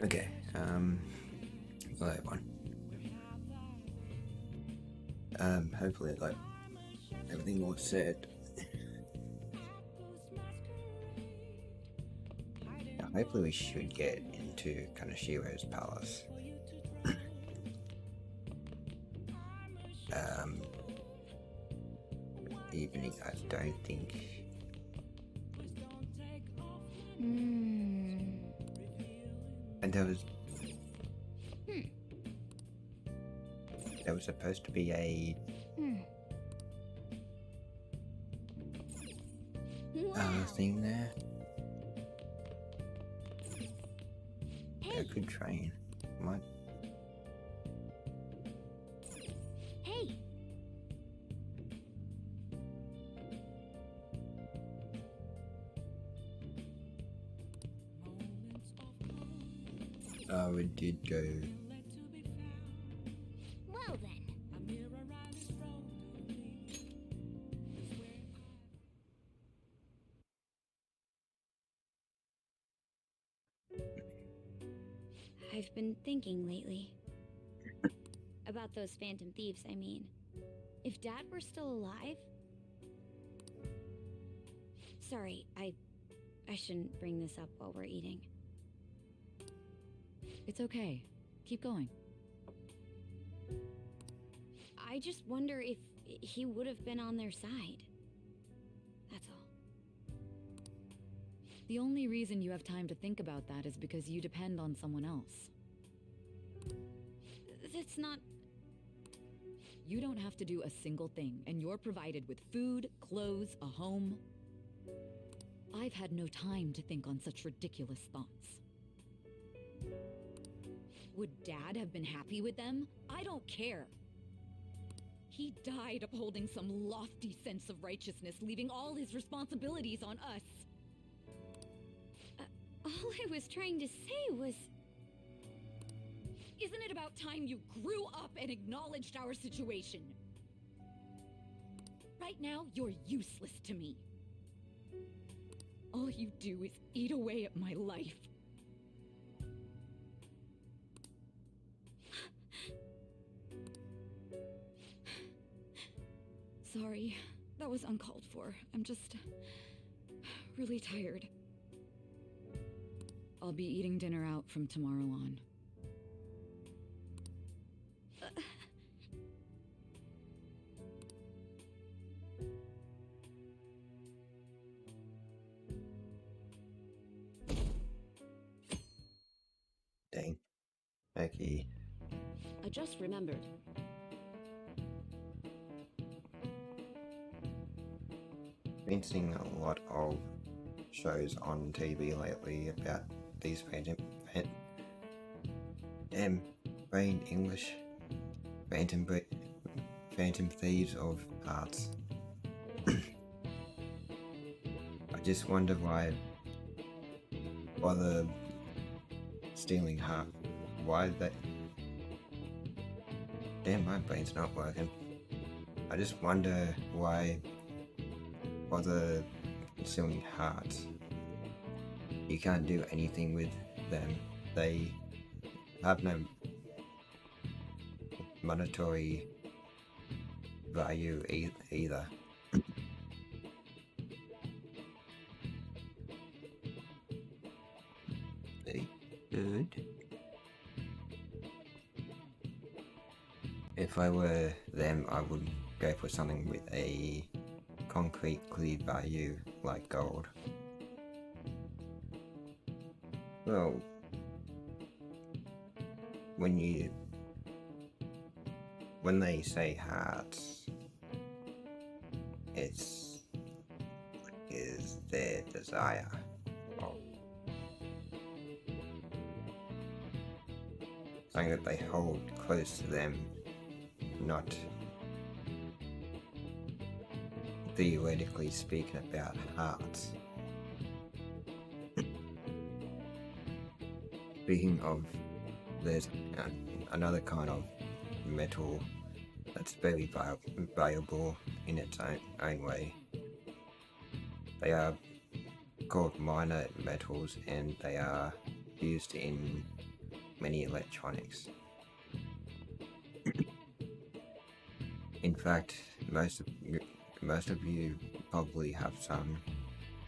Okay, hello everyone. Hopefully, everything was said. Now, hopefully we should get into Kanashiro's palace. Evening, I don't think. And there was supposed to be a thing there. A good train. Might. Hey. We did go. Well then. I've been thinking lately. About those phantom thieves, I mean. If Dad were still alive... Sorry, I shouldn't bring this up while we're eating. It's okay. Keep going. I just wonder if he would have been on their side. That's all. The only reason you have time to think about that is because you depend on someone else. That's not... You don't have to do a single thing, and you're provided with food, clothes, a home. I've had no time to think on such ridiculous thoughts. Would Dad have been happy with them? I don't care. He died upholding some lofty sense of righteousness, leaving all his responsibilities on us. All I was trying to say was... Isn't it about time you grew up and acknowledged our situation? Right now, you're useless to me. All you do is eat away at my life. Sorry, that was uncalled for. I'm just really tired. I'll be eating dinner out from tomorrow on. Dang. Okay. I just remembered. Been seeing a lot of shows on TV lately about these brain English phantom thieves of hearts. I just wonder why bother stealing heart. Why that? Damn, my brain's not working. I just wonder why bother stealing hearts. You can't do anything with them. They have no monetary value either. They could. If I were them, I would go for something with a concrete clear value like gold. Well, when they say hearts, it's what is their desire of something that they hold close to them, not theoretically speaking about hearts. Speaking of, there's another kind of metal that's very valuable in its own way. They are called minor metals, and they are used in many electronics. In fact, most of you probably have some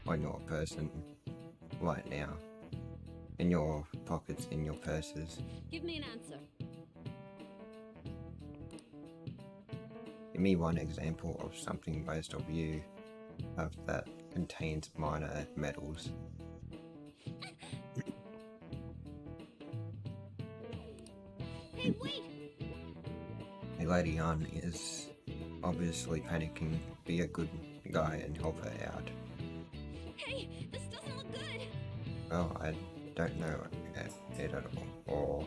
on your person right now, in your pockets, in your purses. Give me an answer. Give me one example of something most of you have that contains minor metals. Hey, wait! Hey, Lady Ann is obviously panicking. Be a good guy and help her out. Hey, this doesn't look good! Well, I don't know it at all. Or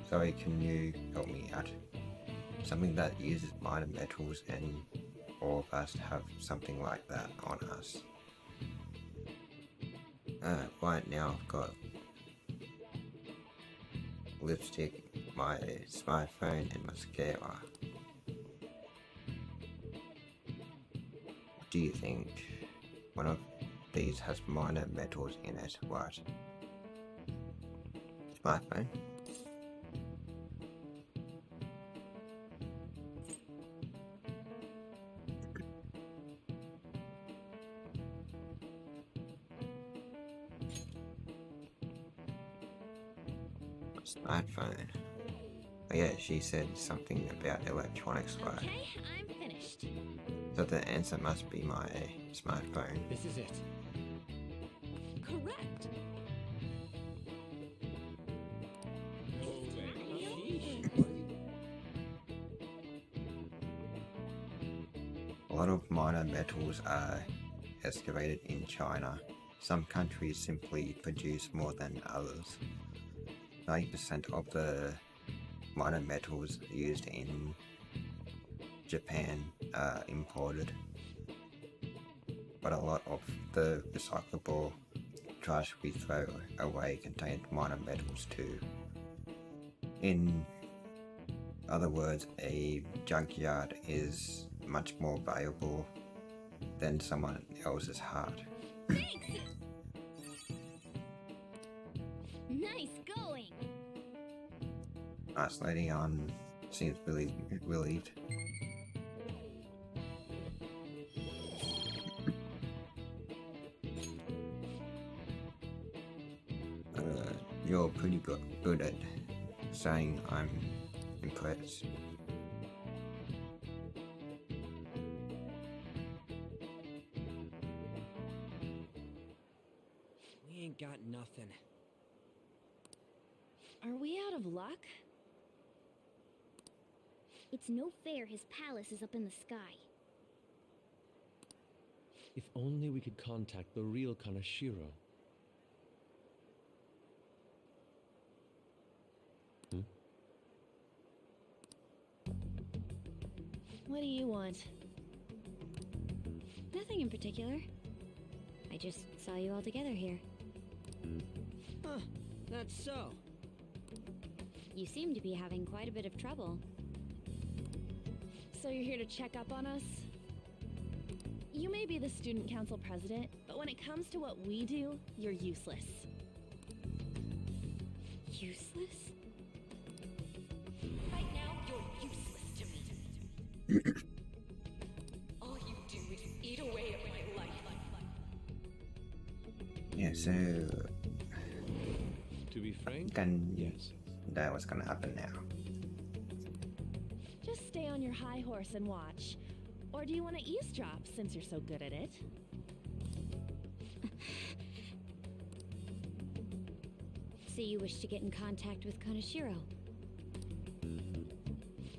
Zoe, can you help me out? Something that uses minor metals, and all of us have something like that on us. Right now I've got lipstick, my smartphone, and mascara. Do you think one of these has minor metals in it? What? Smartphone? Smartphone. Oh yeah, she said something about electronics, right? Okay, I'm finished. So the answer must be my smartphone. This is it. Correct. A lot of minor metals are excavated in China. Some countries simply produce more than others. 90% of the minor metals used in Japan are imported. But a lot of the recyclable trash we throw away contains minor metals too. In other words, a junkyard is much more valuable than someone else's heart. Thanks! Nice going! Nice Lady Ann seems really relieved. You're pretty good at saying I'm impressed. We ain't got nothing. Are we out of luck? It's no fair his palace is up in the sky. If only we could contact the real Kanashiro. What do you want? Nothing in particular. I just saw you all together here. Huh, that's so. You seem to be having quite a bit of trouble. So you're here to check up on us? You may be the student council president, but when it comes to what we do, you're useless. Useless? Right now, you're useless to me. All you do is eat away at my life. Yeah, so To be frank, can yes. that what's gonna happen now? Just stay on your high horse and watch. Or do you want to eavesdrop since you're so good at it? So you wish to get in contact with Kanashiro?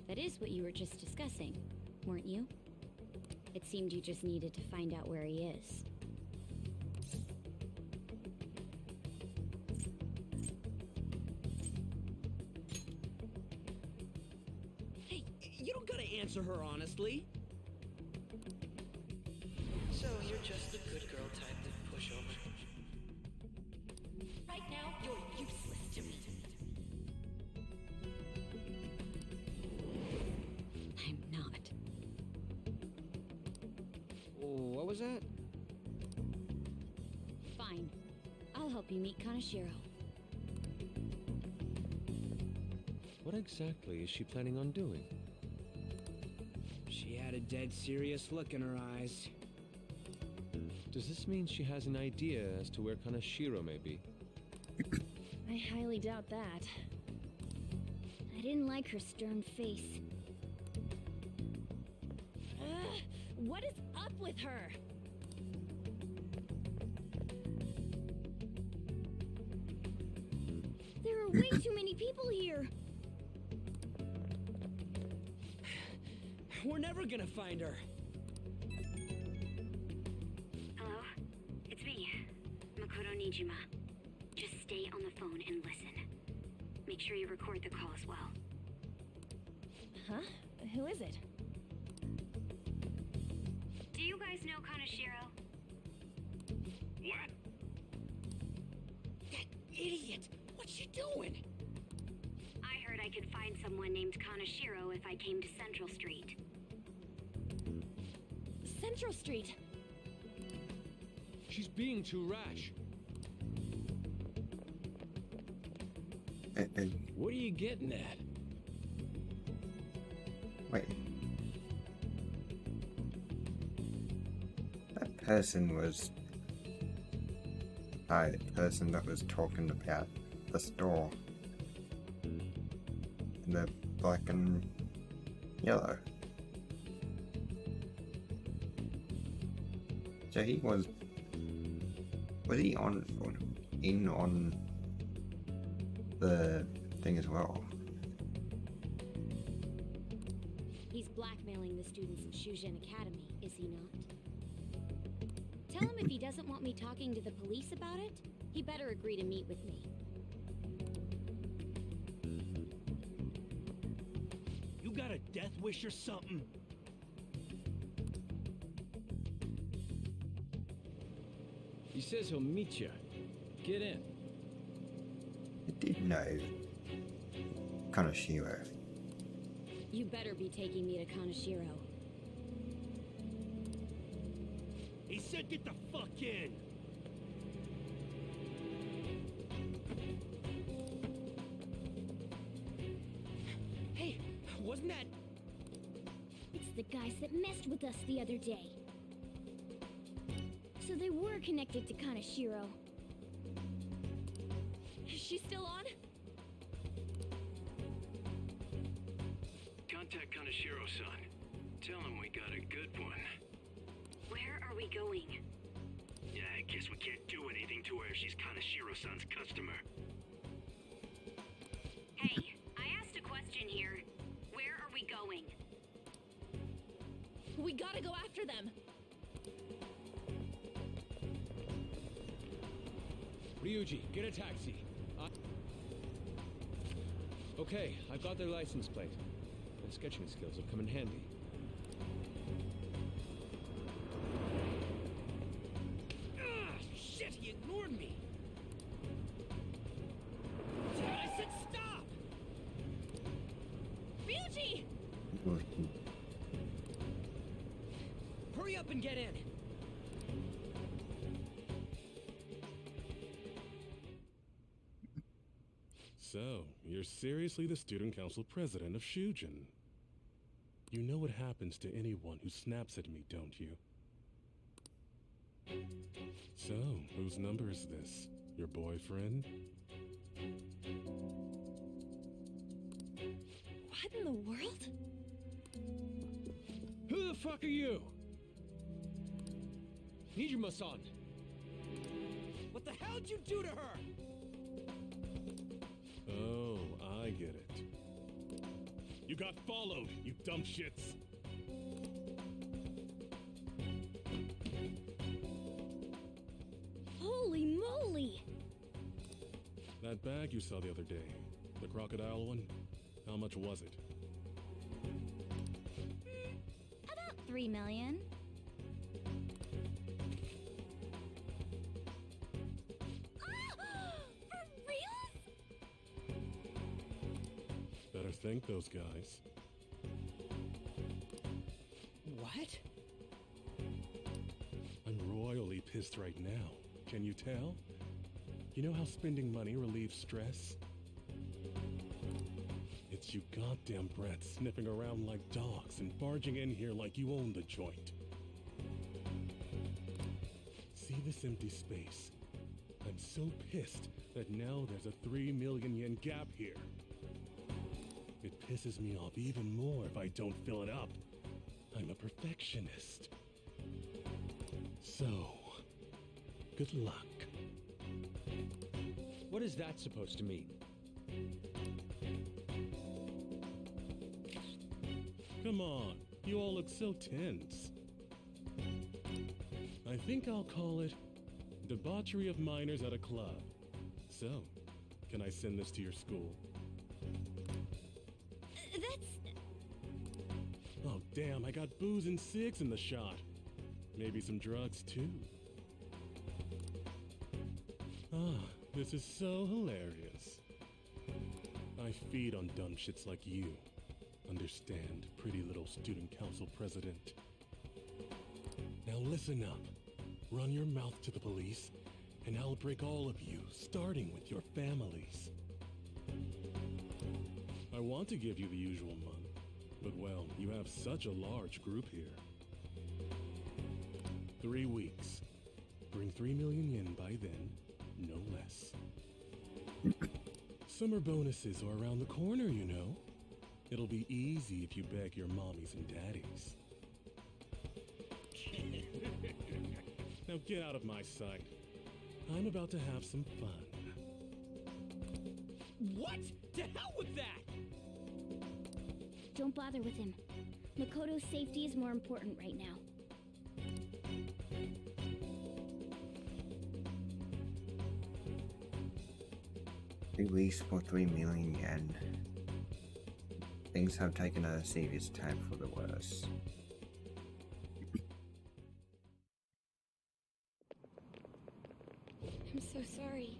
That is what you were just discussing, weren't you? It seemed you just needed to find out where he is. Hey, you don't gotta answer her honestly. So you're just the good girl type to push over. Right now, you're useless to me. I'm not. Oh, what was that? Fine. I'll I'll help you meet Kanashiro. What exactly is she planning on doing? She had a dead serious look in her eyes. Does this mean she has an idea as to where Kanashiro may be? I highly doubt that. I didn't like her stern face. Ugh, what is up with her? There are way too many people here. We're never gonna find her. Hello? It's me, Makoto Nijima. Just stay on the phone and listen. Make sure you record the call as well. Huh? Who is it? Do you guys know Kanashiro? What? That idiot! What's she doing? I heard I could find someone named Kanashiro if I came to Central Street. Central Street. She's being too rash. What are you getting at? Wait. That person was... the person that was talking about the store. The black and yellow. So he was he on the thing as well? He's blackmailing the students at Shujin Academy, is he not? Tell him if he doesn't want me talking to the police about it, he better agree to meet with me. You got a death wish or something? He says he'll meet you. Get in. I did know Kanashiro. You better be taking me to Kanashiro. He said get the fuck in! Hey, wasn't that... It's the guys that messed with us the other day. So they were connected to Kanashiro. Is she still on? Contact Kanashiro-san. Tell him we got a good one. Where are we going? Yeah, I guess we can't do anything to her if she's Kanashiro-san's customer. Hey, I asked a question here. Where are we going? We gotta go after them. Ryuji, get a taxi. Okay, I've got their license plate. My sketching skills have come in handy. Ah, shit, he ignored me! Damn it, I said stop! Ryuji! Hurry up and get in! So, you're seriously the student council president of Shujin. You know what happens to anyone who snaps at me, don't you? So, whose number is this? Your boyfriend? What in the world? Who the fuck are you? Nijima-san! What the hell'd you do to her? Oh, I get it. You got followed, you dumb shits! Holy moly! That bag you saw the other day, the crocodile one, how much was it? About 3 million. For real? Better thank those guys. What? I'm royally pissed right now. Can you tell? You know how spending money relieves stress? It's you goddamn brats sniffing around like dogs and barging in here like you own the joint. See this empty space? I'm so pissed that now there's a 3 million yen gap here. It pisses me off even more if I don't fill it up. I'm a perfectionist. So, good luck. What is that supposed to mean? Come on, you all look so tense. I think I'll call it debauchery of minors at a club. So, can I send this to your school? That's... Oh damn, I got booze and cigs in the shot. Maybe some drugs too. Ah, this is so hilarious. I feed on dumb shits like you. Understand, pretty little student council president. Now listen up. Run your mouth to the police, and I'll break all of you, starting with your families. I want to give you the usual month, but well, you have such a large group here. 3 weeks. Bring 3 million yen by then, no less. Summer bonuses are around the corner, you know. It'll be easy if you beg your mommies and daddies. Now get out of my sight. I'm about to have some fun. What? To hell with that! Don't bother with him. Makoto's safety is more important right now. 3 weeks for 3 million yen. Things have taken a serious turn for the worse. I'm so sorry.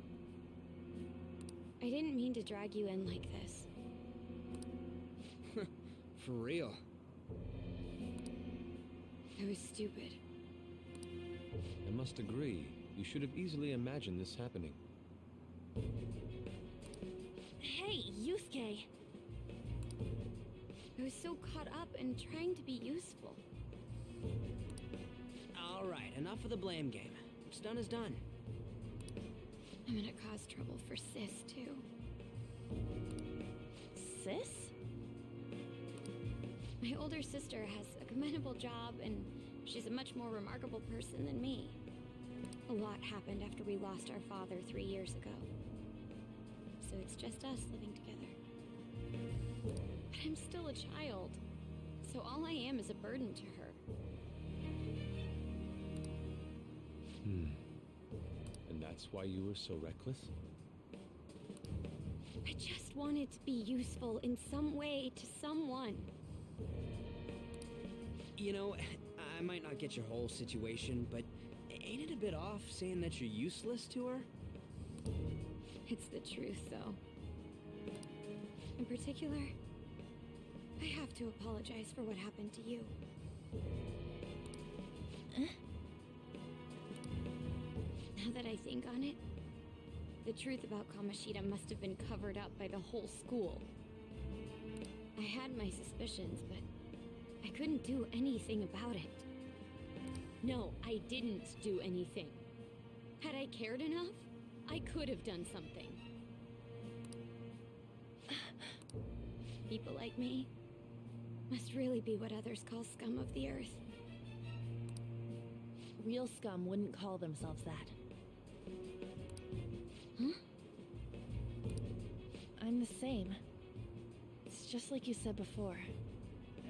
I didn't mean to drag you in like this. For real. I was stupid. I must agree. You should have easily imagined this happening. Hey, Yusuke! I was so caught up in trying to be useful. Alright, enough of the blame game. What's done is done. I'm gonna cause trouble for Sis, too. Sis? My older sister has a commendable job, and she's a much more remarkable person than me. A lot happened after we lost our father 3 years ago. So it's just us living together. But I'm still a child, so all I am is a burden to her. And that's why you were so reckless? I just wanted to be useful in some way to someone. You know, I might not get your whole situation, but ain't it a bit off saying that you're useless to her? It's the truth, though. In particular, I have to apologize for what happened to you. Now that I think on it, the truth about Kamoshida must have been covered up by the whole school. I had my suspicions, but I couldn't do anything about it. No, I didn't do anything. Had I cared enough, I could have done something. People like me must really be what others call scum of the earth. Real scum wouldn't call themselves that. Huh? I'm the same. It's just like you said before.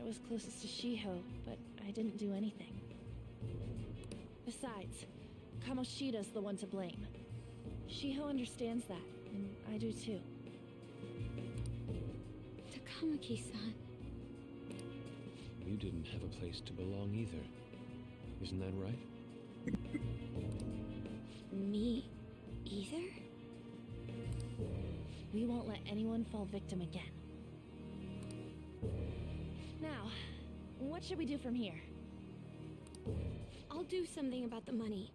I was closest to Shiho, but I didn't do anything. Besides, Kamoshida's the one to blame. Shiho understands that, and I do too. Takamaki-san. You didn't have a place to belong either. Isn't that right? Me either? We won't let anyone fall victim again. Now, what should we do from here? I'll do something about the money.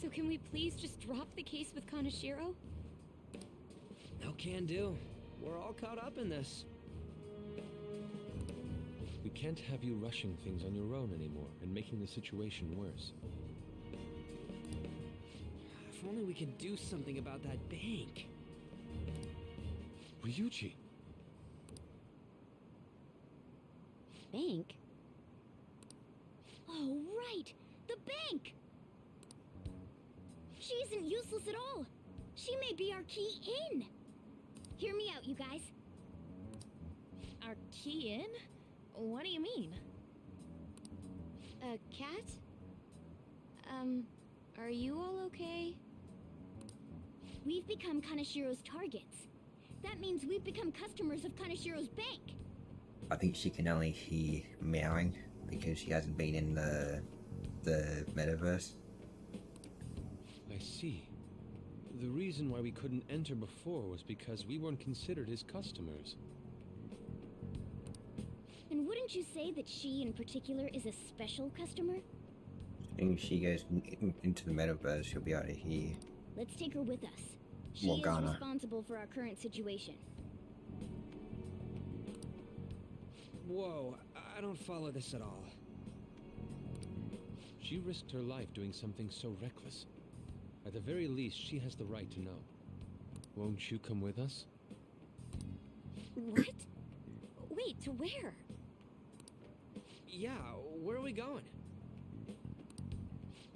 So can we please just drop the case with Kaneshiro? No can do. We're all caught up in this. We can't have you rushing things on your own anymore and making the situation worse. If only we could do something about that bank. Ryuji! Bank? Oh, right! The bank! She isn't useless at all! She may be our key in! Hear me out, you guys. Our key in? What do you mean? A cat? Are you all okay? We've become Kaneshiro's targets. That means we've become customers of Kaneshiro's bank. I think she can only hear meowing because she hasn't been in the metaverse. I see. The reason why we couldn't enter before was because we weren't considered his customers. And wouldn't you say that she in particular is a special customer? If she goes into the metaverse, she'll be able to hear. Let's take her with us. She Morgana. is responsible for our current situation. Whoa, I don't follow this at all. She risked her life doing something so reckless. At the very least, she has the right to know. Won't you come with us? What? Wait, to where? Yeah, where are we going?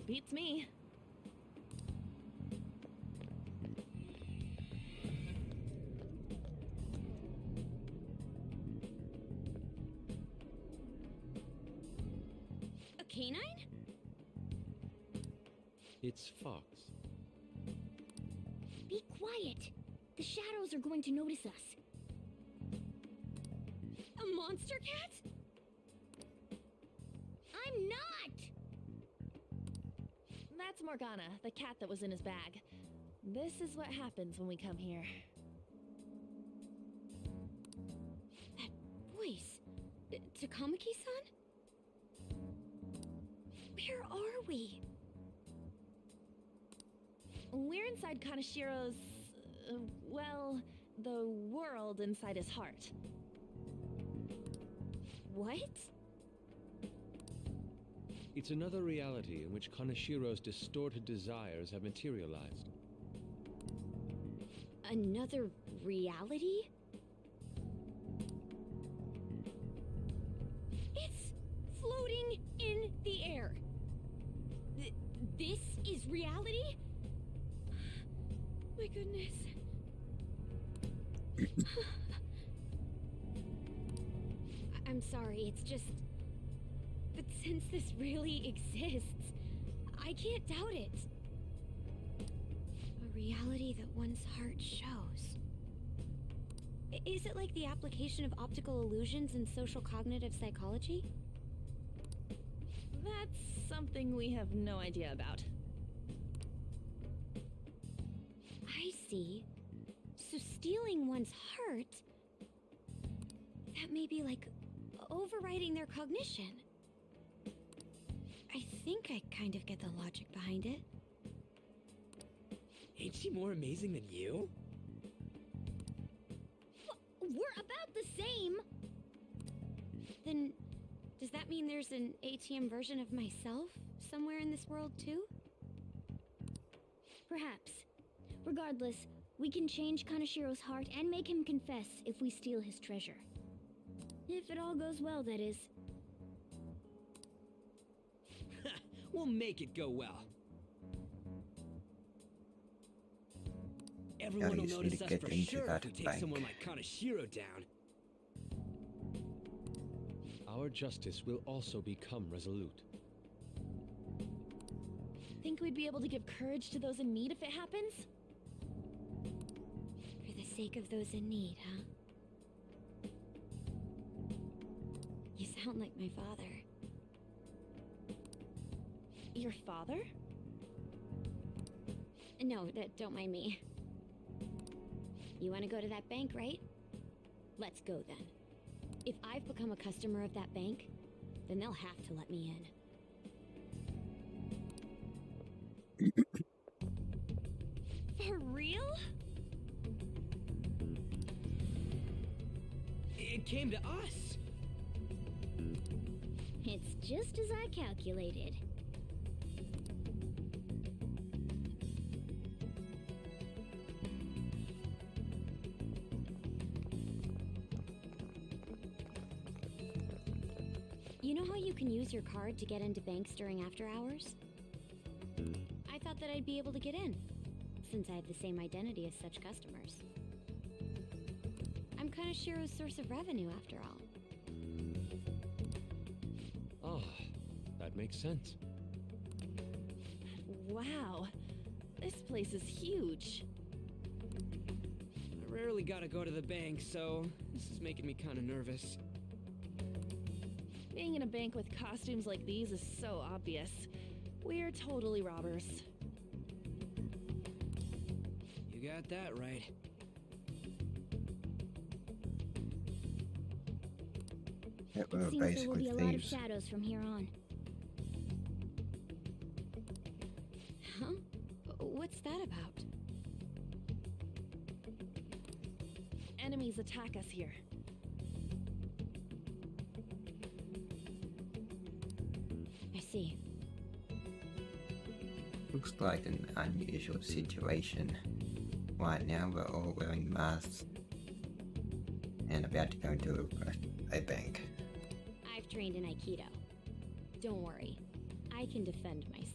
Beats me. A canine? It's Fox. Be quiet. The shadows are going to notice us. A monster cat? I'm not! That's Morgana, the cat that was in his bag. This is what happens when we come here. That voice. Takamaki-san? Where are we? We're inside Kaneshiro's, well, the world inside his heart. What? It's another reality in which Kaneshiro's distorted desires have materialized. Another reality? It's floating in the air. This is reality? My goodness. I'm sorry, it's just... But since this really exists, I can't doubt it. A reality that one's heart shows. Is it like the application of optical illusions in social cognitive psychology? That's something we have no idea about. I see. So stealing one's heart... That may be like overriding their cognition. I think I kind of get the logic behind it. Ain't she more amazing than you? We're about the same! Then, does that mean there's an ATM version of myself somewhere in this world too? Perhaps. Regardless, we can change Kaneshiro's heart and make him confess if we steal his treasure. If it all goes well, that is. We'll make it go well. Everyone will just need notice to us get for into sure if that we take bank. someone like Kaneshiro down. Our justice will also become resolute. Think we'd be able to give courage to those in need if it happens? For the sake of those in need, huh? You sound like my father. Your father? No, don't mind me. You want to go to that bank, right? Let's go then. If I've become a customer of that bank, then they'll have to let me in. It came to us. It's just as I calculated. You know how you can use your card to get into banks during after hours? I thought that I'd be able to get in, since I have the same identity as such customers. I'm Kanashiro's source of revenue, after all. Ah, that makes sense. Wow. This place is huge. I rarely gotta go to the bank, so this is making me kind of nervous. Being in a bank with costumes like these is so obvious. We're totally robbers. You got that right. Yeah, It we're seems there will basically be a lot of thieves. shadows from here on. Huh? What's that about? Enemies attack us here. I see. Looks like an unusual situation. Right now we're all wearing masks and about to go into a bank. I've trained in Aikido. Don't worry. I can defend myself.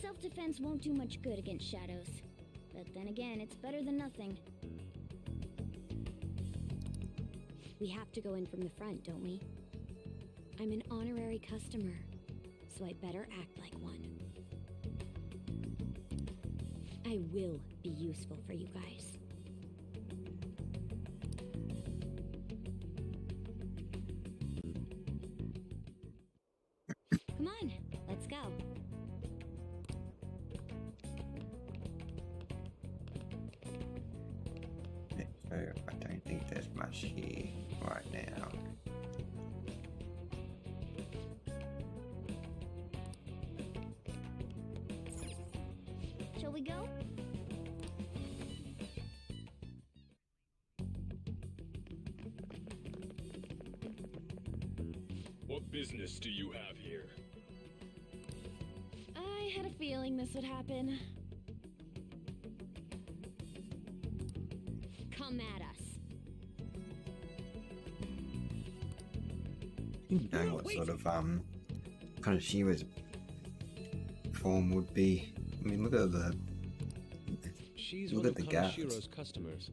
Self-defense won't do much good against shadows. But then again, it's better than nothing. We have to go in from the front, don't we? I'm an honorary customer, so I better act like one. I will be useful for you guys. Come on, let's go. So I don't think there's much here right now. Shall we go? What business do you have here? I had a feeling this would happen. Come at us. You know what sort of Kanashiro's form would be. I mean, look at the She's Look one at of the guards. Kanashiro's customers.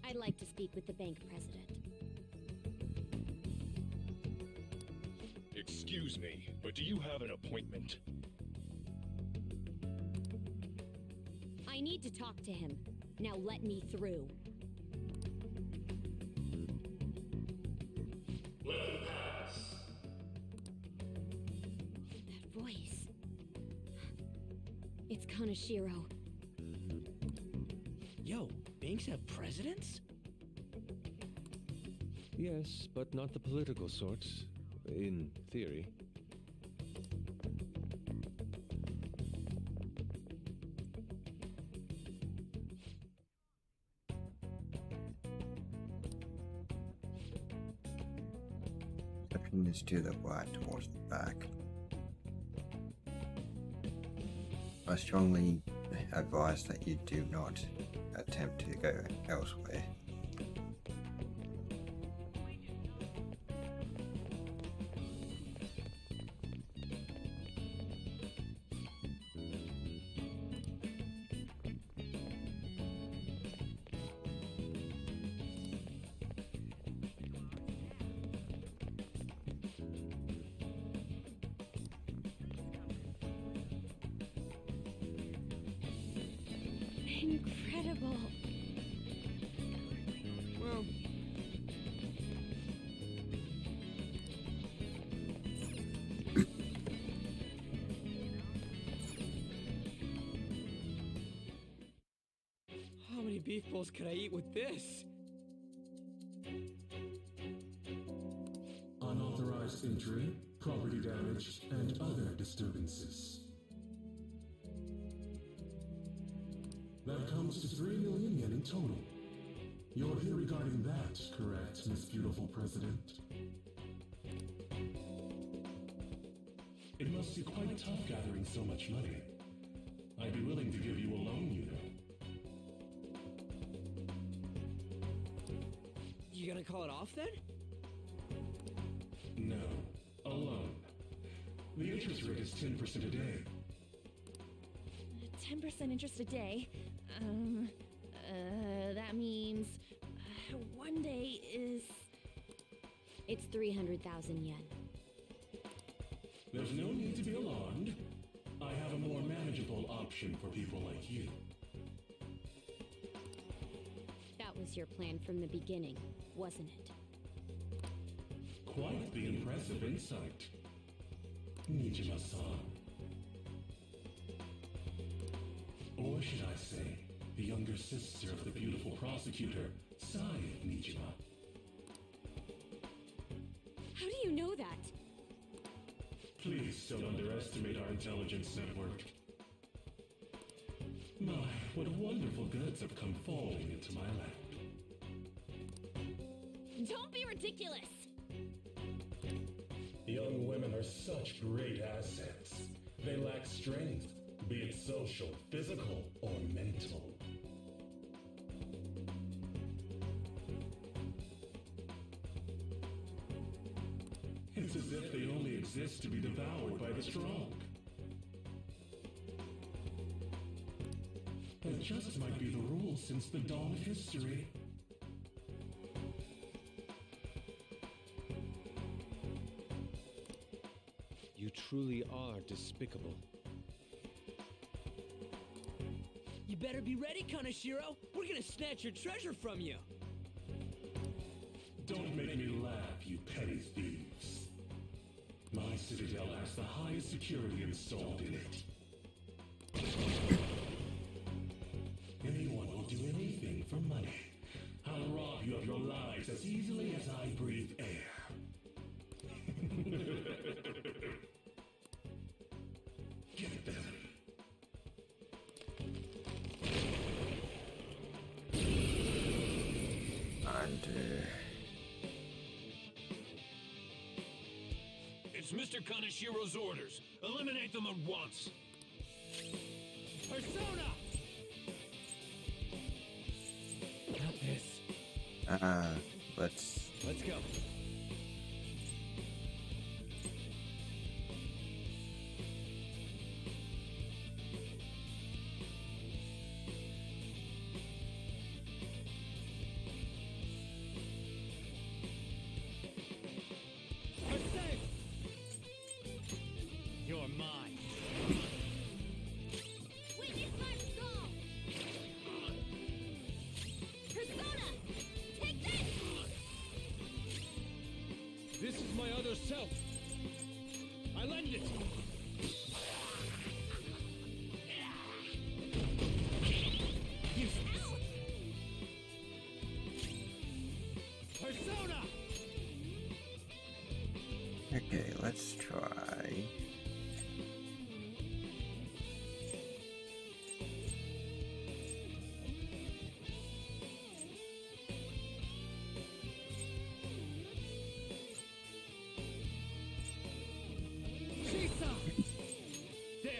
I'd like to speak with the bank president. Excuse me, but do you have an appointment? I need to talk to him. Now let me through. Let him pass. That voice. It's Kanashiro. Yo, banks have presidents? Yes, but not the political sort. In theory. section is to the right towards the back. I strongly advise that you do not attempt to go elsewhere. Incredible. Well, how many beef bowls could I eat with this? Unauthorized entry, property damage, and other disturbances. That comes to 3 million yen in total. You're here regarding that, correct, Miss Beautiful President? It must be quite tough gathering so much money. I'd be willing to give you a loan, you know. You gonna call it off then? No, a loan. The interest rate is 10% a day. 10% interest a day? That means... one day is... It's 300,000 yen. There's no need to be alarmed. I have a more manageable option for people like you. That was your plan from the beginning, wasn't it? Quite the impressive insight. Nijima-san. Or should I say, the younger sister of the beautiful prosecutor, Sae Nijima. How do you know that? Please don't underestimate our intelligence network. My, what wonderful goods have come falling into my lap. Don't be ridiculous! Young women are such great assets. They lack strength, be it social, physical, or mental. It's as if they only exist to be devoured by the strong. That just might be the rule since the dawn of history. You truly are despicable. You better be ready, Kaneshiro! We're gonna snatch your treasure from you! Don't make me laugh, you petty thieves. My citadel has the highest security installed in it. Anyone will do anything for money. I'll rob you of your lives as easily as I breathe air. Get them. And, It's Mr. Kaneshiro's orders. Eliminate them at once. Persona! Got this. let's go. You're mine. Witness my resolve! Persona! Take this! This is my other self. I lend it. Useless. Persona! okay, let's try. Shisa! There!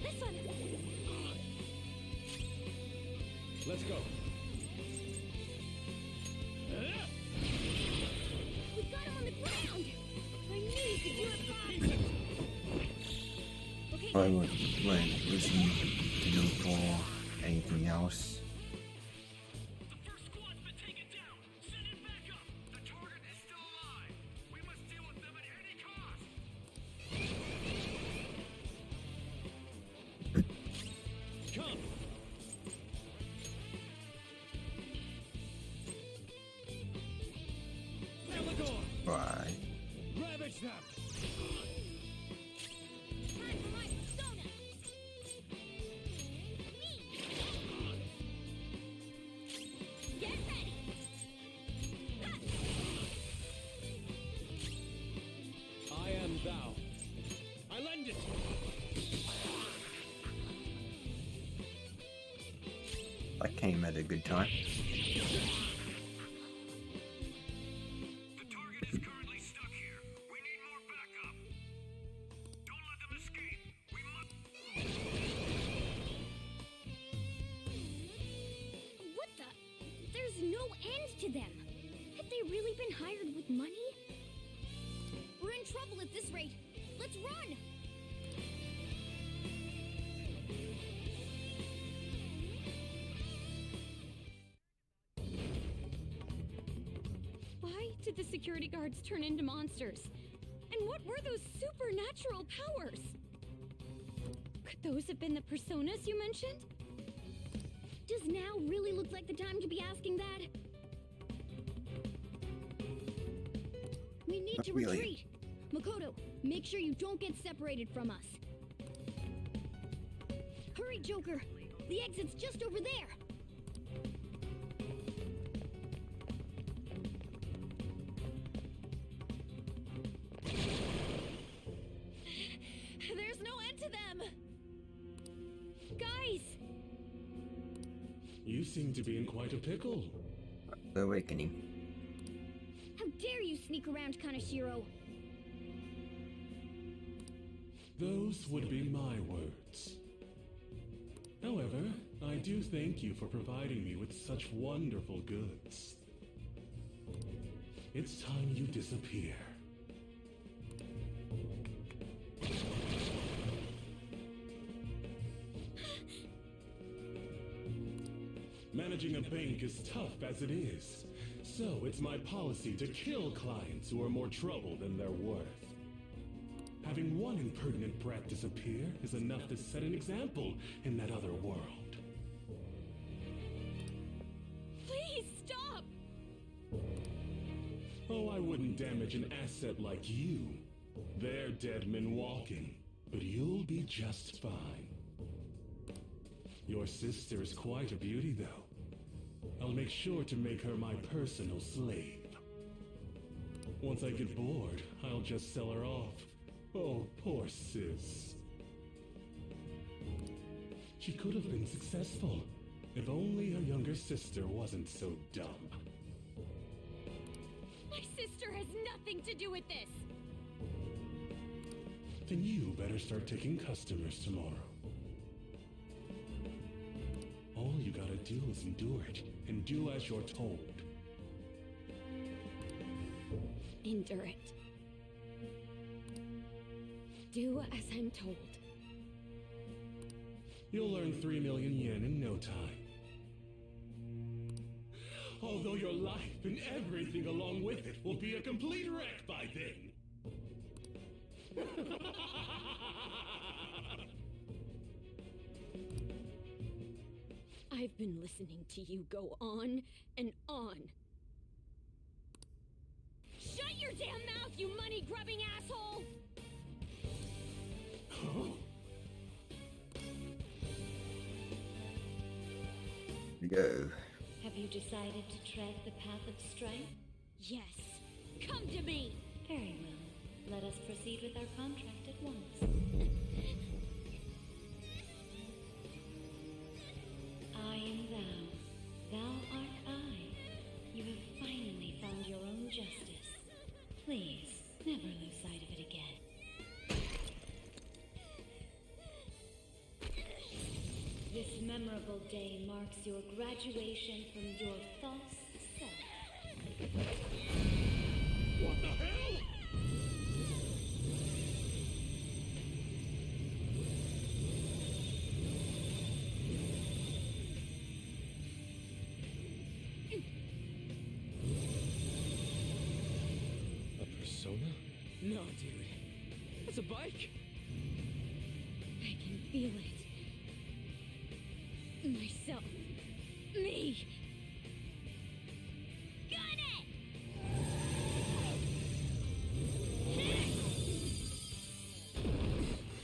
This one! Let's go. We got him on the ground! I knew you could do it, Bob! Okay, I would like listen to you for anything else. The first squad's been taken down. Send it back up. The target is still alive. We must deal with them at any cost. Come! Elagor! Bye. Ravage them! time for my persona! Me! came at a good time. The target is currently stuck here. We need more backup. Don't let them escape. We must. What the? There's no end to them. Have they really been hired with money? We're in trouble at this rate. Let's run! Why did the security guards turn into monsters? And what were those supernatural powers? Could those have been the personas you mentioned? Does now really look like the time to be asking that? We need to Really? retreat. Makoto, make sure you don't get separated from us. Hurry, Joker. The exit's just over there. There's no end to them! Guys! You seem to be in quite a pickle. The Awakening. How dare you sneak around Kaneshiro? Those would be my words. However, I do thank you for providing me with such wonderful goods. It's time you disappear. Managing a bank is tough as it is, so it's my policy to kill clients who are more trouble than they're worth. Having one impertinent brat disappear is enough to set an example in that other world. Please stop! Oh, I wouldn't damage an asset like you. They're dead men walking, but you'll be just fine. Your sister is quite a beauty, though. I'll make sure to make her my personal slave. Once I get bored, I'll just sell her off. Oh, poor sis. She could have been successful, if only her younger sister wasn't so dumb. My sister has nothing to do with this! Then you better start taking customers tomorrow. All you gotta do is endure it, and do as you're told. Endure it. Do as I'm told. You'll earn 3 million yen in no time. Although your life and everything along with it will be a complete wreck by then. I've been listening to you go on and on. Shut your damn mouth, you money-grubbing asshole! Go. Have you decided to tread the path of strength? Yes. Come to me! Very well. Let us proceed with our contract at once. I am thou. Thou art I. You have finally found your own justice. Please, never lose sight of it again. This memorable day marks your graduation from your false self. What the hell? A persona? No, dude. That's a bike? I can feel it. Myself. Me. Got it!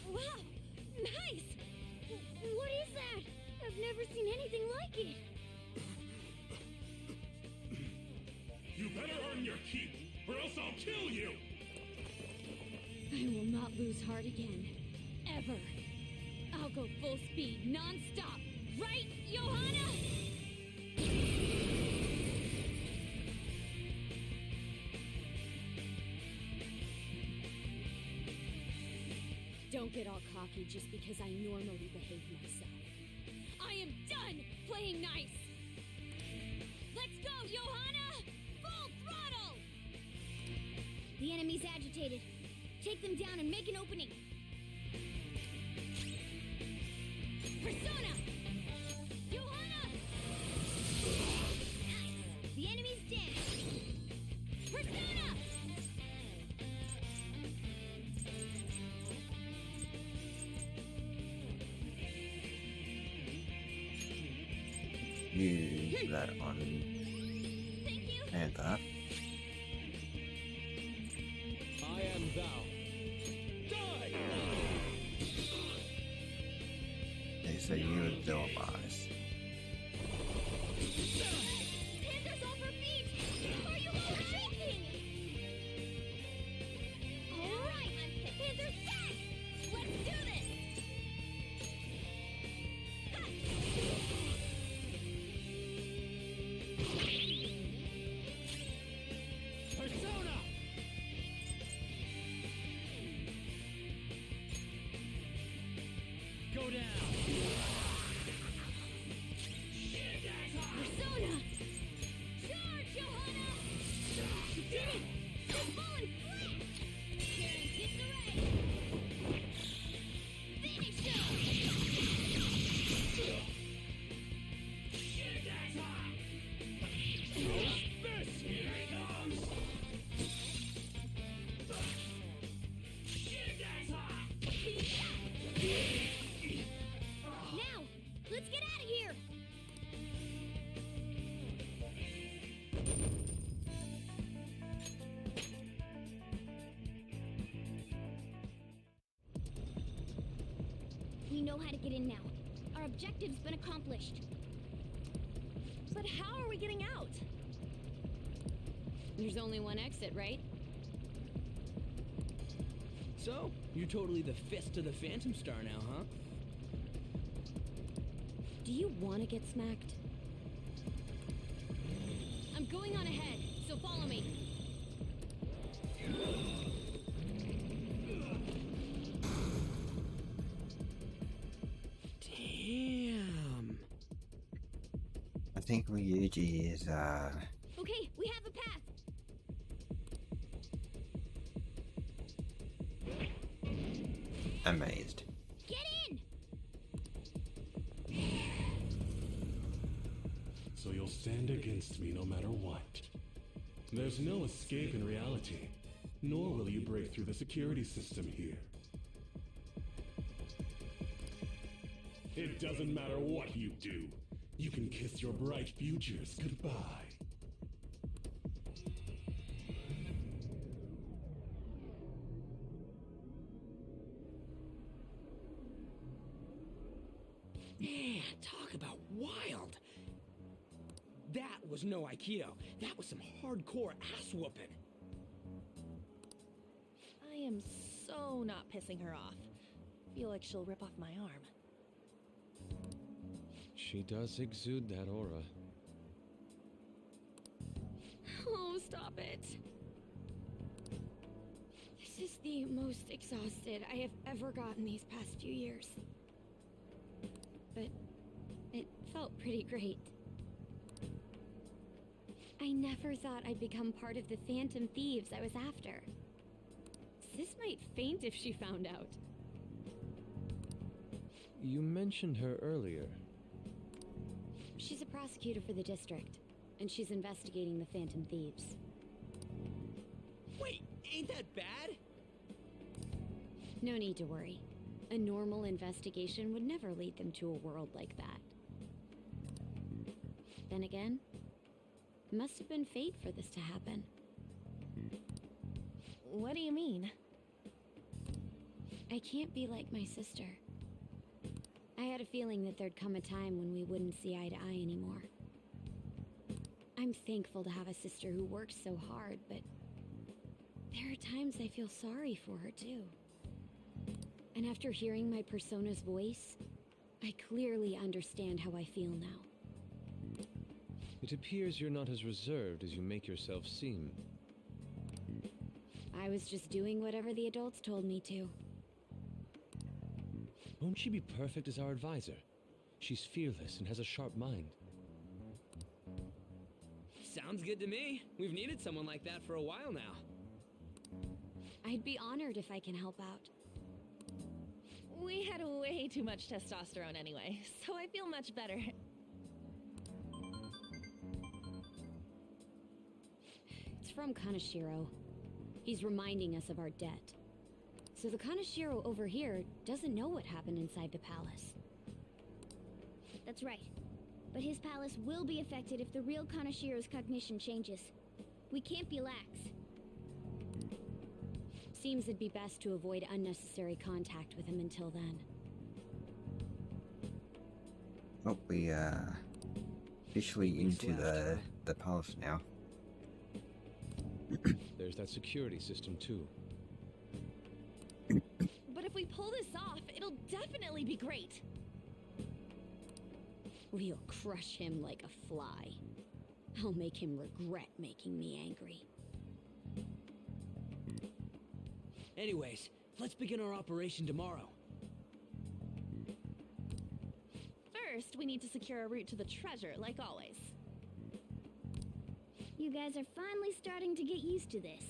Wow! Nice! What is that? I've never seen anything like it. You better earn your keep, or else I'll kill you! I will not lose heart again. Ever. I'll go full speed, non-stop. Right, Johanna? Don't get all cocky just because I normally behave myself. I am done playing nice! Let's go, Johanna! Full throttle! The enemy's agitated. Take them down and make an opening. Persona! Johanna! Nice! The enemy's dead. Persona! Use that on Panther. I am thou. Die! They say you absorb us. Panther's off her feet! Are you all shaking? Alright! Panther's back! Let's do this! Persona! Go down! Persona! Charge, Johanna! You did it! You're falling flat! Karen disarray! Finish him! Here he comes! Now, let's get out of here! We know how to get in now. Our objective's been accomplished. But how are we getting out? There's only one exit, right? So, you're totally the fist of the Phantom Star now, huh? Do you want to get smacked? I'm going on ahead, so follow me. Damn. I think Ryuji is Okay, we have a path. amazed. Get in! So you'll stand against me no matter what. There's no escape in reality, nor will you break through the security system here. It doesn't matter what you do. You can kiss your bright futures goodbye. Man, talk about wild. That was no Aikido. That was some hardcore ass whooping. I am so not pissing her off. Feel like she'll rip off my arm. She does exude that aura. Oh, stop it. This is the most exhausted I have ever gotten these past few years. But it felt pretty great. I never thought I'd become part of the Phantom Thieves I was after. Sis might faint if she found out. You mentioned her earlier. She's a prosecutor for the district, and she's investigating the Phantom Thieves. Wait, ain't that bad? No need to worry. A normal investigation would never lead them to a world like that. Then again, it must have been fate for this to happen. What do you mean? I can't be like my sister. I had a feeling that there'd come a time when we wouldn't see eye to eye anymore. I'm thankful to have a sister who works so hard, but there are times I feel sorry for her too. And after hearing my persona's voice, I clearly understand how I feel now. It appears you're not as reserved as you make yourself seem. I was just doing whatever the adults told me to. Won't she be perfect as our advisor? She's fearless and has a sharp mind. Sounds good to me. We've needed someone like that for a while now. I'd be honored if I can help out. We had way too much testosterone anyway, so I feel much better. It's from Kaneshiro. He's reminding us of our debt. So the Kaneshiro over here doesn't know what happened inside the palace. That's right. But his palace will be affected if the real Kaneshiro's cognition changes. We can't be lax. Seems it'd be best to avoid unnecessary contact with him until then. Well, we officially into the palace now. There's that security system too. But if we pull this off, it'll definitely be great. We'll crush him like a fly. I'll make him regret making me angry. Anyways, let's begin our operation tomorrow. First, we need to secure a route to the treasure, like always. You guys are finally starting to get used to this.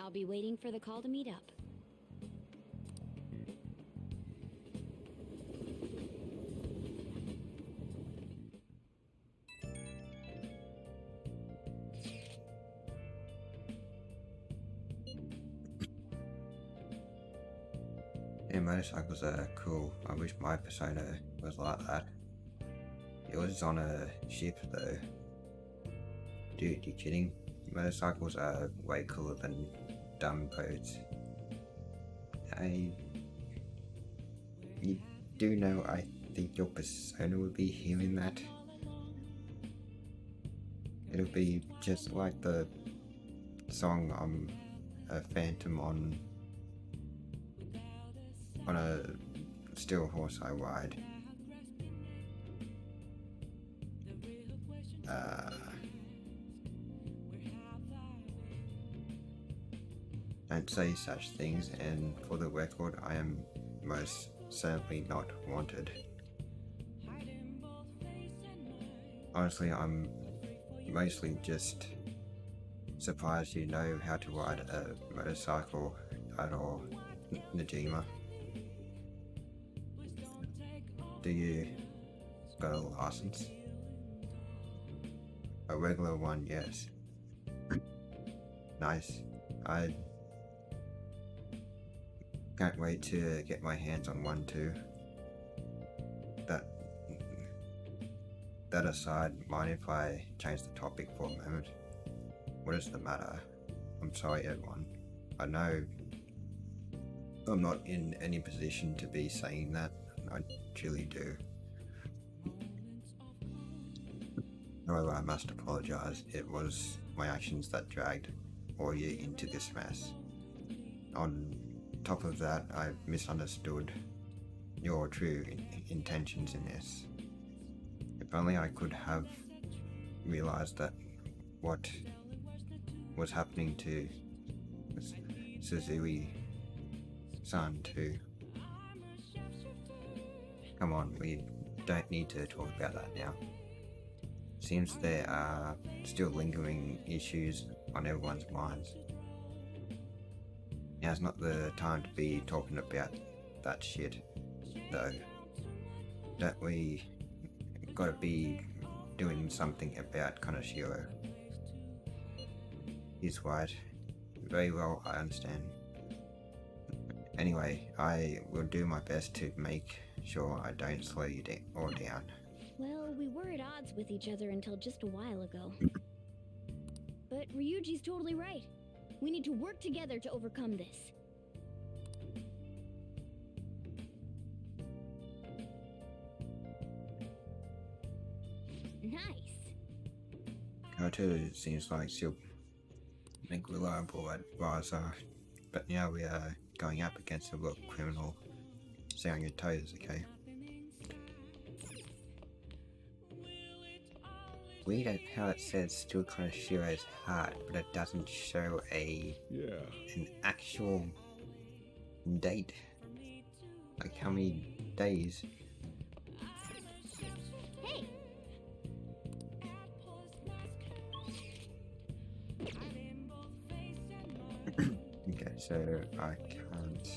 I'll be waiting for the call to meet up. Yeah, motorcycles are cool. I wish my Persona was like that. It was on a ship though. Dude, you kidding? Motorcycles are way cooler than dumb boats. You do know I think your Persona would be hearing that. It'll be just like the song a Phantom on a still horse I ride. Don't say such things, and for the record, I am most certainly not wanted. Honestly, I'm mostly just surprised you know how to ride a motorcycle at all, Najima. Do you got a license? A regular one, yes. Nice. I can't wait to get my hands on one too. That aside, mind if I change the topic for a moment? What is the matter? I'm sorry everyone. I know I'm not in any position to be saying that. I truly do. However, I must apologize. It was my actions that dragged all you into this mess. On top of that, I misunderstood your true intentions in this. If only I could have realized that what was happening to Suzui-san too. Come on, we don't need to talk about that now. Seems there are still lingering issues on everyone's minds. Now's not the time to be talking about that shit, though. Don't we gotta be doing something about Kaneshiro? He's right. Very well, I understand. Anyway, I will do my best to make sure I don't slow you down. Well, we were at odds with each other until just a while ago. But Ryuji's totally right. We need to work together to overcome this. Nice. Koto seems like she'll make reliable advisor, but now we are going up against a real criminal. Stay on your toes, okay? Weird at how it says still Kaneshiro's heart, but it doesn't show an actual date? Like how many days? Hey! Okay, so I can't.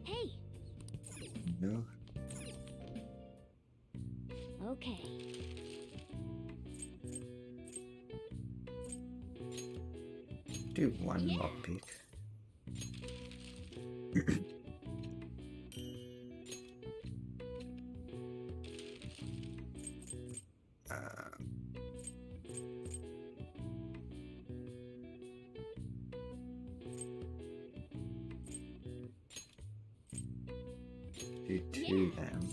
Hey! No. Okay. Do one more pick. Do two then.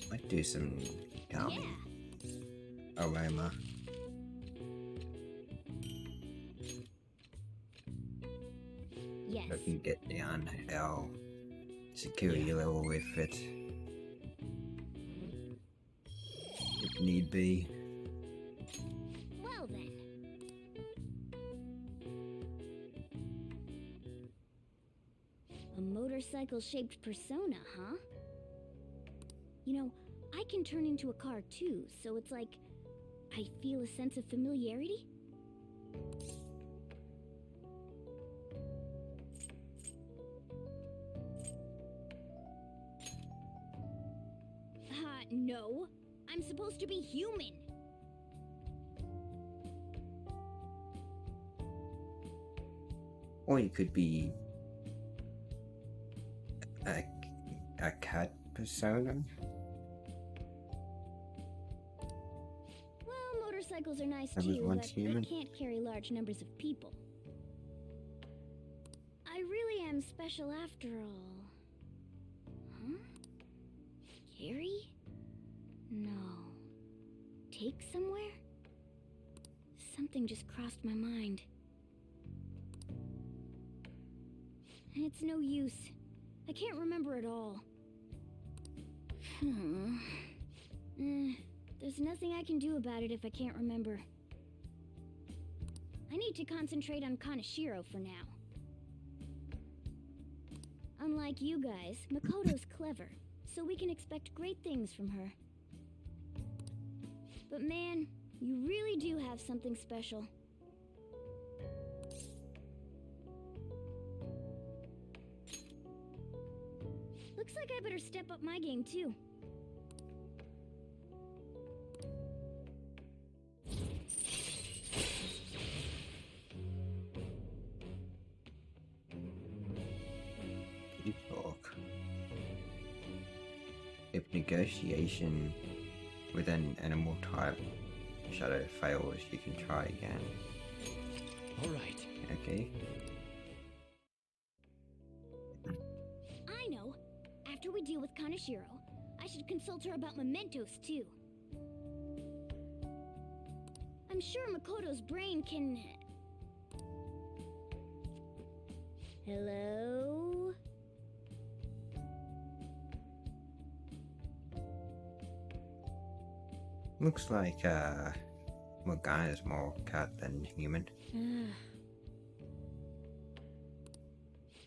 Might do some calming aroma. Yes. I can get down our security level with it. If need be. Well then. A motorcycle-shaped persona, huh? You know, I can turn into a car too, so it's like I feel a sense of familiarity. No. I'm supposed to be human. Or you could be a cat persona. Well, motorcycles are nice That was too, once but human. they can't carry large numbers of people. I really am special after all. Huh? Carry? No. Take somewhere? Something just crossed my mind. It's no use. I can't remember it all. There's nothing I can do about it if I can't remember. I need to concentrate on Kaneshiro for now. Unlike you guys, Makoto's clever, so we can expect great things from her. But man, you really do have something special. Looks like I better step up my game too. You talk. If negotiation with an animal type shadow fails, you can try again. Alright. Okay. I know. After we deal with Kaneshiro, I should consult her about mementos too. I'm sure Makoto's brain can... Hello? Looks like Morgana's more cat than human.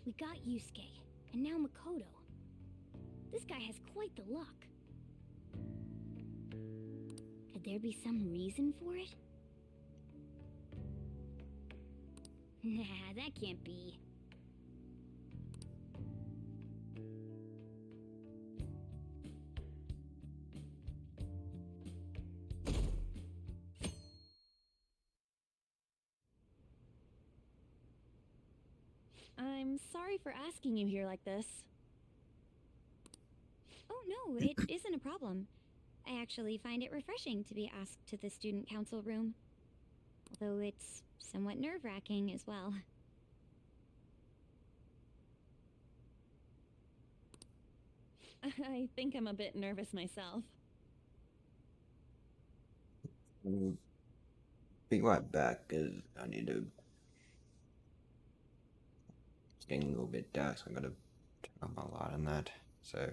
We got Yusuke, and now Makoto. This guy has quite the luck. Could there be some reason for it? Nah, that can't be. I'm sorry for asking you here like this. Oh no, it isn't a problem. I actually find it refreshing to be asked to the student council room. Although it's somewhat nerve-wracking as well. I think I'm a bit nervous myself. We'll be right back because I need to. It's getting a little bit dark, so I'm gonna turn on my light on that. So.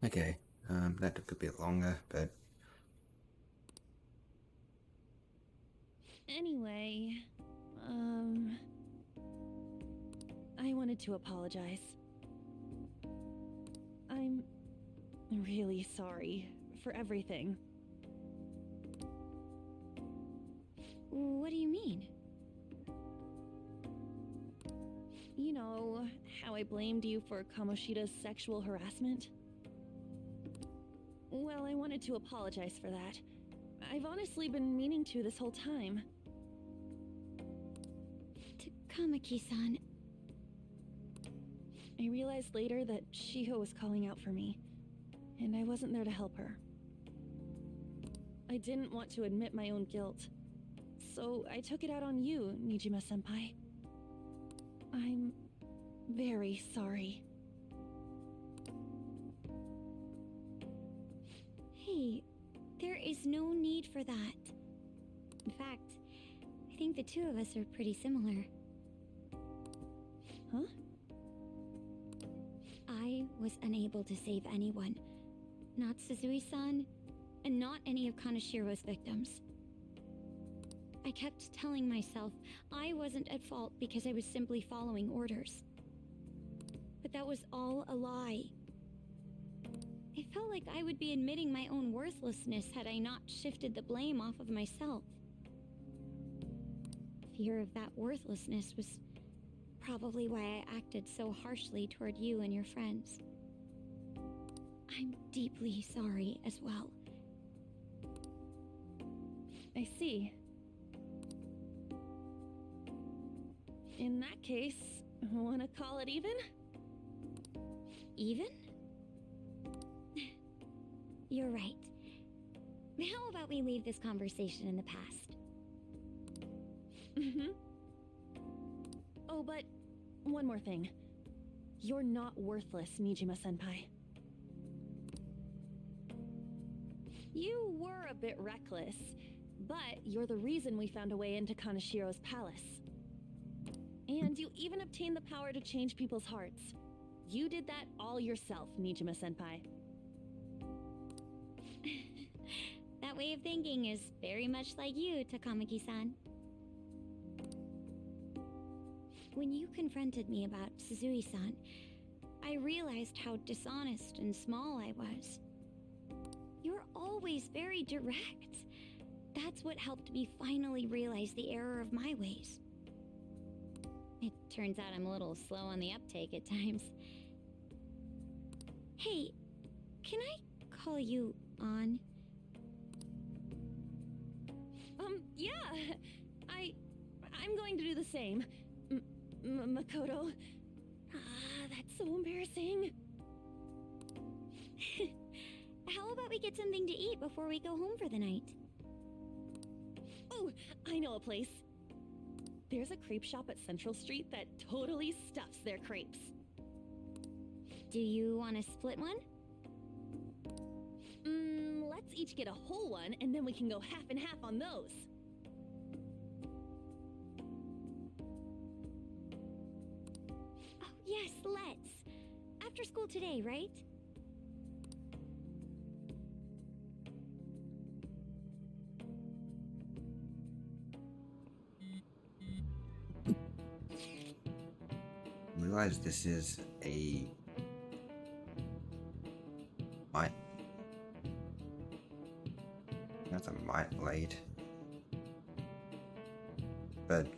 Okay, that took a bit longer, but Anyway, I wanted to apologize. I'm really sorry for everything. What do you mean? You know, how I blamed you for Kamoshida's sexual harassment? Well, I wanted to apologize for that. I've honestly been meaning to this whole time. Kamaki-san. I realized later that Shiho was calling out for me, and I wasn't there to help her. I didn't want to admit my own guilt, so I took it out on you, Nijima-senpai. I'm very sorry. Hey, there is no need for that. In fact, I think the two of us are pretty similar. Huh? I was unable to save anyone. Not Suzui-san, and not any of Kanashiro's victims. I kept telling myself I wasn't at fault because I was simply following orders. But that was all a lie. I felt like I would be admitting my own worthlessness had I not shifted the blame off of myself. Fear of that worthlessness was probably why I acted so harshly toward you and your friends. I'm deeply sorry as well. I see. In that case, wanna call it even? Even? You're right. How about we leave this conversation in the past? Mm-hmm. Oh, but one more thing. You're not worthless, Nijima-senpai. You were a bit reckless, but you're the reason we found a way into Kanashiro's palace. And you even obtained the power to change people's hearts. You did that all yourself, Nijima-senpai. That way of thinking is very much like you, Takamaki-san. When you confronted me about Suzui-san, I realized how dishonest and small I was. You're always very direct. That's what helped me finally realize the error of my ways. It turns out I'm a little slow on the uptake at times. Hey, can I call you on? Yeah! I'm going to do the same. Makoto. That's so embarrassing. How about we get something to eat before we go home for the night? Oh, I know a place. There's a crepe shop at Central Street that totally stuffs their crepes. Do you want to split one? Let's each get a whole one, and then we can go half and half on those. Oh, yes, let's. After school today, right? Realize this is a might. That's a might late. But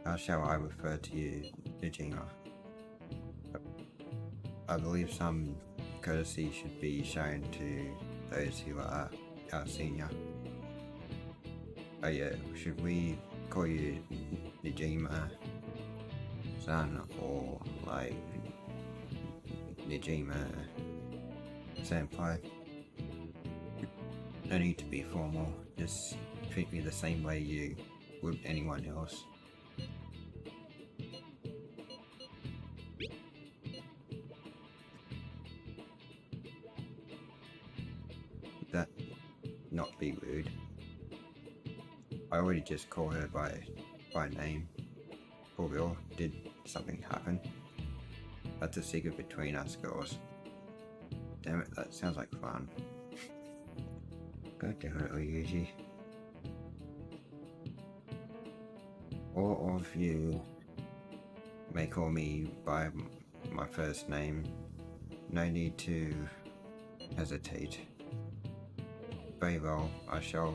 how shall I refer to you, Nijima? I believe some courtesy should be shown to those who are our senior. Oh yeah, should we call you Nijima san or like Nijima senpai? No need to be formal, just treat me the same way you would anyone else. That not be rude. I already just call her by name. For real, did something happen? That's a secret between us girls. Damn it, that sounds like fun. God damn it, Ryuji. All of you may call me by my first name. No need to hesitate. Very well, I shall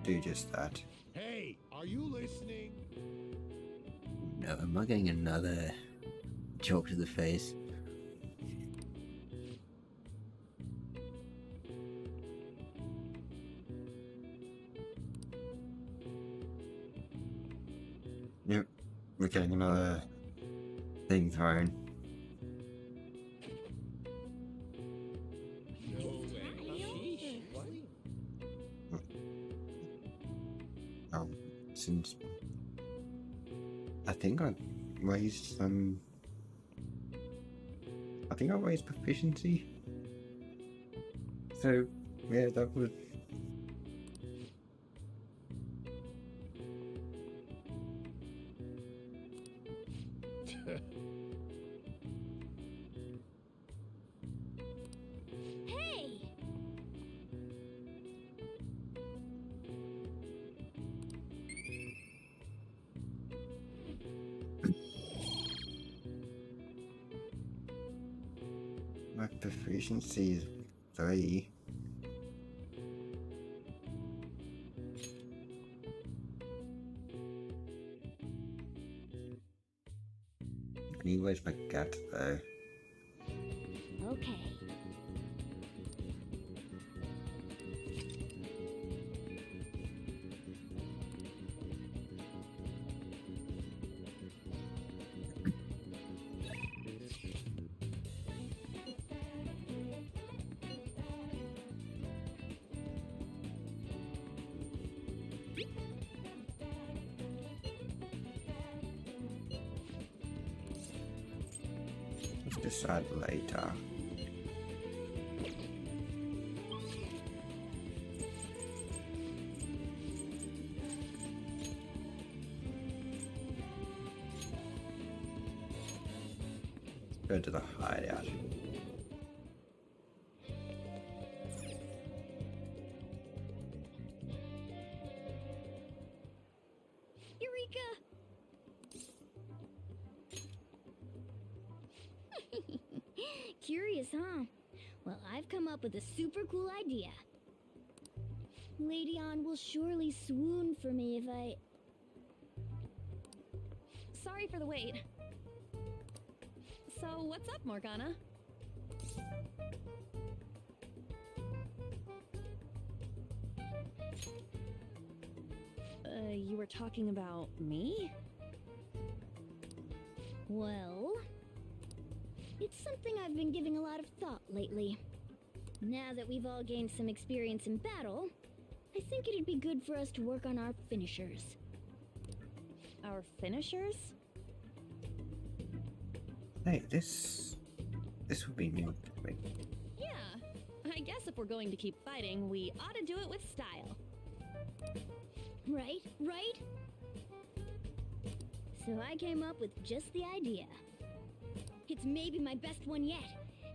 do just that. Hey, are you listening? No, am I getting another joke to the face? Yep, we're getting another thing thrown. Oh, since I think I raised some. I think I raised proficiency. So yeah, that would. Hey! My proficiency is 3. Anyways, my cat though. Okay. Let's decide later. Let's go to the hideout. Eureka! Curious, huh? Well, I've come up with a super cool idea. Lady Ann will surely swoon for me if I... Sorry for the wait. So, what's up, Morgana? You were talking about me? Well... it's something I've been giving a lot of thought lately. Now that we've all gained some experience in battle, I think it'd be good for us to work on our finishers. Our finishers? Hey, this would be new to me. Yeah, I guess if we're going to keep fighting, we ought to do it with style. Right, right? So I came up with just the idea. It's maybe my best one yet,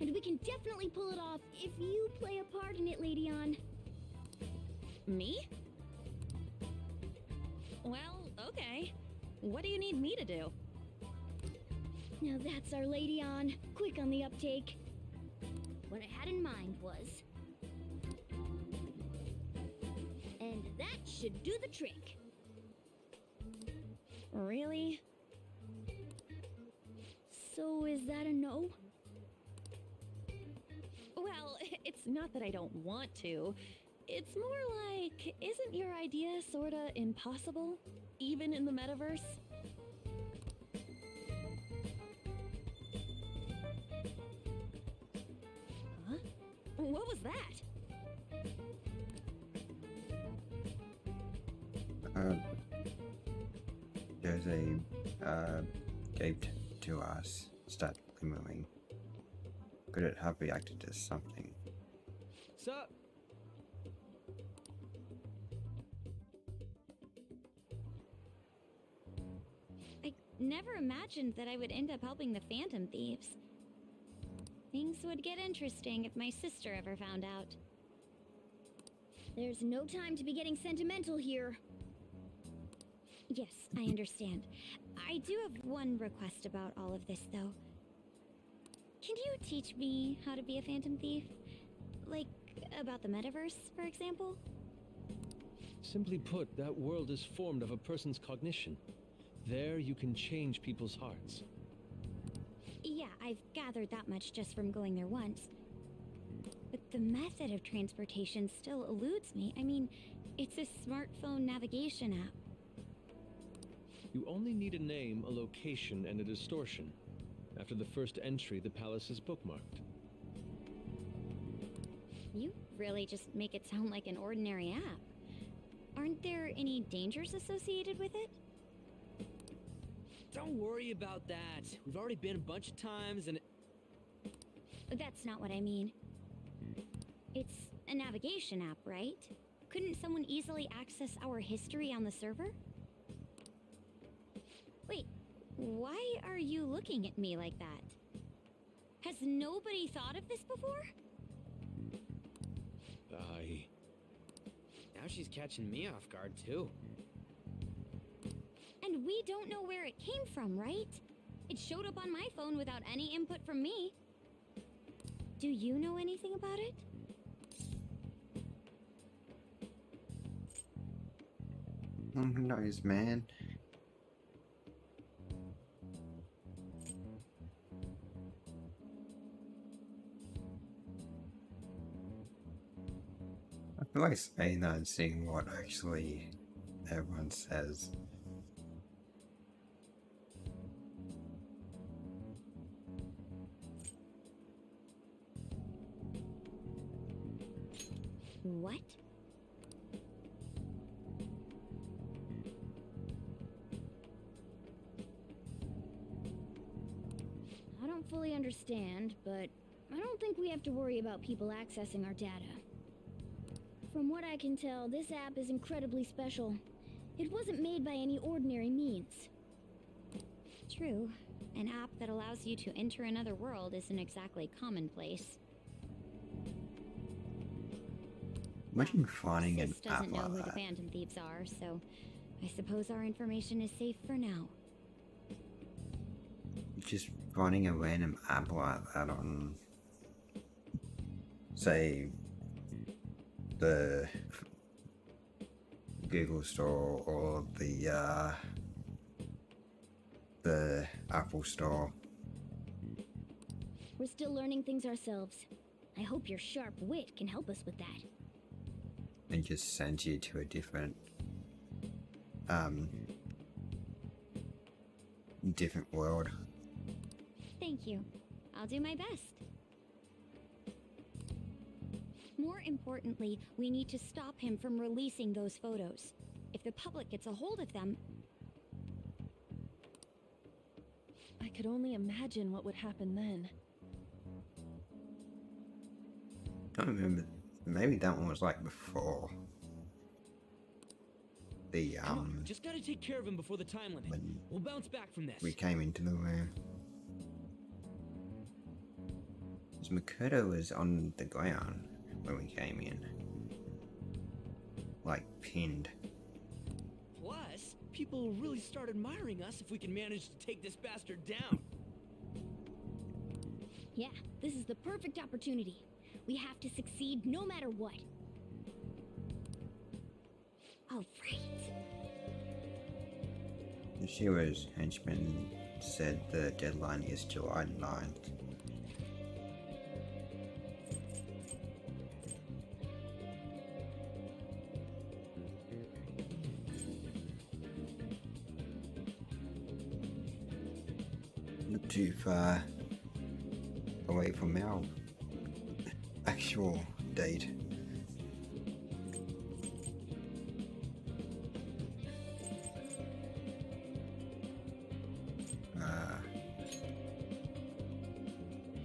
and we can definitely pull it off if you play a part in it, Lady Ann. Me? Well, okay. What do you need me to do? Now that's our Lady Ann, quick on the uptake. What I had in mind was... and that should do the trick. Really? So is that a no? Well, it's not that I don't want to. It's more like, isn't your idea sorta impossible? Even in the metaverse? Huh? What was that? There's a gate to us. Start moving. Could it have reacted to something? Sup? I never imagined that I would end up helping the Phantom Thieves. Things would get interesting if my sister ever found out. There's no time to be getting sentimental here. Yes, I understand. I do have one request about all of this, though. Can you teach me how to be a phantom thief? Like, about the metaverse, for example? Simply put, that world is formed of a person's cognition. There you can change people's hearts. Yeah, I've gathered that much just from going there once. But the method of transportation still eludes me. I mean, it's a smartphone navigation app. You only need a name, a location, and a distortion. After the first entry, the palace is bookmarked. You really just make it sound like an ordinary app. Aren't there any dangers associated with it? Don't worry about that. We've already been a bunch of times and That's not what I mean. It's a navigation app, right? Couldn't someone easily access our history on the server? Wait, why are you looking at me like that? Has nobody thought of this before? Now she's catching me off guard too. And we don't know where it came from, right? It showed up on my phone without any input from me. Do you know anything about it? Who knows, man? I feel like saying that and seeing what actually everyone says. What? I don't fully understand, but I don't think we have to worry about people accessing our data. From what I can tell, this app is incredibly special. It wasn't made by any ordinary means. True. An app that allows you to enter another world isn't exactly commonplace. Imagine finding an Sis app doesn't know like who the that. Phantom Thieves are, so I suppose our information is safe for now. Just finding a random app like that on, say, the Google Store or the Apple Store. We're still learning things ourselves. I hope your sharp wit can help us with that. And just sends you to a different different world. Thank you. I'll do my best. More importantly, we need to stop him from releasing those photos. If the public gets a hold of them... I could only imagine what would happen then. I don't remember. Maybe that one was like before the Come on, just gotta take care of him before the time limit. when We'll bounce back from this. we came into the room. 'Cause Makoto was on the ground when we came in, like pinned. Plus, people will really start admiring us if we can manage to take this bastard down. Yeah, this is the perfect opportunity. We have to succeed no matter what. All right. Shiro's henchman said the deadline is July 9th. Not too far away from our actual date.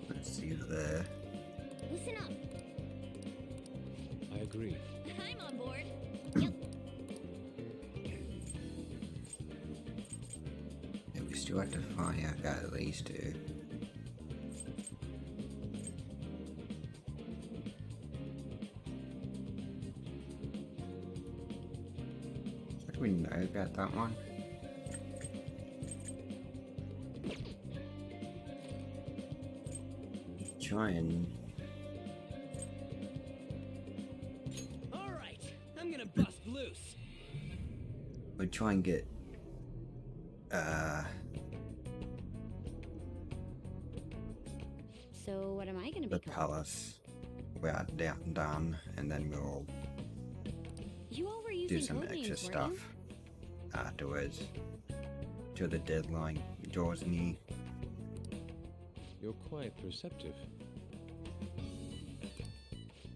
Let's see there. Listen up. I agree. I'm on board. Yeah, we still have to find out about at least two. we know about that one? Try and... Alright, I'm gonna bust loose. We'll try and get... So what am I gonna be the called? palace. We are done, and then we'll You all were do using some code extra names, stuff weren't afterwards. Till the deadline draws near. You're quite perceptive.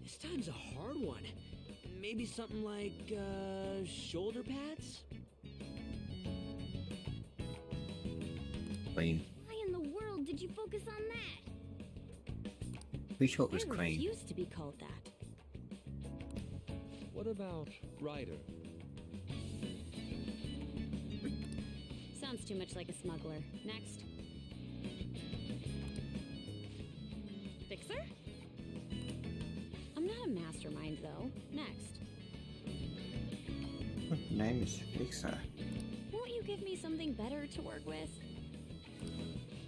This time's a hard one. Maybe something like, shoulder pads? Queen. Why in the world did you focus on that? We thought it was I Queen. refuse to be called that. What about Ryder? Sounds too much like a smuggler. Next. Fixer? I'm not a mastermind, though. Next. Her name is Fixer. Won't you give me something better to work with?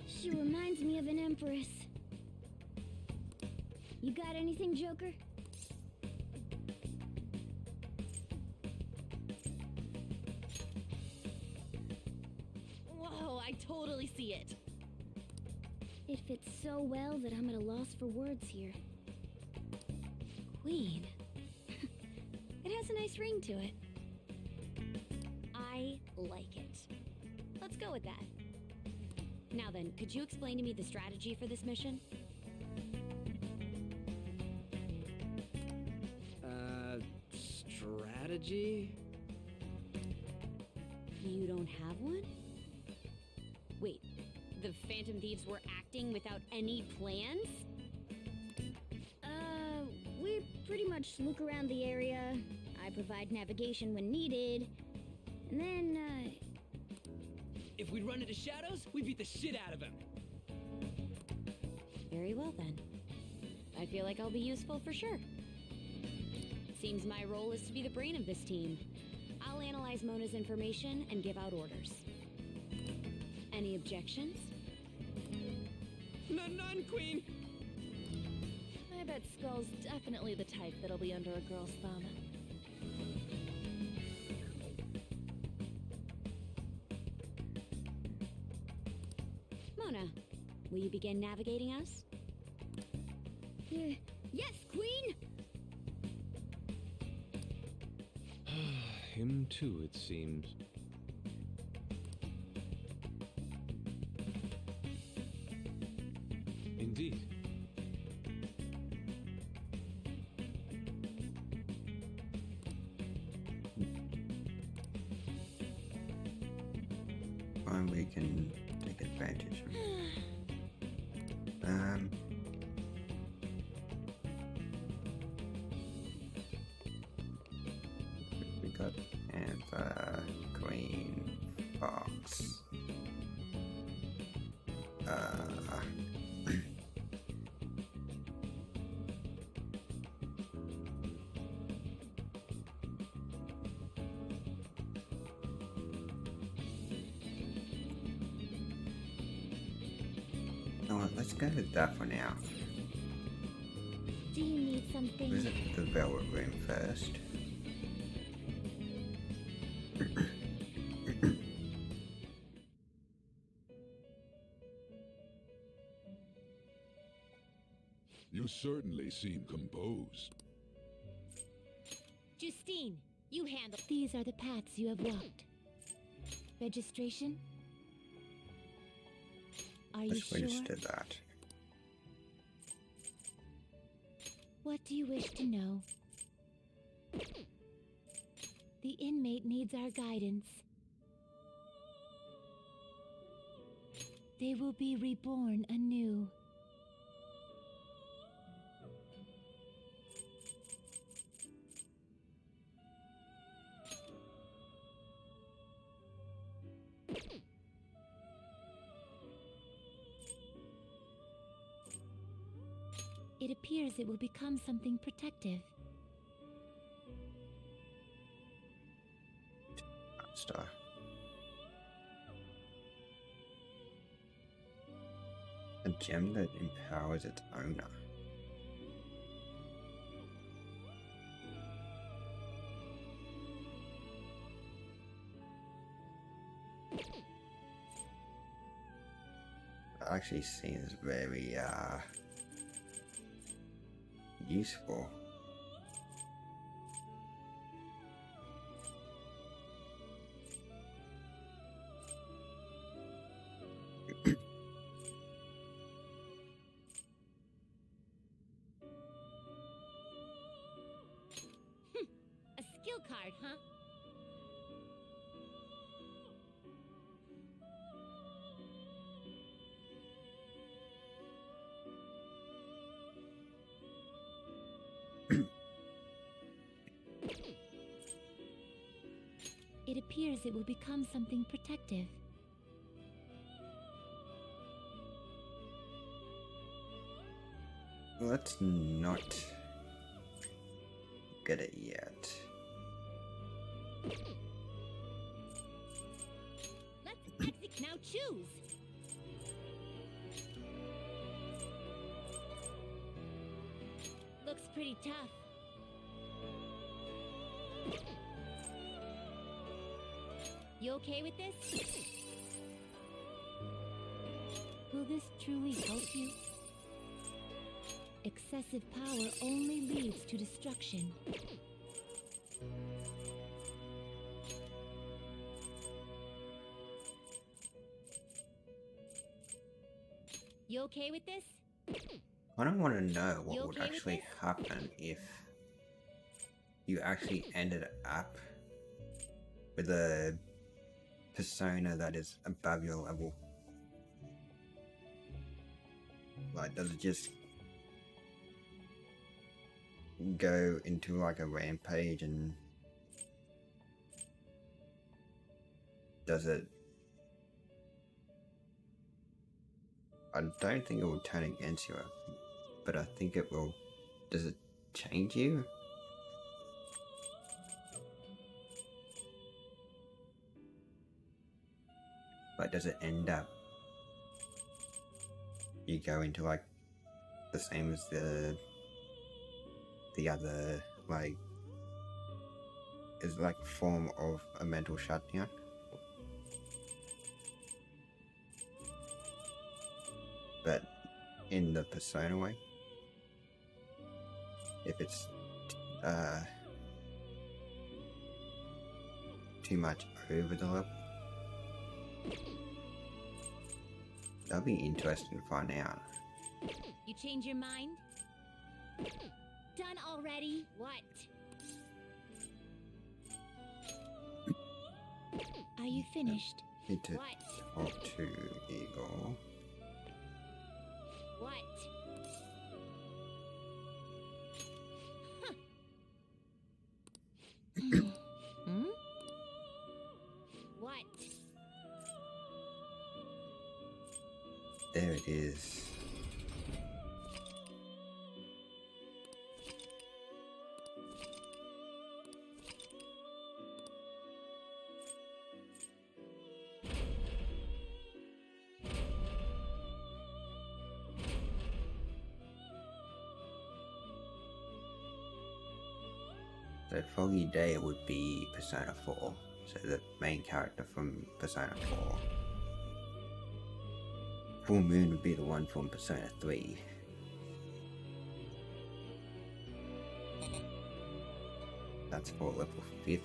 She reminds me of an empress. You got anything, Joker? Whoa, I totally see it. It fits so well that I'm at a loss for words here. Queen. It has a nice ring to it. I like it. Let's go with that. Now then, could you explain to me the strategy for this mission? Strategy? You don't have one? Wait, the Phantom Thieves were acting without any plans? We pretty much look around the area. I provide navigation when needed. And then, If we'd run into Shadows, we beat the shit out of him. Very well then. I feel like I'll be useful for sure. Seems my role is to be the brain of this team. I'll analyze Mona's information and give out orders. Any objections? None, Queen! I bet Skull's definitely the type that'll be under a girl's thumb. Mona, will you begin navigating us? yes, Queen! Him too, it seems. Indeed. And we can take advantage of it. We got Anther, Queen, Fox. Let's go with that for now. Do you need something? Visit the Velvet Room first. You certainly seem composed. Justine, you handle. These are the paths you have walked. Registration? Are you Let's sure? register that. What do you wish to know? The inmate needs our guidance. They will be reborn anew. It appears it will become something protective. gem that empowers its owner. That actually seems very useful. A skill card, huh? It appears it will become something protective. Let's not get it yet. Let's exit now. Choose. Looks pretty tough. You okay with this? Will this truly help you? Excessive power only leads to destruction. You okay with this? I don't want to know what You would okay with actually this? happen if you actually ended up with a persona that is above your level. Like, does it just go into like a rampage, and does it... I don't think it will turn against you, but I think it will... Does it change you? Like, does it end up... You go into like the same as the other, like, is like a form of a mental shutdown? But in the persona way, if it's too much over the level, that'll be interesting to find out. You change your mind? Done already? What? Are you finished? Need to What? talk to Eagle. What? Hmm? What? There it is. So Foggy Day would be Persona 4, so the main character from Persona 4. Full Moon would be the one from Persona 3. That's for level 50.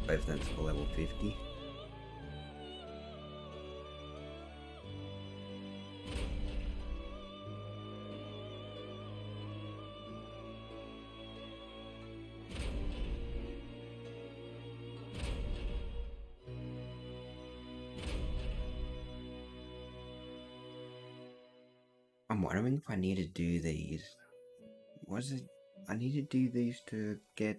Both of them for level 50. I'm wondering if I need to do these. Was it... I need to do these to get...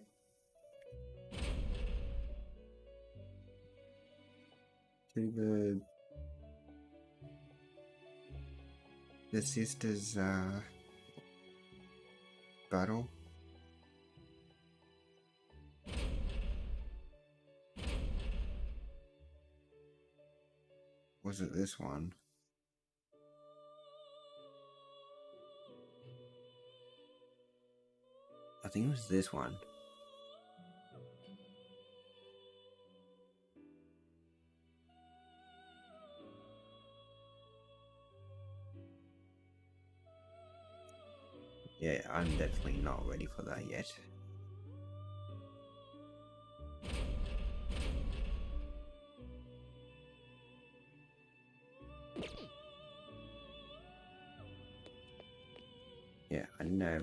to the sisters, battle? Was it this one? I think it was this one. Yeah, I'm definitely not ready for that yet. Yeah, I know.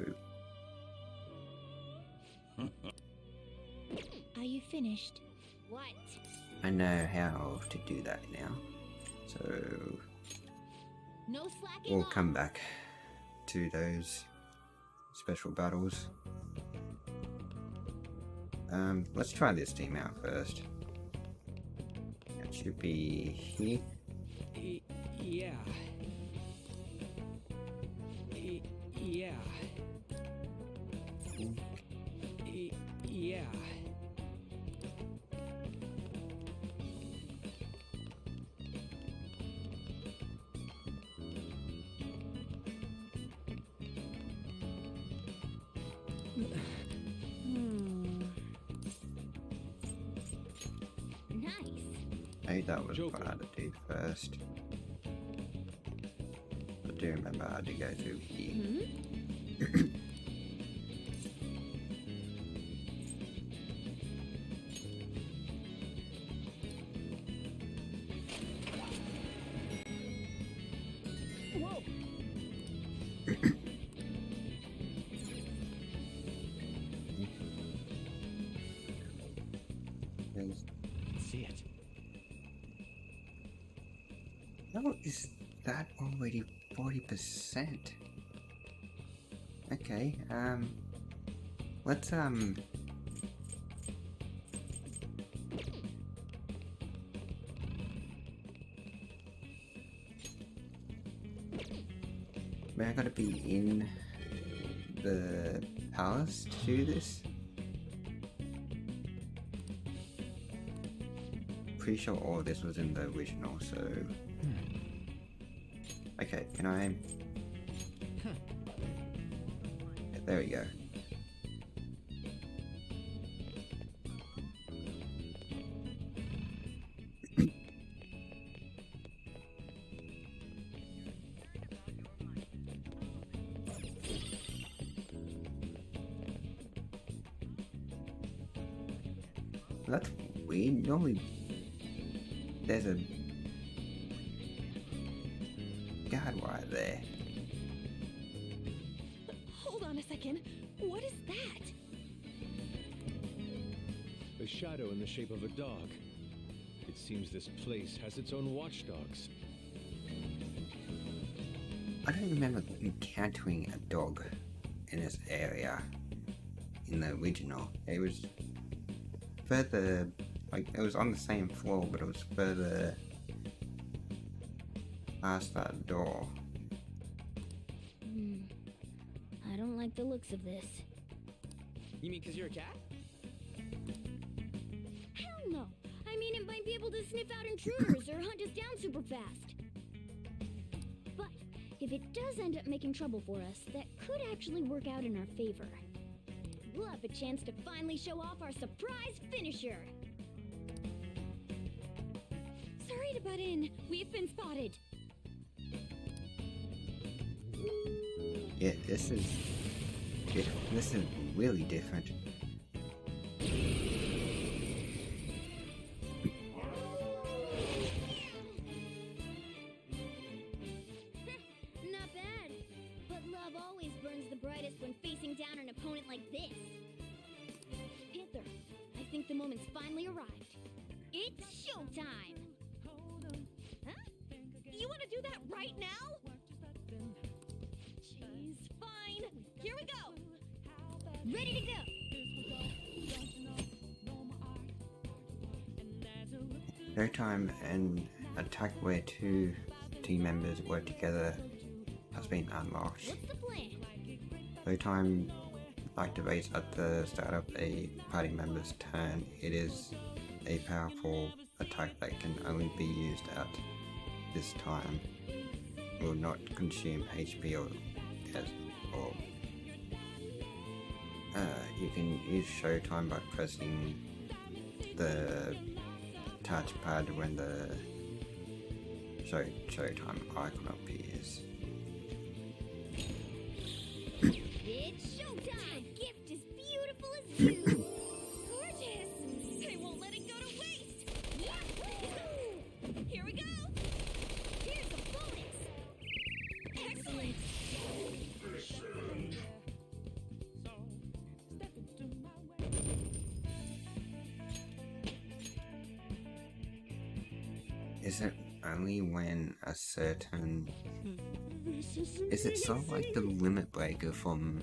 Are you finished? What? I know how to do that now. So No slacking we'll off. come back to those special battles. Let's try this team out first. It should be here. Yeah. Yeah. Yeah. Nice. I think that was Joker. what I had to do first. I do remember I had to go through here. Whoa! There's- See it. How is that already 40%? Okay, let's I gotta be in the palace to do this? Pretty sure all of this was in the original, so... Okay, can I... Yeah, there we go. That's weird. Normally, there's a guard right there. Hold on a second. What is that? A shadow in the shape of a dog. It seems this place has its own watchdogs. I don't remember encountering a dog in this area in the original. It was further, like, it was on the same floor, but it was further past that door. I don't like the looks of this. You mean 'cause you're a cat? Hell no! I mean, it might be able to sniff out intruders or hunt us down super fast. But if it does end up making trouble for us, that could actually work out in our favor. We'll have a chance to finally show off our surprise finisher. Sorry to butt in. We've been spotted. Yeah, this is really different. Not bad. But love always burns the brightest when facing down an opponent like this. Panther, I think the moment's finally arrived. It's showtime! Huh? You want to do that right now? Jeez, fine. Here we go. Ready to go. No time an attack where two team members work together has been unlocked. What's the plan? No time activates at the start of a party member's turn. It is a powerful attack that can only be used at this time. Will not consume HP or You can use Showtime by pressing the touchpad when the Showtime icon appears. It's showtime! The gift is beautiful as you! Gorgeous! I won't let it go to waste! Here we go! Here's a bonus! Excellent! Is it only when a certain... Is it sort of like the limit breaker from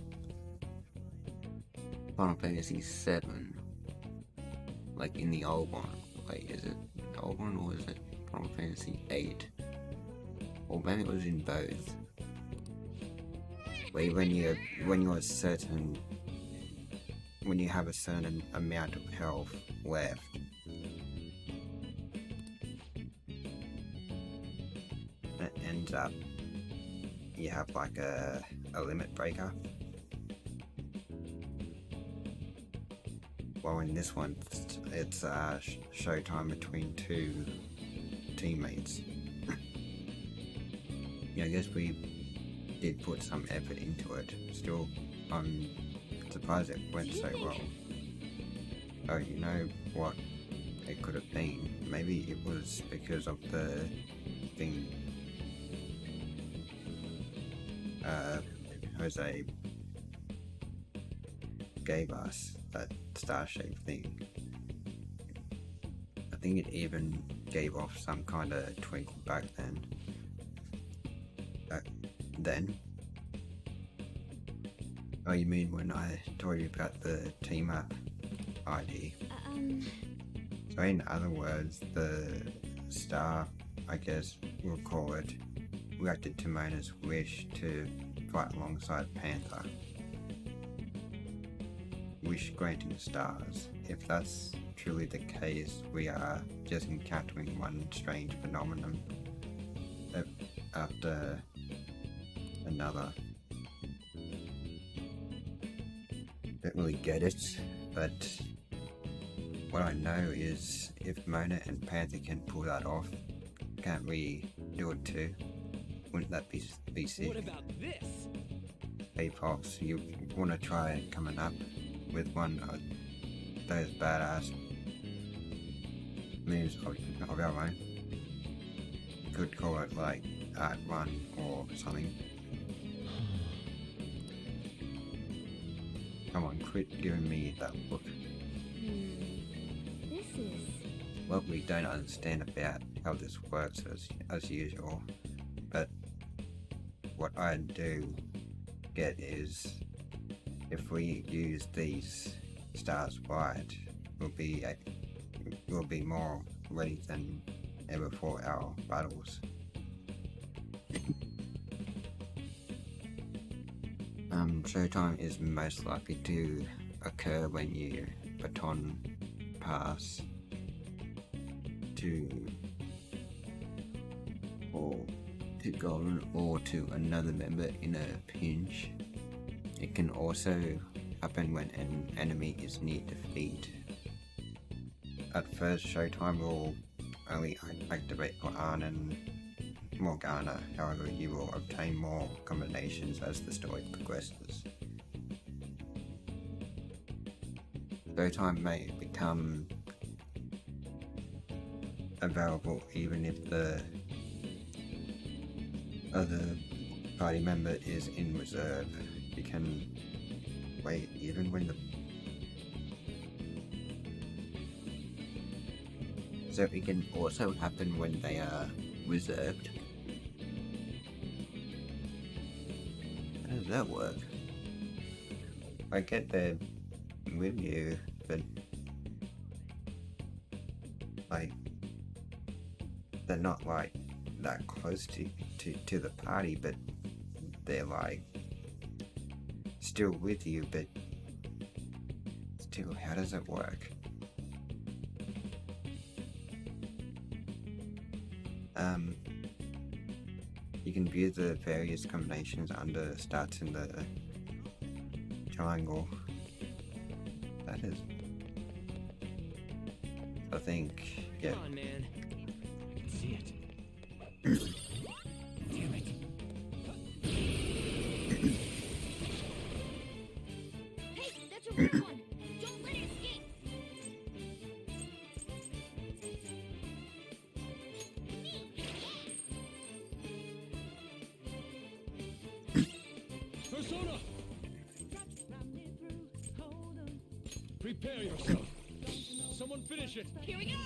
Final Fantasy VII? Like in the old one? Like, is it the old one or is it Final Fantasy VIII? Or maybe it was in both. Where when you're certain, when you have a certain amount of health left, it ends up you have like a limit breaker. Well, in this one, it's showtime between two teammates. Yeah, I guess we did put some effort into it. Still, I'm surprised it went so well. Oh, you know what it could have been? Maybe it was because of the thing Jose gave us, that star-shaped thing. I think it even gave off some kind of twinkle back then. Oh, you mean when I told you about the team up ID? So in other words, the star, I guess we'll call it, reacted to Mona's wish to fight alongside Panther. Wish granting stars. If that's truly the case, we are just encountering one strange phenomenon after another. Don't really get it, but what I know is if Mona and Panther can pull that off, can't we do it too? Wouldn't that be sick? What about this? Hey Fox, you wanna try coming up with one of those badass moves of our own? Could call it like Art 1 or something. Come on, quit giving me that look. This is... What we don't understand about how this works as usual, but what I do get is if we use these stars right, we'll be more ready than ever for our battles. Showtime is most likely to occur when you baton pass to Golden or to another member in a pinch. It can also happen when an enemy is near defeat. At first, Showtime will only activate for Arn and Morgana, however you will obtain more combinations as the story progresses. Showtime may become available even if the other party member is in reserve. You can wait even when the... So it can also happen when they are reserved. How does that work? I get they're with you, but like they're not like that close to the party, but they're like still with you, but still, how does it work? You can view the various combinations under stats in the triangle that is. I think, yeah. Come on, man. I can see it. Damn it. Hey, that's a weird one. Don't let it escape. Persona! Prepare yourself. Someone finish it. Here we go.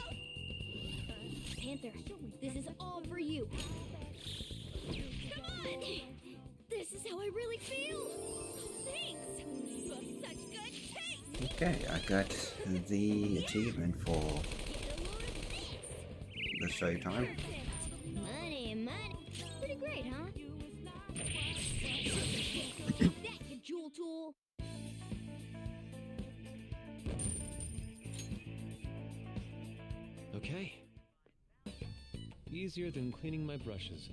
Panther, this is all for you. Come on. This is how I really feel. Thanks. You have such good taste. Okay, I got the achievement for the showtime. Money, money. Pretty great, huh? Take that, you jewel tool. Okay. Easier than cleaning my brushes.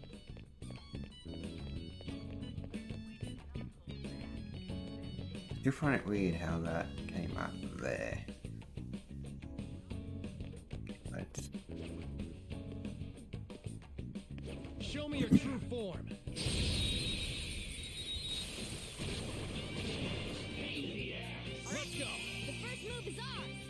Do you find it weird how that came up there? Let's... Show me your true form. Let's go. The first move is ours.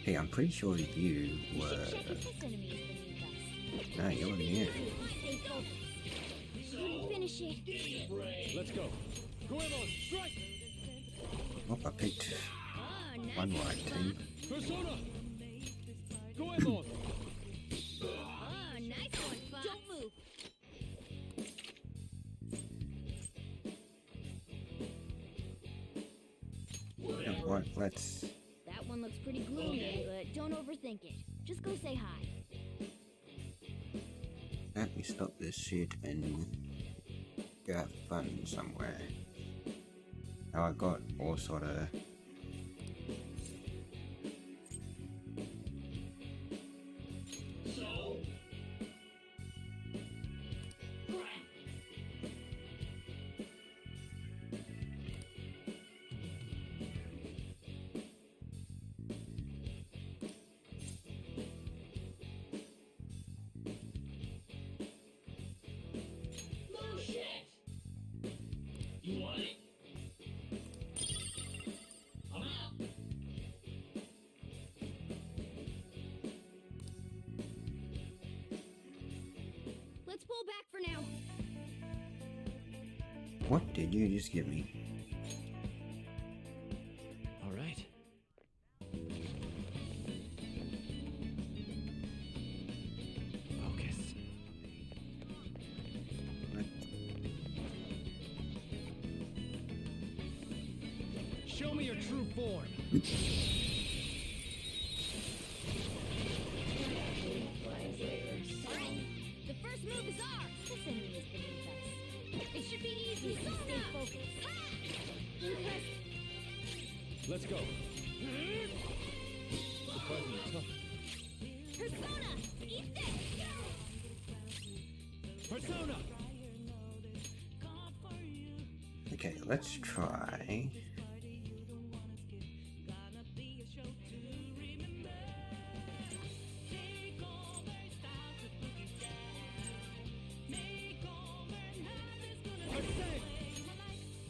Hey, I'm pretty sure you were... Check if this enemy is beneath us. No, you're new. Stay focused. Couldn't finish it. Let's go. Goemon, strike! Oh, I picked Oh, nice one right team. Persona! Goemon! Oh, nice one, Fox. Don't move. What? Let's... That one looks pretty gloomy, but don't overthink it. Just go say hi. Let me stop this shit and go have fun somewhere. Now I got all sort of... Let's pull back for now. What did you just give me? All right. Focus. Show me your true form. The first move is ours. This enemy is beneath us. It should be easy. Stay focused. Impressive. Let's go. Surprisingly tough. Persona, eat this. Persona! Okay, let's try...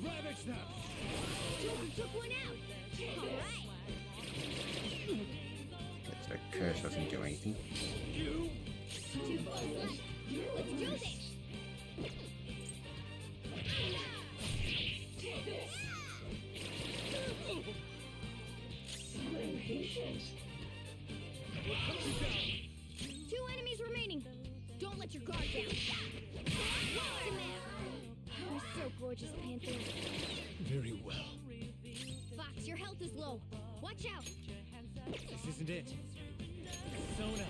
Ravage them! Joker took one out. All right. Okay, so Curse doesn't do anything. Too close. Let's do this. Two enemies remaining. Don't let your guard down. Locked him out. You're so gorgeous, Panther. Very well. Fox, your health is low. Watch out. This isn't it. Persona.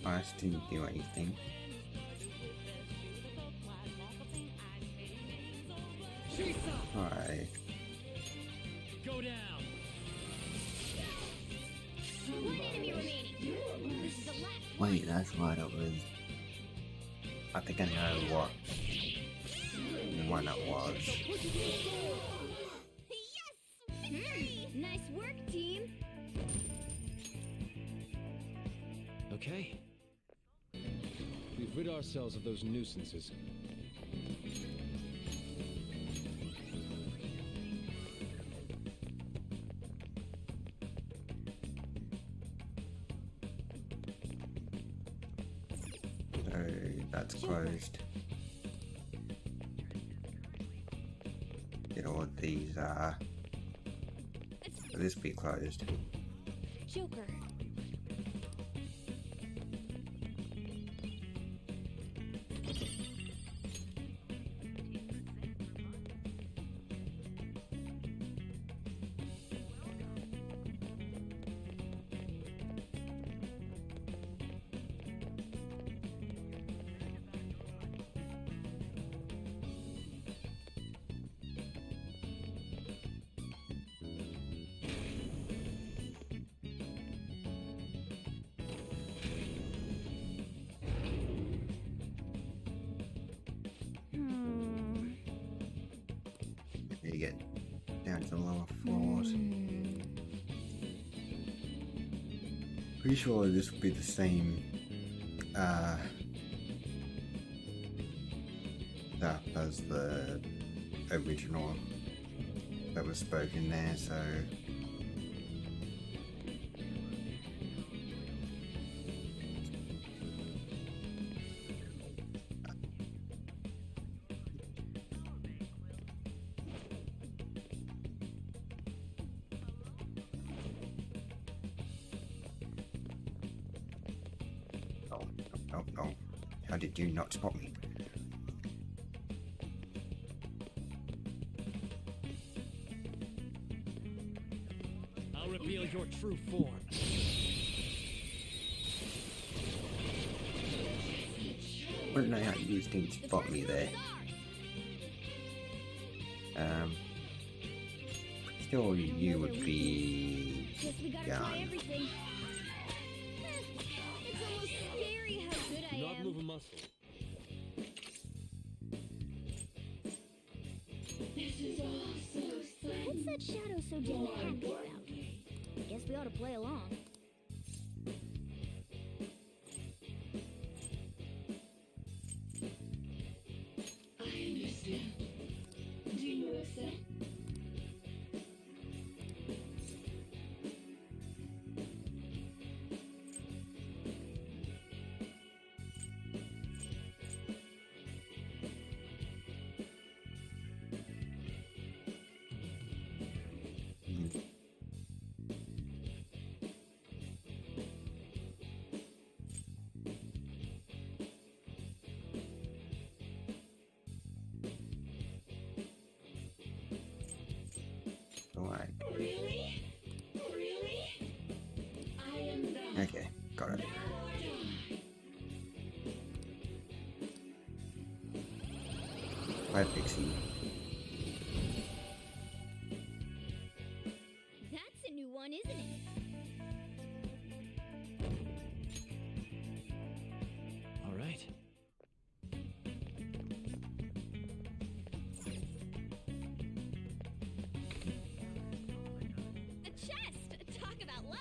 I didn't do anything. Alright. Go down. One enemy remaining. This Right, that's what it was. I think I know what one it was. Nice work, team. Okay. We've rid ourselves of those nuisances. So that's closed. You know what these are? Will this be closed? Joker. You get down to the lower floors. Pretty sure this will be the same stuff as the original that was spoken there, so no. How did you not spot me? I'll reveal your true form. I don't know how you didn't spot me there. Sure you would be Guess we gotta try gone. everything. It's almost scary how good I Do not am. move a muscle. This is all so What's that shadow so damn happy about? Guess we ought to play along. I understand. Do you accept? Alright. Really? Really? I am the Okay, got it. Hi, Pixie. That's a new one, isn't it? All right. A chest! Talk about luck!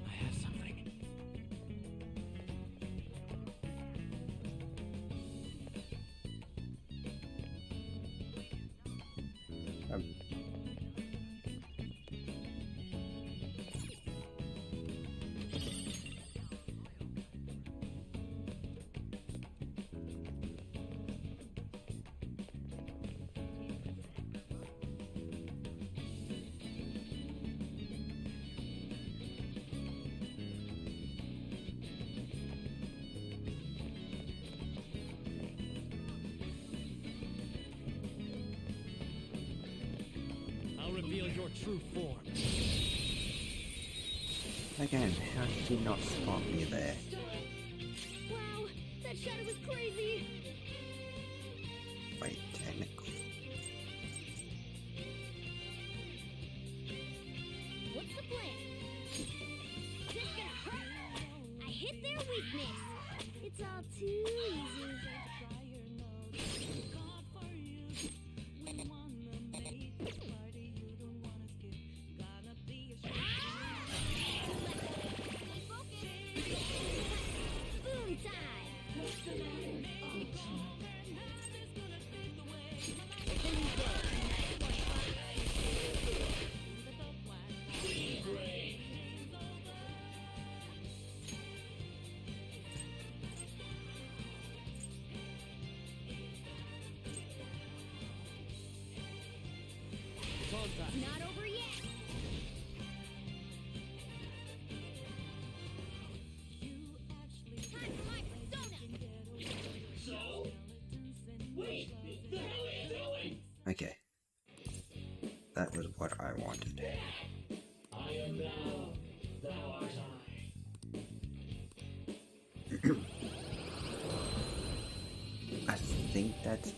I have something. I'll reveal your true form. Again, how did you not spot me there? Wow, that shadow was crazy! Wait, technically. What's the plan? This gonna hurt! I contact. Not over yet. Time for my persona. So? Wait! The hell are you doing? Okay. That was what I wanted. I am thou. Thou art I. I think that's...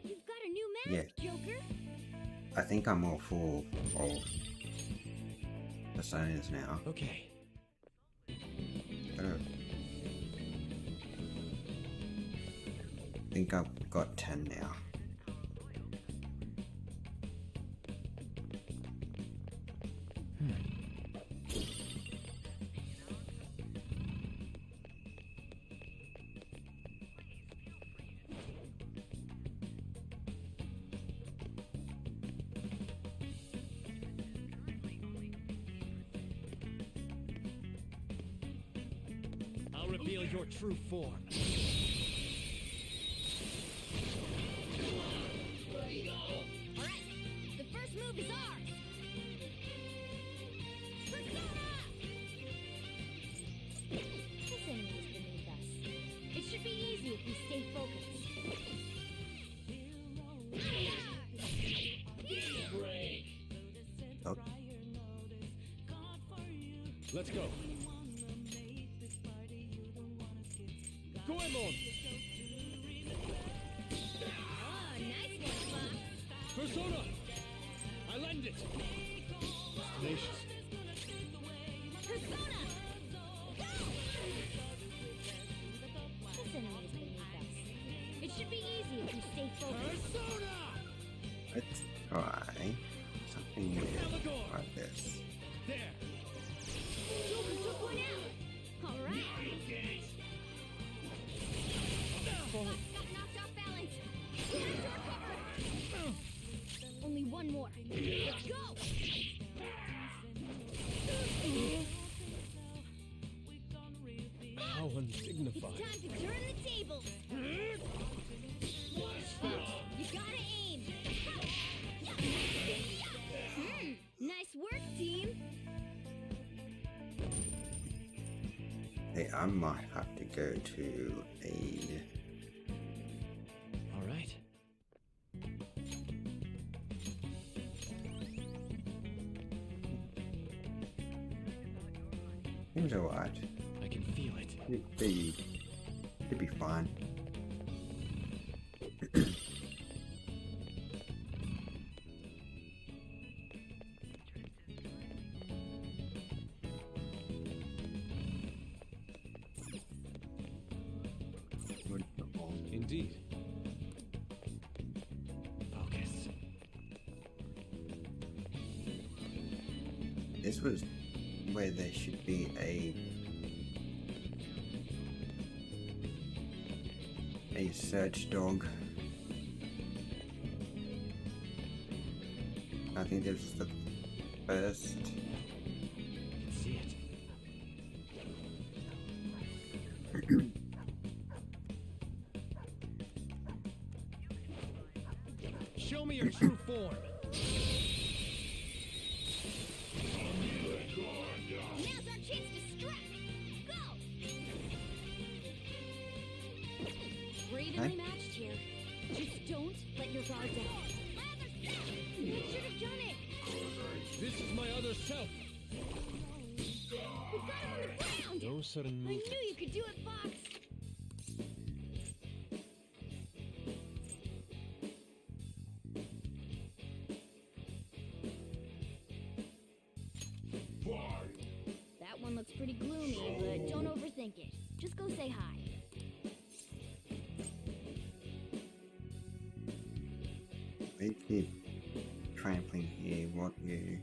You've got a new mask, Joker. I think I'm all full of personas now. Okay. I think I've got 10 now. I'll reveal your true form. Alright, the first move is ours. Persona! This enemy is beneath us. It should be easy if we stay focused. Break. Oh, Let's go. Goemon! Oh, nice one, Fox. Persona! I lend it! Tenacious. Persona! Go! This enemy is beneath us. It should be easy if we stay focused. Persona! let's try something new like this. There! Joker took one out. Alright. Fox got knocked off balance. We have to recover. Only one more. Let's go. How undignified. It's time to turn the tables. You gotta aim. Nice work, team. Hey, I might have to go to a... All right. Seems alright. I can feel it. It'd be fine. Indeed. Focus. This was where there should be a search dog. I think this is the first. I can see it. Show me your true form. Now's our chance to strike. Go. Bravely matched here. Just don't let your guard down. You should have done it. This is my other self. We got him on the ground. No sudden I movement. knew you could do it, Fox. That one looks pretty gloomy, but don't overthink it. Just go say hi. They keep trampling here. What you?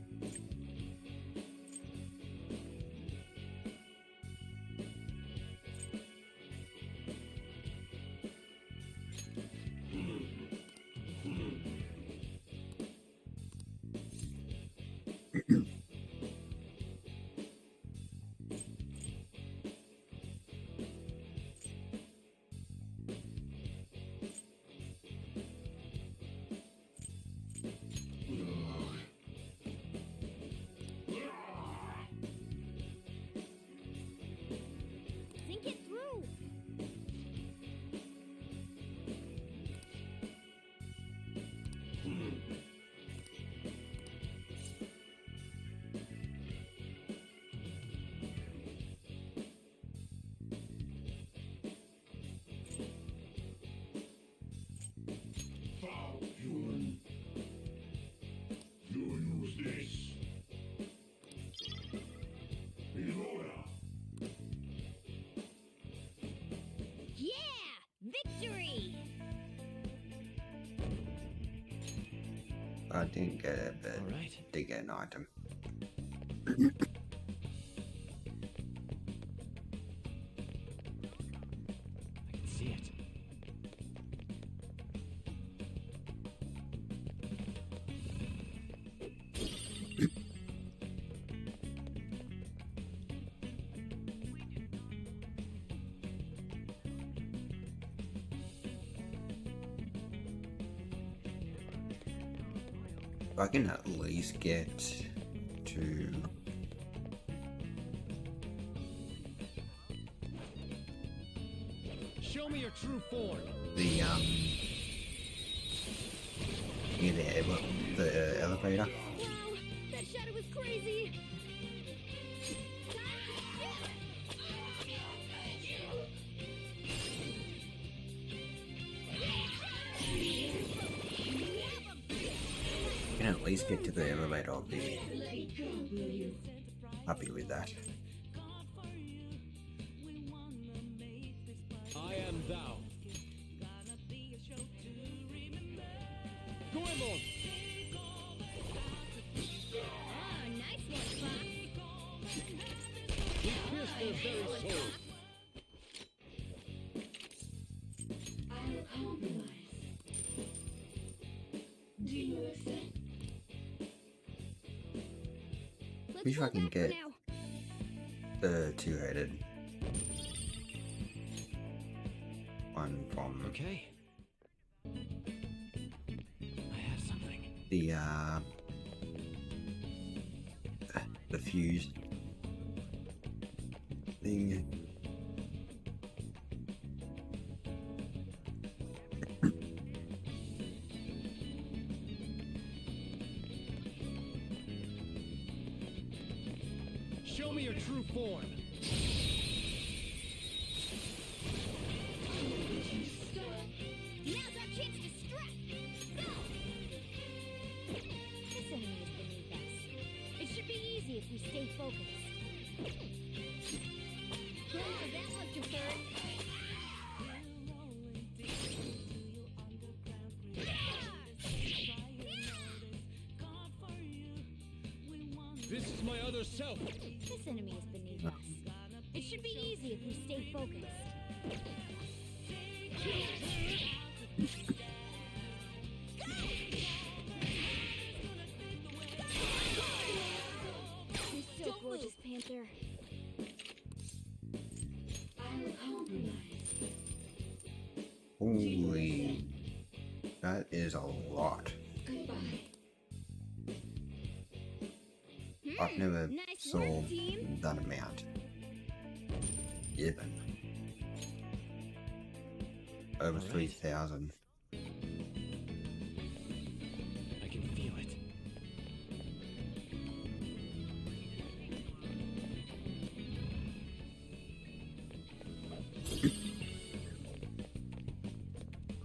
I didn't get it, but Alright. did get an item. I can see it. If I can at least get to Show me your true form. the near the elevator. Wow, that shadow was crazy. I can at least get to the elevator. I'll be happy with that. I am thou. Goemon! Oh, nice one, Fox. We pierce their very soul. Let's Wish I fall can back for get now. the two-headed one from Okay. I have something. the fuse thing. Show me your true form. Now's our chance to strike. Go! This enemy is beneath us. It should be easy if we stay focused. Oh, that must have hurt. This is my other self. This enemy is beneath us. It should be easy if we stay focused. You're so gorgeous, Panther. Holy, that is a lot. I've never Nice saw work, team. that amount. Even over 3,000. I can feel it.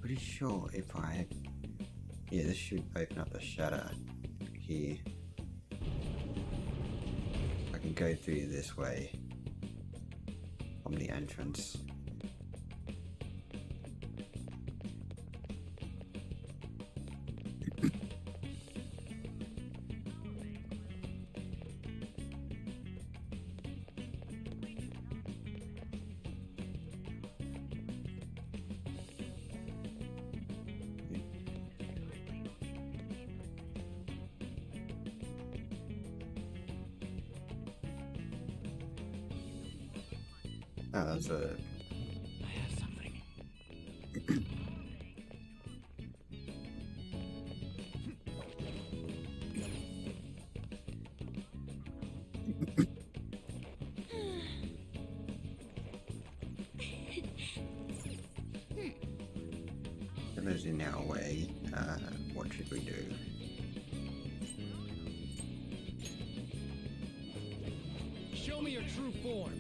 Pretty sure if I, yeah, this should open up the shutter here. I can go through this way from the entrance. Oh, that's a I have something. That is in our way. What should we do? Show me your true form.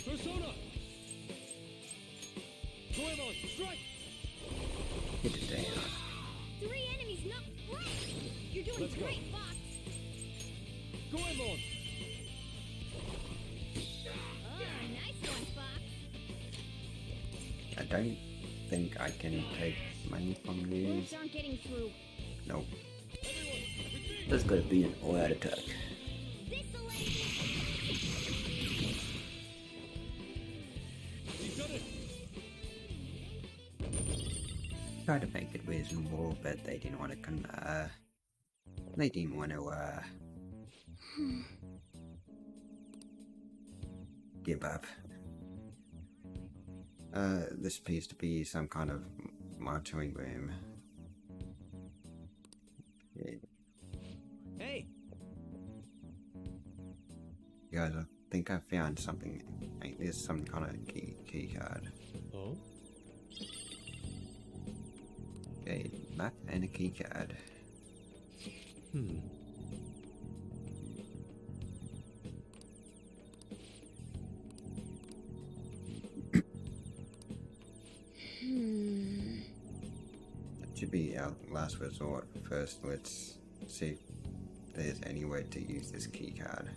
Persona! Goemon, strike! Get it down. 3 enemies, not right. You're doing Let's go. great, Fox. Goemon! Oh, nice one, Fox. I don't think I can take money from you. Wolves aren't getting through. Nope. That's gonna be an all-out attack. Tried to make it reasonable, but they didn't want to they didn't want to give up. This appears to be some kind of monitoring room. Yeah. Hey! Guys, I think I found something. Like, there's some kind of key card. Oh? Okay, map and a key card. That should be our last resort. First, let's see if there's any way to use this key card.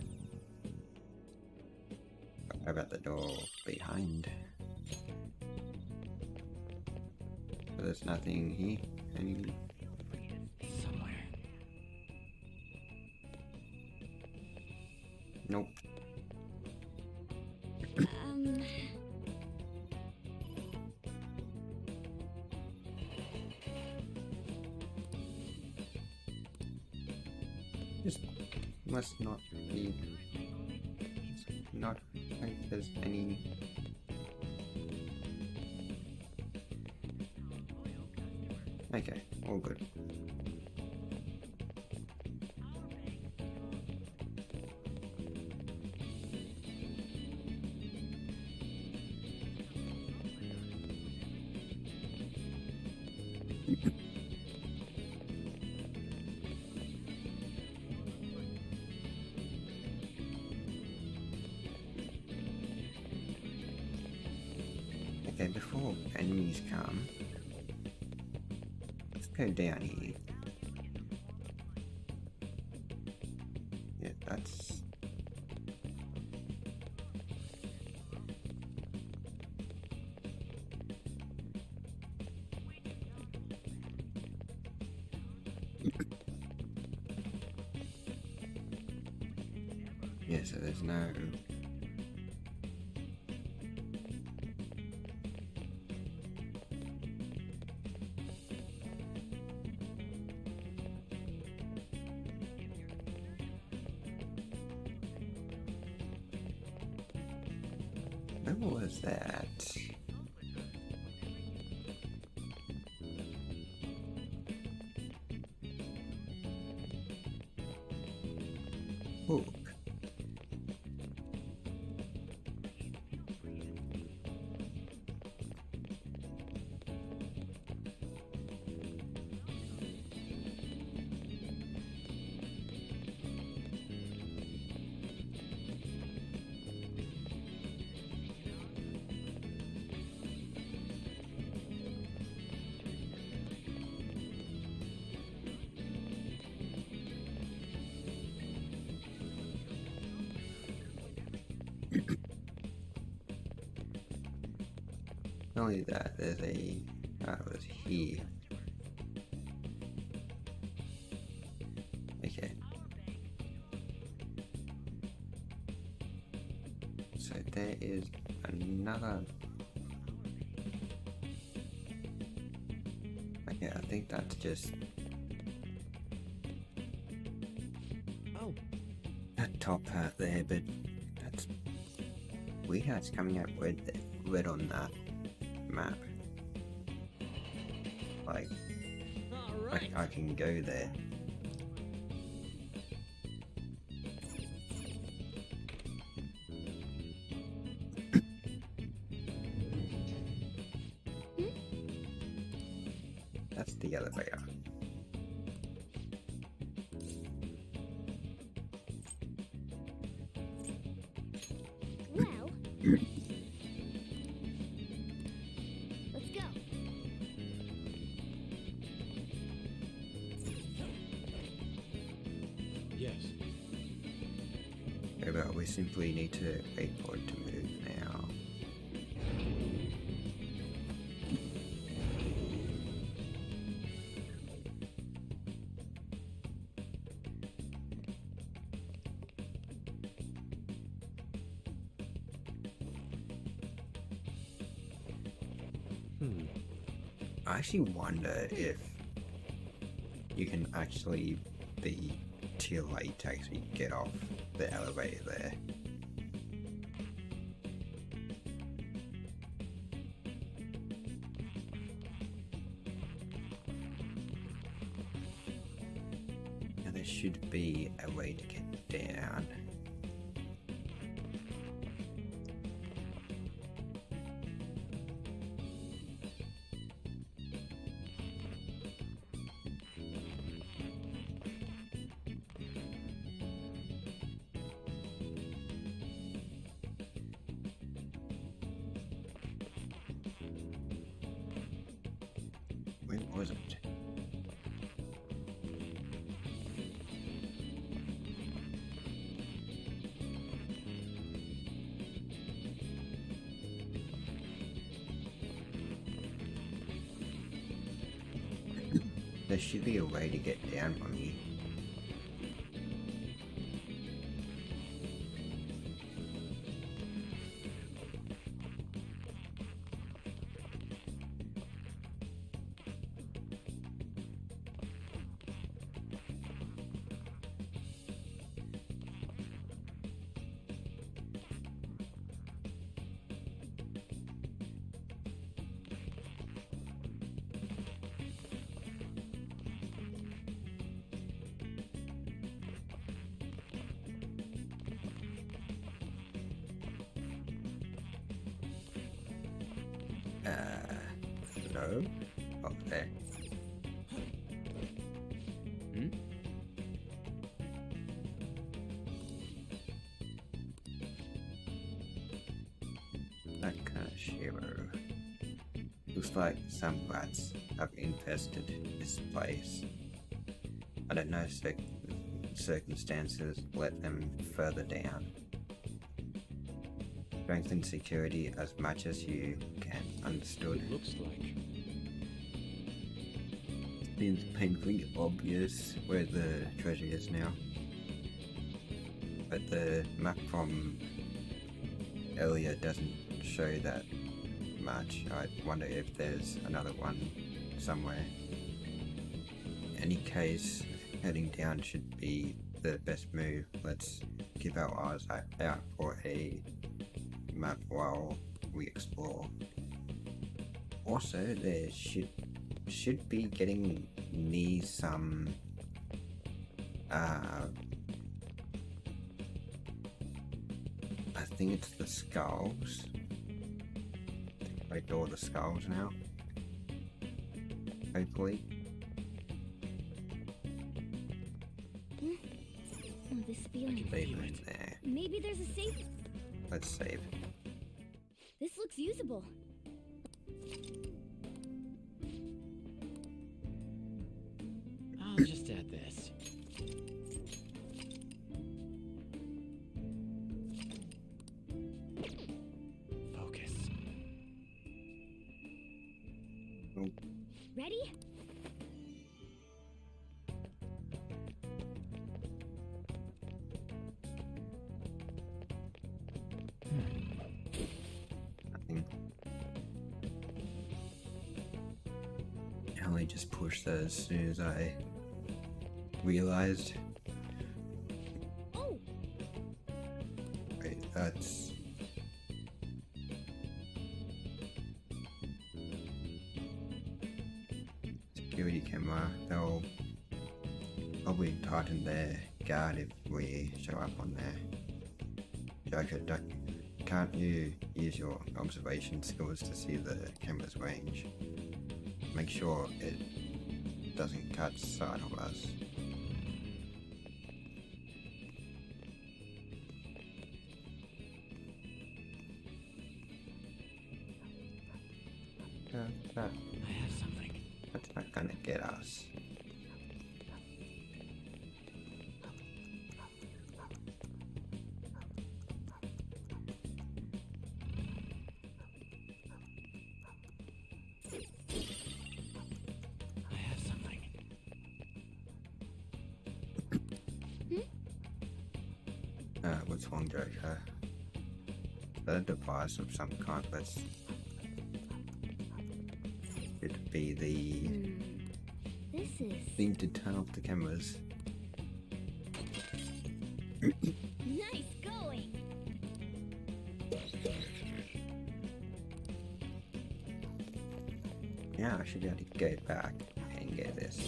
How about the door behind? So there's nothing here. Any Somewhere. Nope. This must not be. Not like there's any. Okay, all good. Okay, before enemies come, let's go down here. Yeah, that's... yeah, so there's no... What was that? Hook. Not only that, there's a... it was here. Okay. So there is another... Okay, I think that's just... Oh. That top part there, but that's... weird how it's coming out red on that map. Like, I can go there. That's the elevator. Well, let's go. Yes. Well, we simply need to wait for it to move now. I actually wonder if you can actually be too late to actually get off the elevator there. Now there should be a way to get down. Where was it? There should be a way to get down from here. No? Oh, there. That kind of shiver. Looks like some rats have infested this place. I don't know if circumstances let them further down. Strengthen security as much as you can. Understood. It looks like. Seems painfully obvious where the treasure is now. But the map from earlier doesn't show that much. I wonder if there's another one somewhere. In any case, heading down should be the best move. Let's keep our eyes out for a map while we explore. Also, there should be getting near some I think it's the skulls. I ignore the skulls now. Hopefully. Oh, this feeling. Leave them in there. Maybe there's a safe. Let's save. This looks usable. I'll just add this. Focus. Ready? Nothing. I only just pushed that as soon as I realized. Oh. Wait, that's security camera. They'll probably tighten their guard if we show up on there. Joker, can't you use your observation skills to see the camera's range? Make sure it doesn't catch sight of us. I have something. That's not gonna get us. What's wrong, Joker? A device of some kind. Let's. It'd be the This is thing to turn off the cameras. nice going. Yeah, I should be able to go back and get this.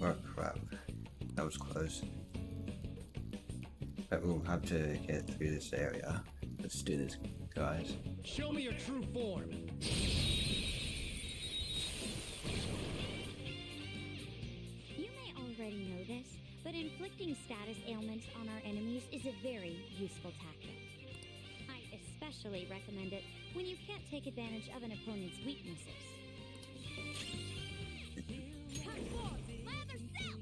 Oh crap, that was close. But we'll have to get through this area. Let's do this, guys. Show me your true form. You may already know this, but inflicting status ailments on our enemies is a very useful tactic. I especially recommend it when you can't take advantage of an opponent's weaknesses. My other self!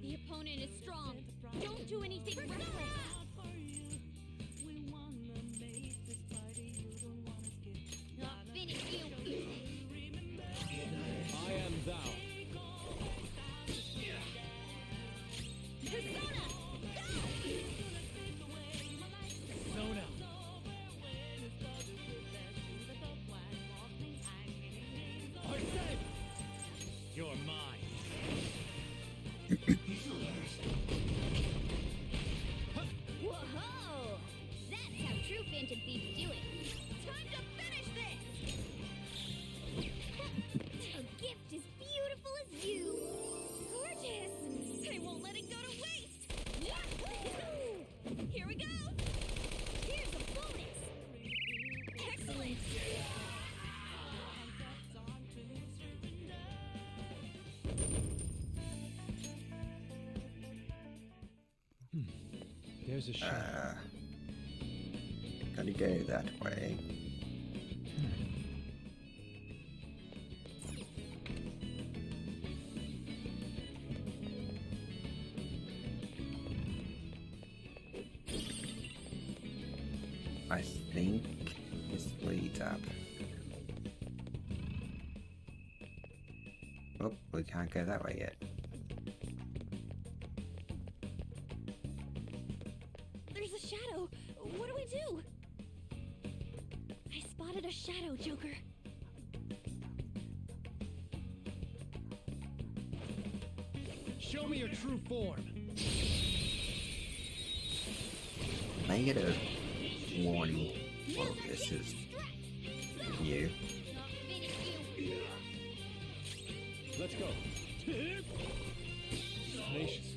The opponent is strong. Don't do anything reckless. I'll finish you. I am thou. Persona! Persona. Arsene! You're mine. Whoa! That's how true Phantom Thieves do it. Time to finish this! A gift as beautiful as you. Gorgeous! I won't let it go to waste! Yahoo! Here we go! Here's a bonus! Excellent! There's a shadow. Gotta go that way. I think this leads up. Oh, we can't go that way yet. There's a shadow. What do we do? I spotted a shadow, Joker. Show me your true form. Negative warning. Well, this is new. Let's go. Tenacious.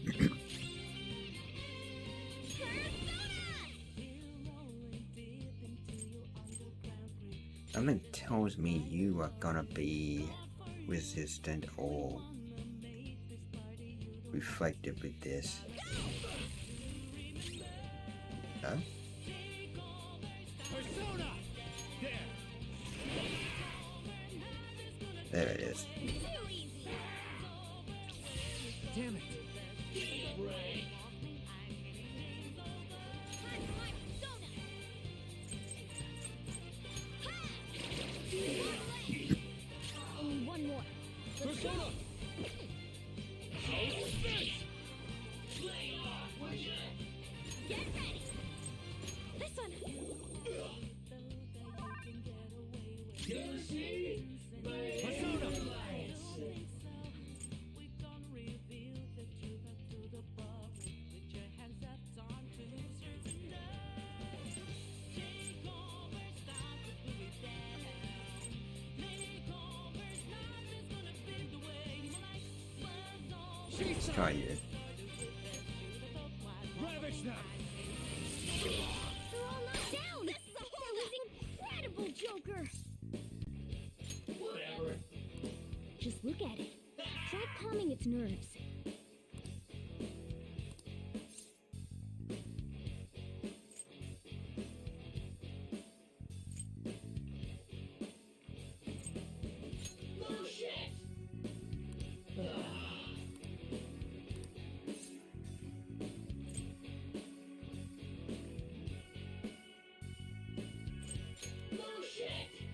Something tells me you are gonna be resistant or reflective with this. Huh? Persona! There! There it is. Damn it! Only one more. Persona! How's this? Get ready! This one. Persona! Let's try you. Ravage them! They're all knocked down! That was incredible, Joker! Whatever. Just look at it. Try calming its nerves. No shit. No shit.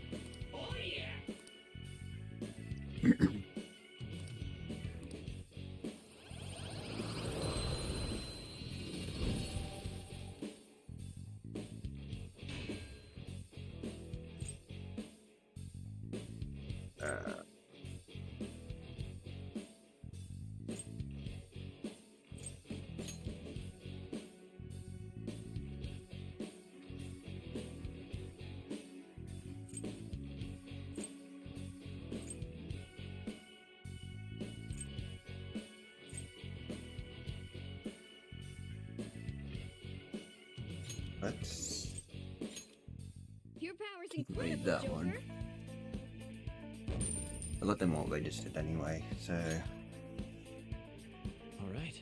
Your power's Read incredible, that Joker. one. I got them all registered anyway, so All right.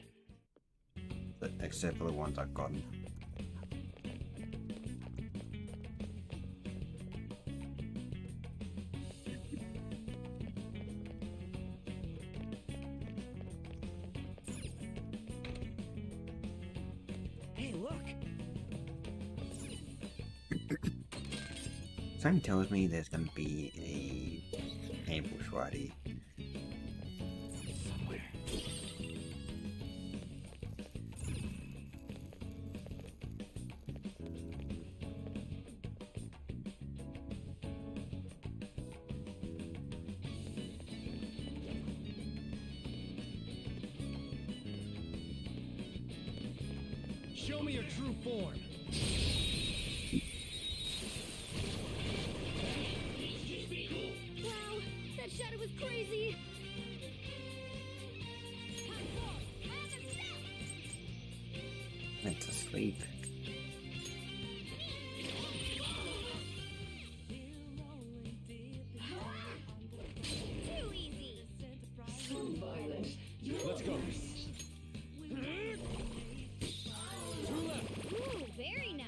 except for the ones I've gotten. Hey, look! Something tells me there's gonna be a ambush ready. Somewhere. Show me your true form. Wow, that shadow was crazy. It's asleep. Too easy. Let's go. Ooh, very nice.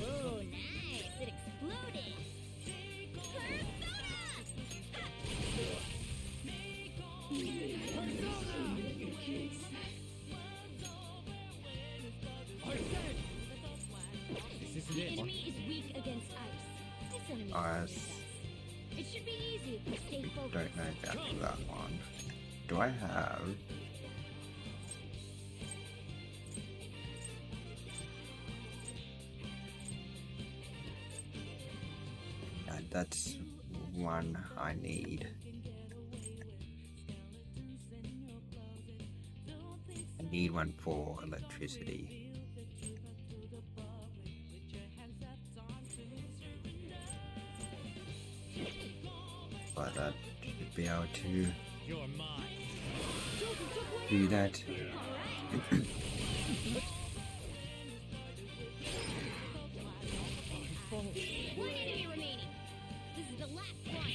Oh, nice. It exploded. This isn't The it. enemy is weak against ice. This enemy is Ice. weak against us. It should be easy if we stay focused. Don't know if that's that one. Do I have? Yeah, that's one I need. I need one for electricity. But that should be able to You're mine. do that. One enemy remaining. This is the last one.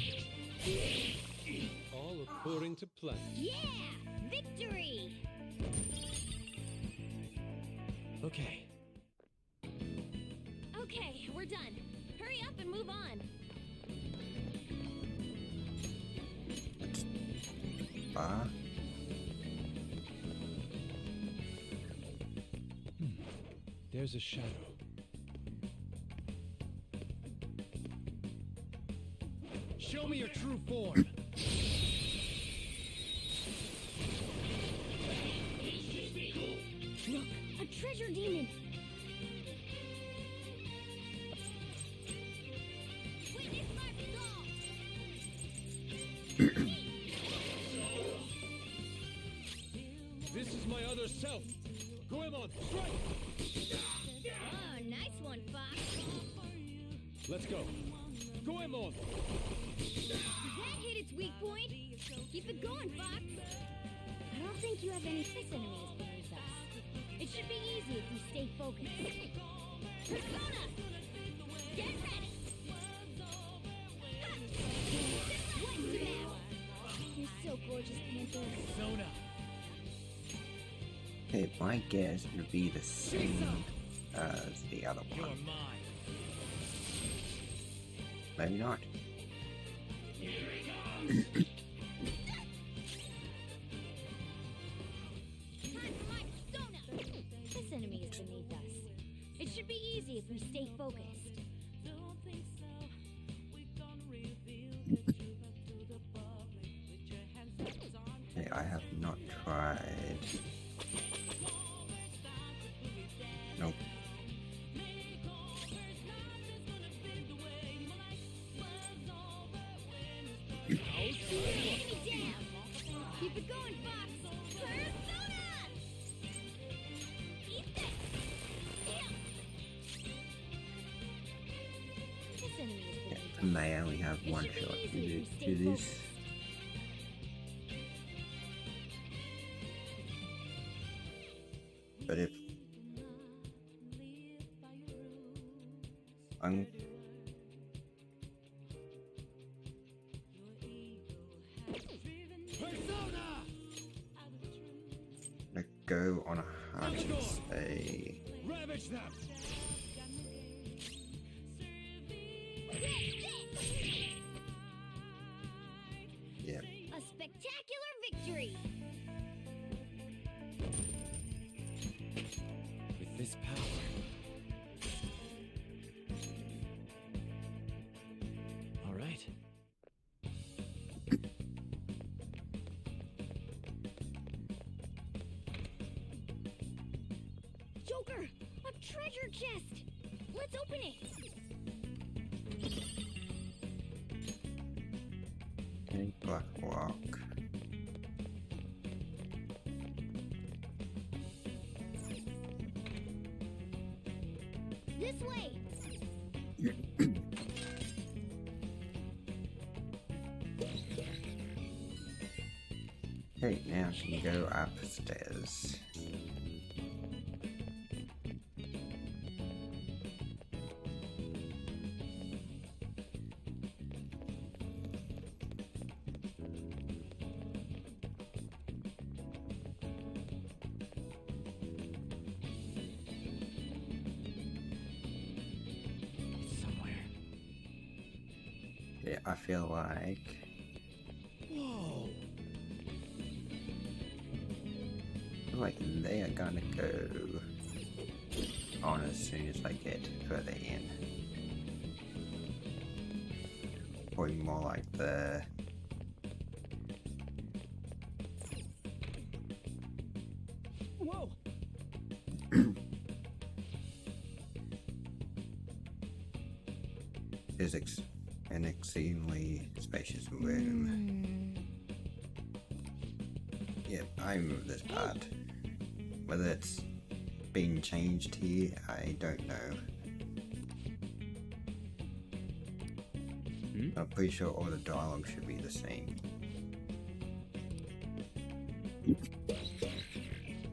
All according to plan. Yeah! Victory! Okay. Okay, we're done. Hurry up and move on. Ah, There's a shadow. Show me your true form. Look, a treasure demon. Witness my resolve. This is my other self. Goemon, strike! Oh, nice one, Fox. Let's go. Goemon! That hit its weak point. Keep it going, Fox. I don't think you have any fist enemies beneath us. It should be easy if we stay focused. Persona! Get ready! Ha! What now? You're so gorgeous, Panther. Persona. okay, my guess would be the same as the other You're one. mine. Maybe not. Time for my persona! This enemy is beneath us. It should be easy if we stay focused. Okay, I have not tried. Nope. Enemy down! Keep it going, Fox! Persona! Eat this! This enemy is Yeah, beneath I may only have It one should be shot easy to if do, we stay to this. focused. But if go on a hunch and say... Ravage them! Yeah. A spectacular victory! With this power... All right. Joker! A treasure chest! Let's open it! Okay, Black Rock. This way! Okay, now she can go upstairs. It's somewhere. Yeah, I feel like... Whoa! Like they are gonna go on as soon as I get further in. Probably more like the... Whoa! Physics, an exceedingly spacious room. Yep, I remember this part. Whether it's been changed here, I don't know. I'm pretty sure all the dialogue should be the same.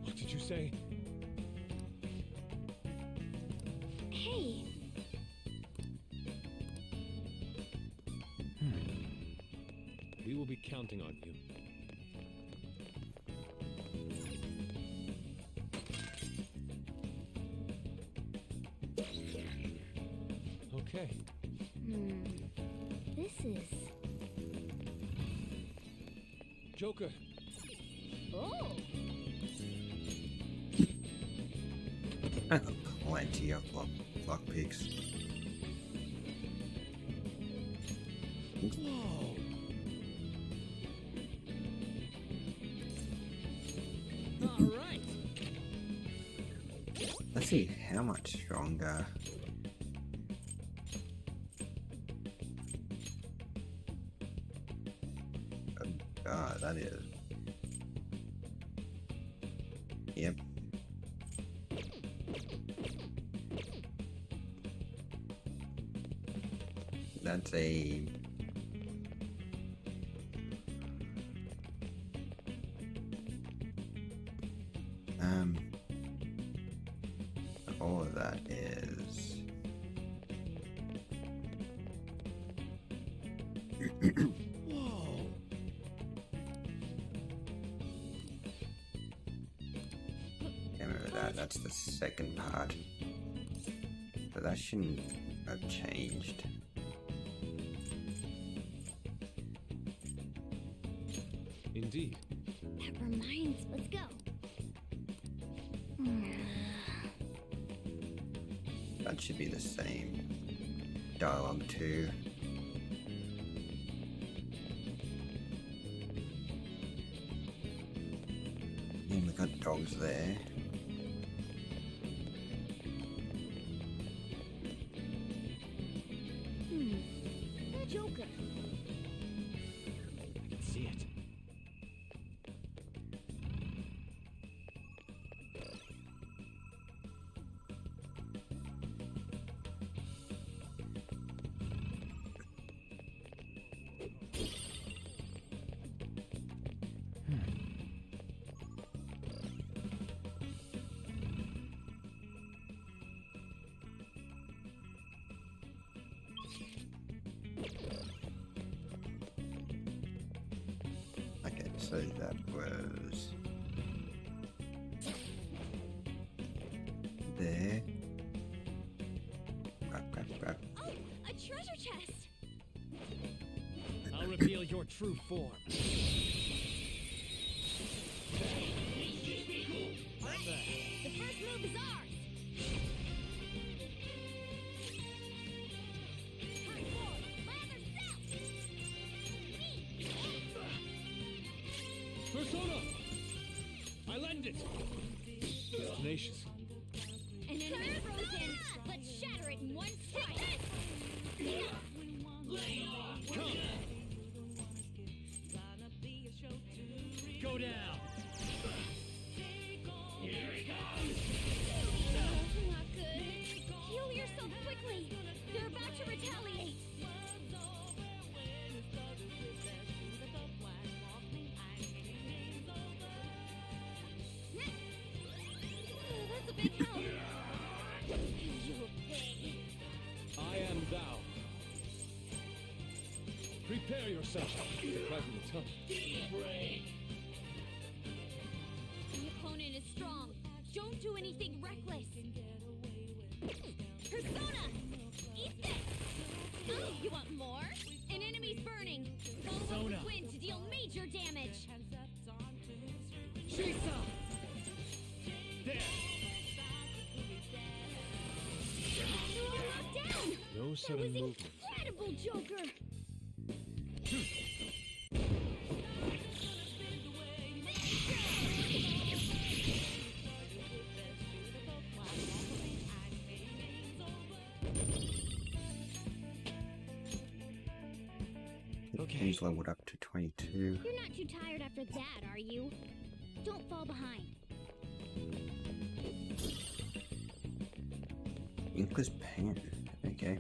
What did you say? Hey! We will be counting on you. Okay. This is... Joker, Oh! I got plenty of lockpicks. Whoa! Alright! Let's see how much stronger. That is. Yep. That's a... all of that is... Whoa! Remember that, that's the second part. But that shouldn't have changed. indeed. That reminds... Let's go. That should be the same. Dialogue 2. And we got dogs there. The Joker. I can see it. Okay, so that was... treasure chest! I'll reveal your true form. The first move is ours! Turn forward! My other self! Persona! I lend it! Tenacious. An enemy frozen! Let's shatter it in one strike! Come! Go down! Not good. Heal yourself quickly! They're about to retaliate! That's a big help! You'll pay! I am thou. Prepare yourself. Pleasant touch. The opponent is strong. Don't do anything reckless. Persona! Eat this! Oh, you want more? An enemy's burning. Follow up with wind to deal major damage. Shisa! There! You're all knocked down! No That sudden was movement. incredible, Joker! Okay. He's leveled up to 22. You're not too tired after that, are you? Don't fall behind. Inkless Pen. Okay.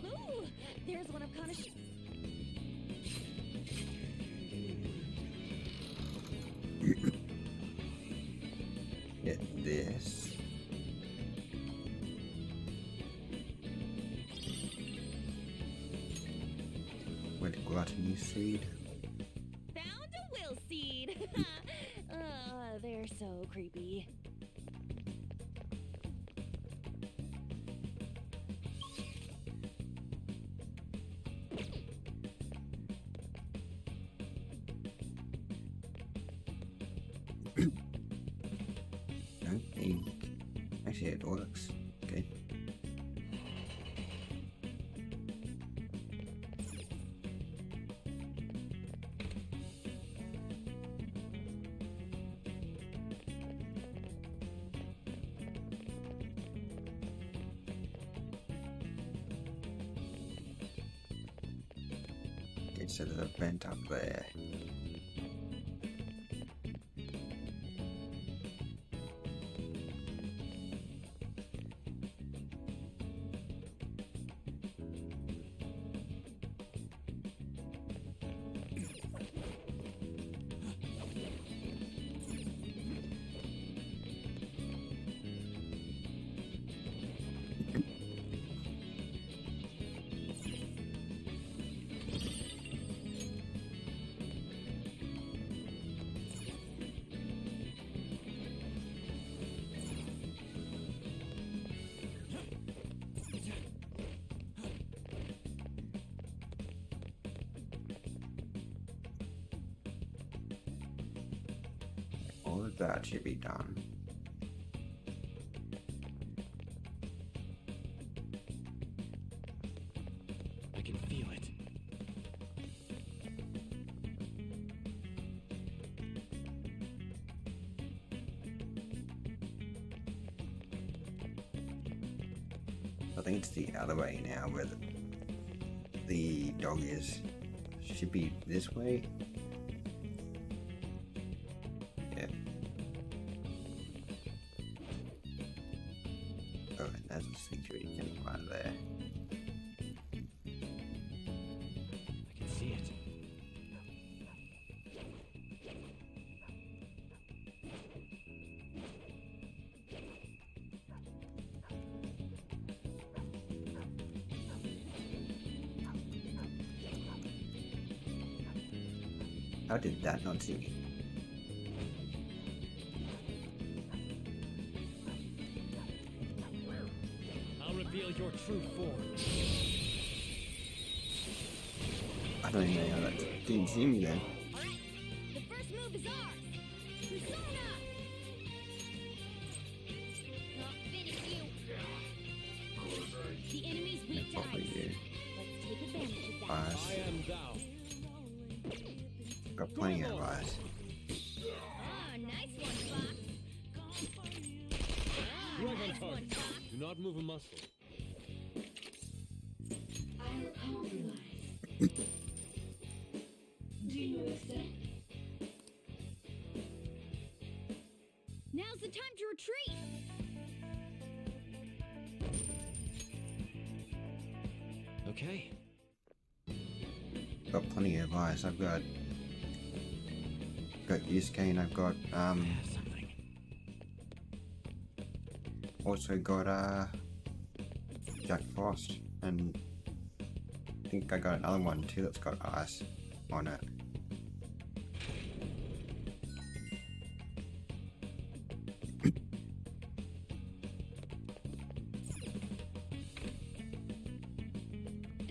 Ooh, there's one of Kanashi. Get this. With Gluttony Seed. Found a will seed. They're so creepy. I think. Actually, it works. Okay. Okay, so there's a vent up there. All of that should be done. I can feel it. I think it's the other way now, where the dog is. Should be this way. Yeah. Oh, and that's the security thing right there. I can see it. How did that not see me? reveal your true form. I don't even know how that didn't see me then. Alright, the first move is ours! Persona! Not finish you! The enemy's weak to Probably ice. do. Let's take advantage of that. Ice. I am thou. Got plenty of ice. Ah, nice one, Fox! Right on target. Do not move a muscle. I'll compromise. Do you accept? Now's the time to retreat! Okay. Got plenty of ice. I've got Yusuke and I've got Something. also got Jack Frost, and I think I got another one too that's got ice on it.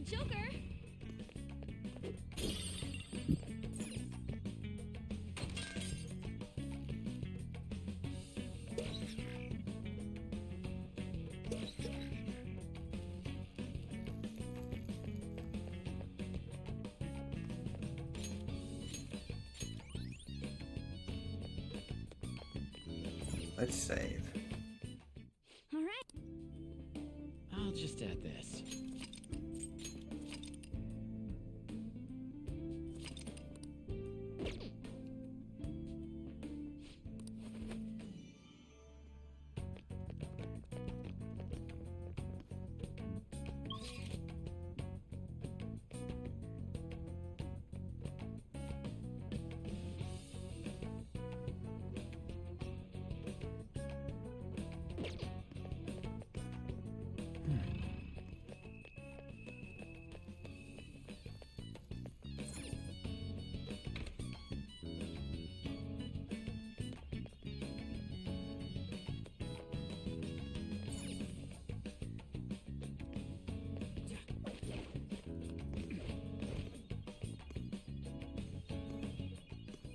Joker! Let's save. Alright. I'll just add this.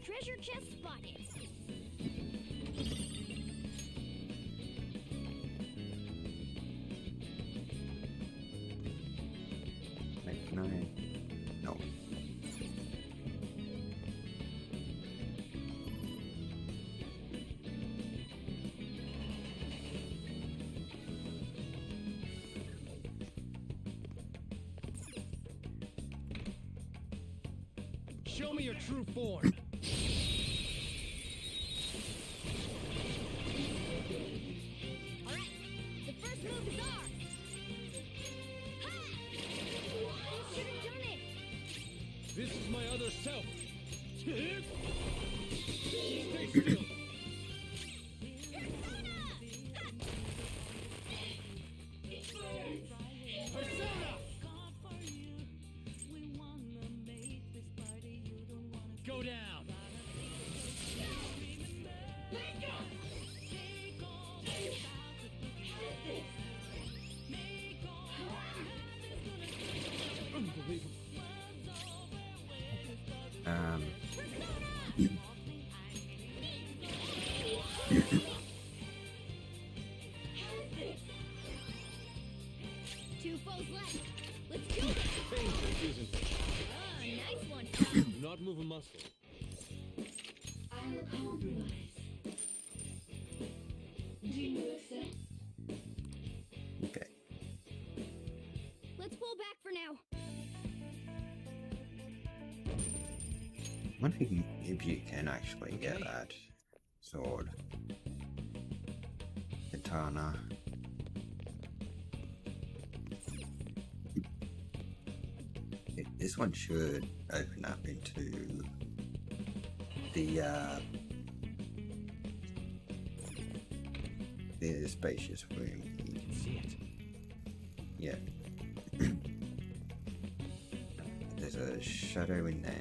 Treasure chest spotted. Like, no. No. Show me your true form. Alright, the first move is ours! Ha! Should have done it! This is my other self. Stay still. Persona! Go down. Unbelievable. Two foes left. Let's do it! Pain confusing. Ah, nice one. Do not move a muscle. I'll compromise. Do you accept? Okay. Let's pull back for now. I wonder if you can actually get that sword. Katana. This one should open up into the spacious room. You can see it. Yeah. There's a shadow in there.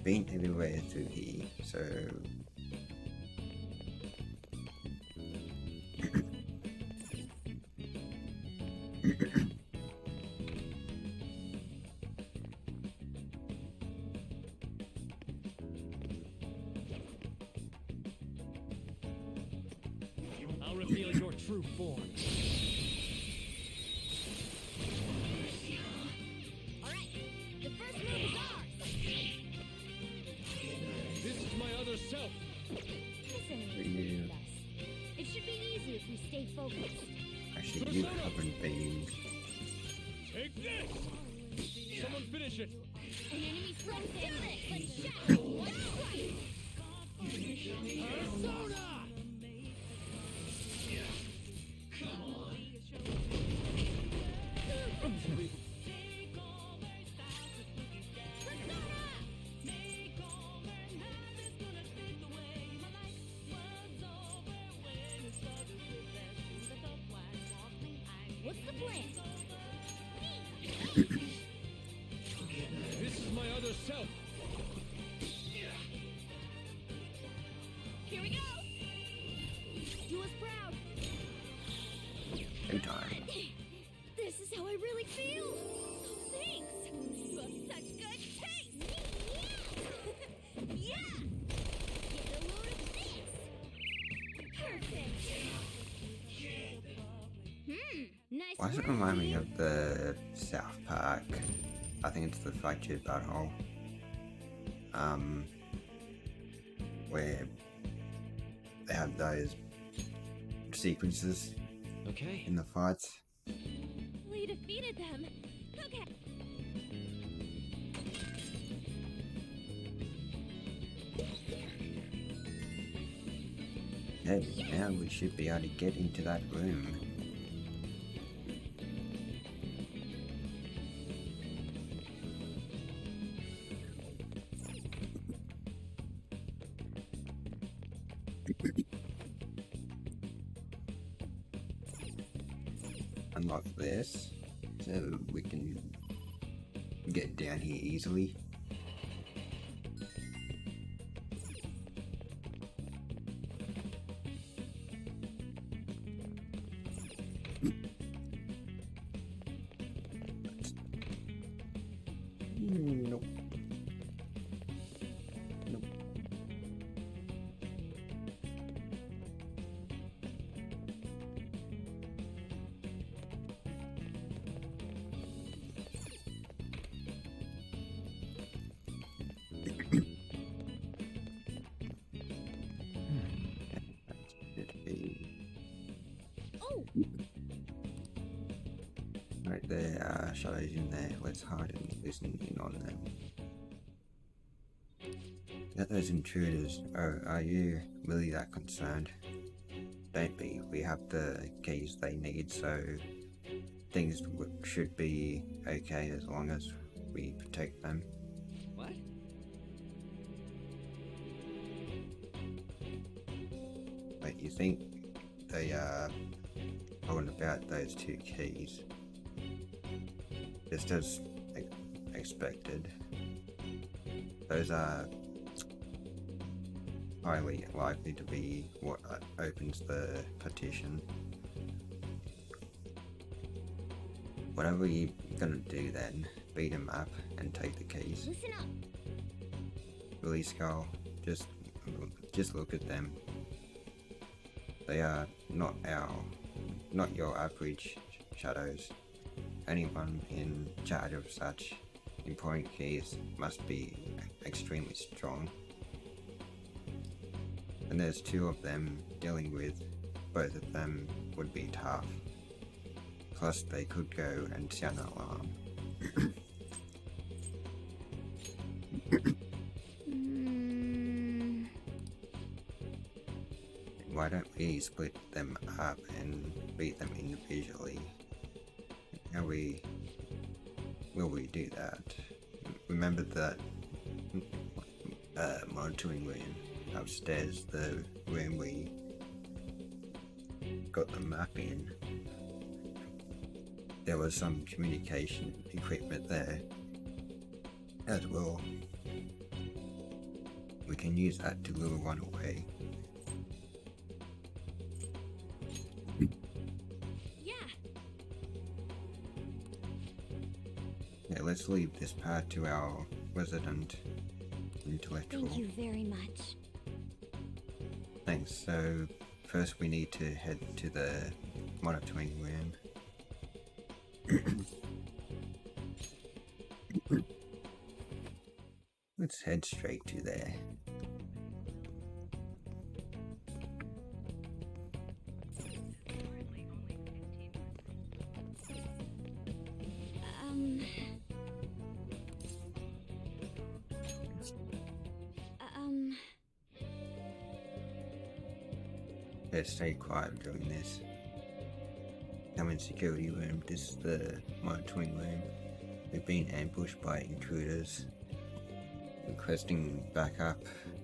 Been everywhere through here, so I'll reveal your true form. Alright, the first move is ours! This is my other self. Listen, You. it should be easy if we stay focused. Actually, you haven't been. Take this! Someone finish it! An enemy's frozen! Let's shatter! One strike! Persona! What's the plan? This is my other self. Here we go! Do us proud! Showtime. This is how I really feel! Thanks! You have such good taste! Yeah! Get a load of this! Perfect! Nice Why does it work, remind me team. of the South Park? I think it's the Fractured Butthole. Where they have those sequences Okay. in the fights. We defeated them! Okay! Hey, now we should be able to get into that room. Unlock this, so we can get down here easily. Nope. Nope. Oh! Right, there are shadows in there. Let's hide and listen in on them. Got those intruders. Oh, are you really that concerned? Don't be. We have the keys they need, so things should be okay as long as we protect them. What? But you think they are pulling about those two keys? Just as expected. Those are highly likely to be what opens the petition. Whatever you're gonna do then, beat them up and take the keys. Listen up! Billy Skull, just look at them. They are not your average shadows. Anyone in charge of such important keys must be extremely strong. And there's two of them dealing with, both of them would be tough. Plus they could go and sound an alarm. Why don't we split them up and beat them individually? How will we do that? Remember that monitoring room upstairs, the room we got the map in. There was some communication equipment there as well. We can use that to lure one away. Yeah, let's leave this part to our resident intellectual. Thank you very much. Thanks. So, first we need to head to the monitoring room. Let's head straight to there. Let's stay quiet during this. I'm in security room. This is the monitoring room. We've been ambushed by intruders. Requesting backup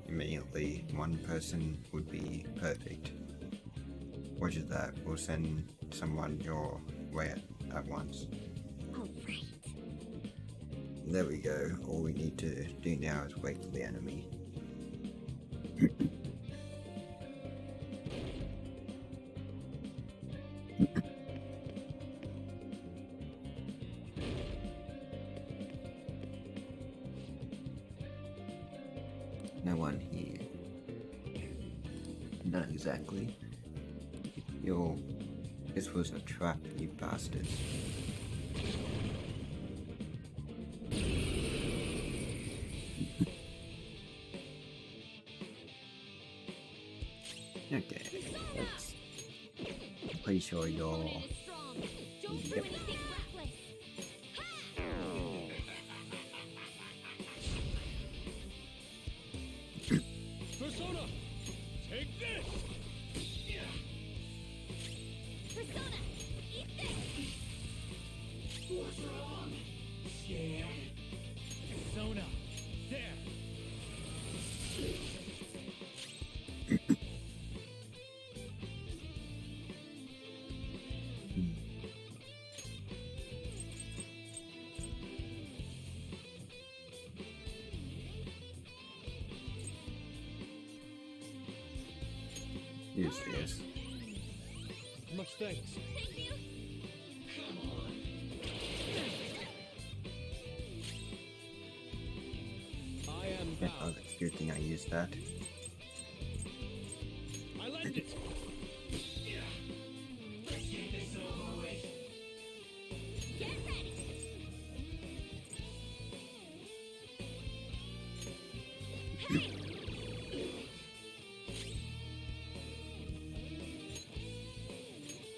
immediately. One person would be perfect. Roger that. We'll send someone your way at once. Alright. There we go. All we need to do now is wait for the enemy. No one here. Not exactly. This was a trap, you bastards. Okay, that's pretty sure you're... Yep. Persona! Take this! Persona, eat this! What's wrong? Scared? Persona! There! Use this. Much thanks. I am Yeah, Val. good thing I used that. I like it! Let's get this over with. Get ready!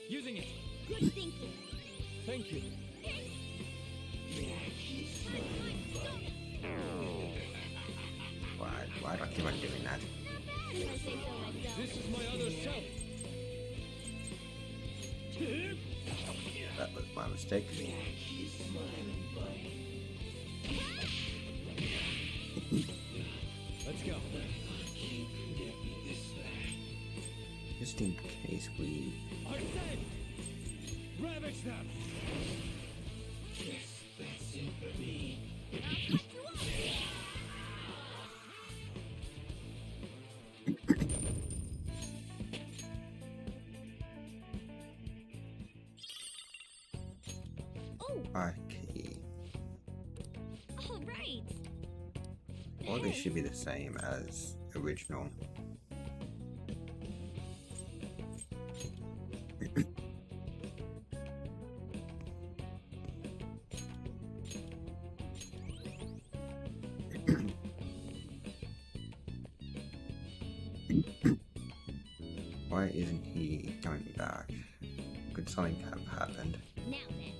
Using it! Good thinking! Thank you. Why do I keep on doing that? If I say so myself. This is my other self. That was my mistake. Let's go. Just in case we... I said! Ravage them! Yes, that's it for me. Oh, Okay. alright! All this should be the same as original. Why isn't he coming back? Could something have happened? Now then.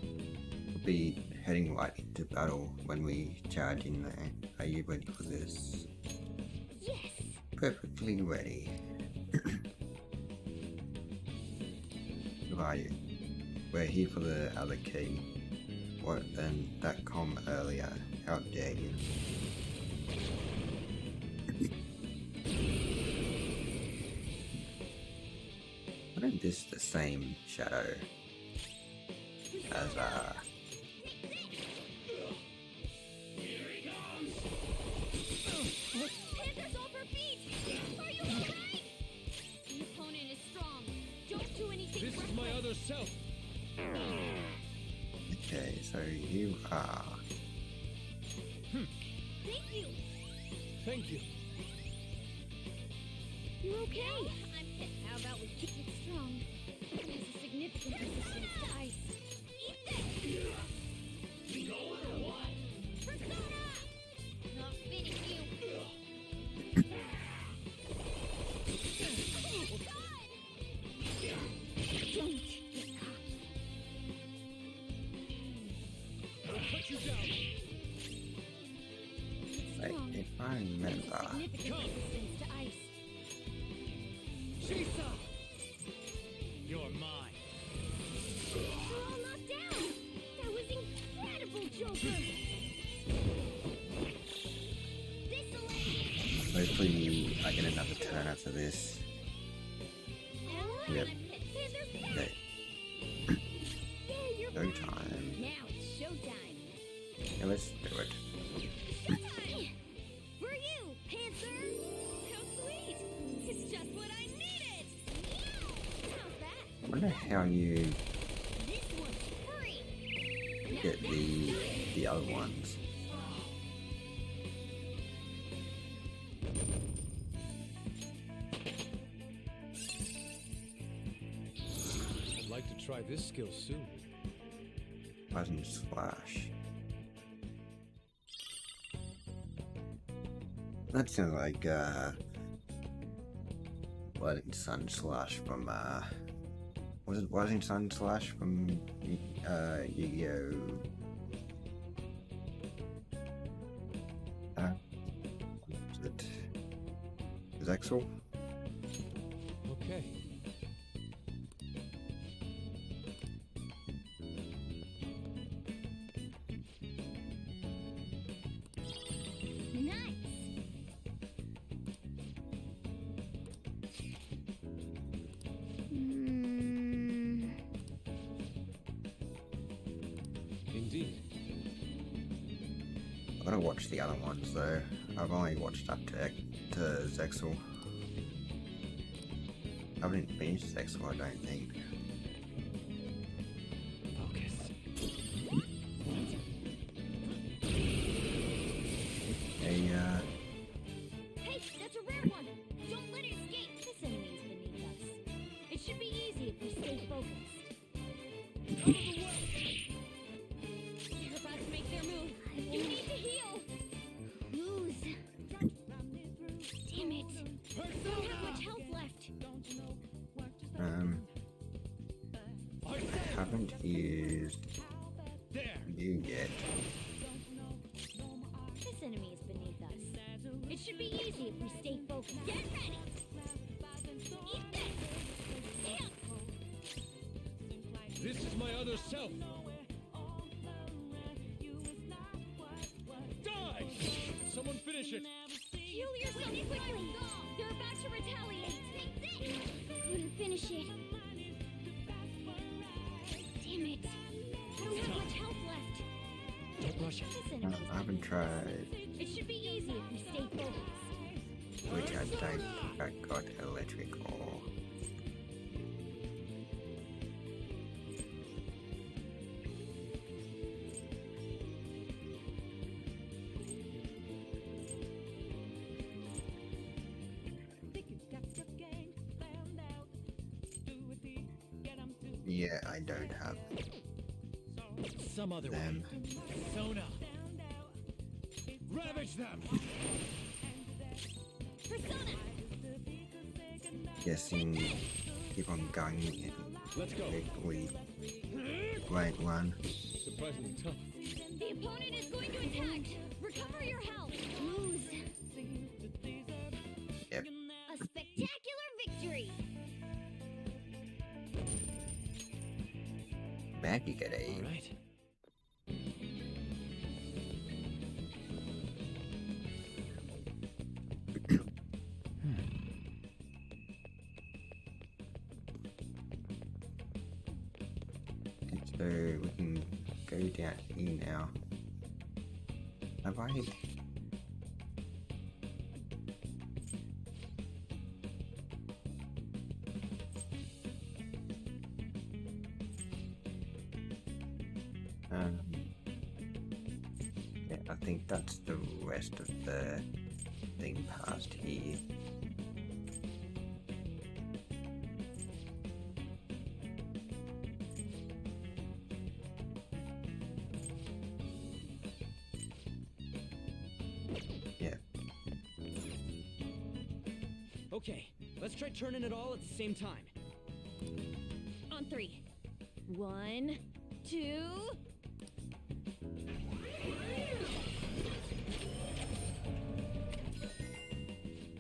We'll be heading right into battle when we charge in there. Are you ready for this? Yes! Perfectly ready. Who are you? We're here for the other key. What then? That comm earlier. How dare you? Isn't this the same shadow as Panthers over feet! Are you alright? The opponent is strong. Don't do anything This is my other self. Okay, so you are... Thank you! Thank you. You're okay. I'm pissed. How about we keep it strong? There's a significant resistance to ice. Eat this! Persona! I'll finish you. Oh, God! Don't get caught. I'll cut you down. Like, if I remember, Significant resistance to ice. Shisa! You're mine. They're all knocked down. That was incredible, Joker. hopefully I get another turn after this. Yep. Okay. No time. Now it's showtime. Yeah, let's do it. Showtime! For you, Panther! How sweet! It's just what I needed! How's that? I wonder how you This one's free! get the other ones. I'd like to try this skill soon. Button slash. That sounds like Lightning Sun Slash from was it Lightning Sun Slash from Yu-Gi-Oh! Was it Zexal? Okay. Nice! Indeed. I gotta watch the other ones though. I've only watched up to Zexal. I haven't finished Zexal, I don't think. Focus. Hey, Hey, that's a rare one! Don't let it escape! This enemy's beneath us. It should be easy if we stay focused. Out of the way! They're about to make their move. You need to heal! Lose. Damn it. Don't have much health left. I haven't used you yet. This enemy is beneath us. It should be easy if we stay focused. Get ready! Eat this! Damn! This is my other self. Die! Someone finish it. Heal yourself quickly! They're about to retaliate! Couldn't finish it. Damn it! I don't have much health left. Rush it. This enemy I haven't tried, It should be easy if we stay focused. which I don't think I got electric or. Yeah, I don't have Some other them. way. Persona. Ravage them. Persona! Guessing keep on going and Let's go. quickly right one. Surprisingly tough. The opponent is going to attack! Recover your health! Lose! Yep. A spectacular victory! Back you get a. Right. So we can go down here now. Have I? Yeah, I think that's the rest of the thing past here. Okay, let's try turning it all at the same time. On 3. 1, 2...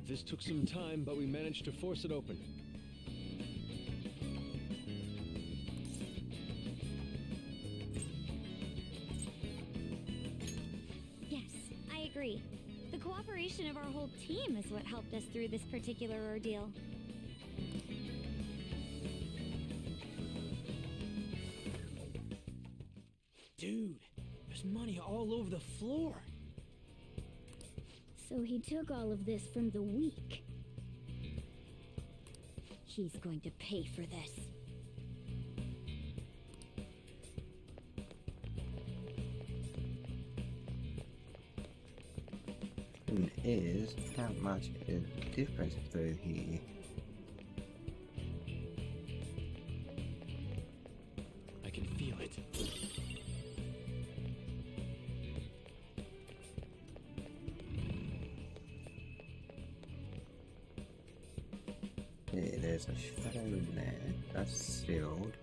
This took some time, but we managed to force it open. Yes, I agree. The cooperation of our whole team is what helped us through this particular ordeal. Dude, there's money all over the floor. So he took all of this from the weak. He's going to pay for this. Is how much is the difference through here? I can feel it. Yeah, there's a shadow in there. That's sealed.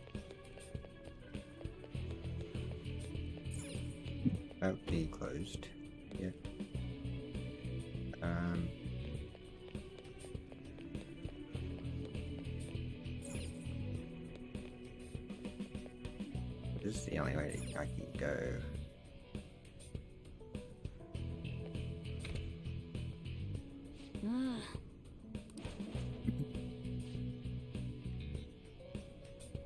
Oh, be closed. Yep. This is the only way I can go.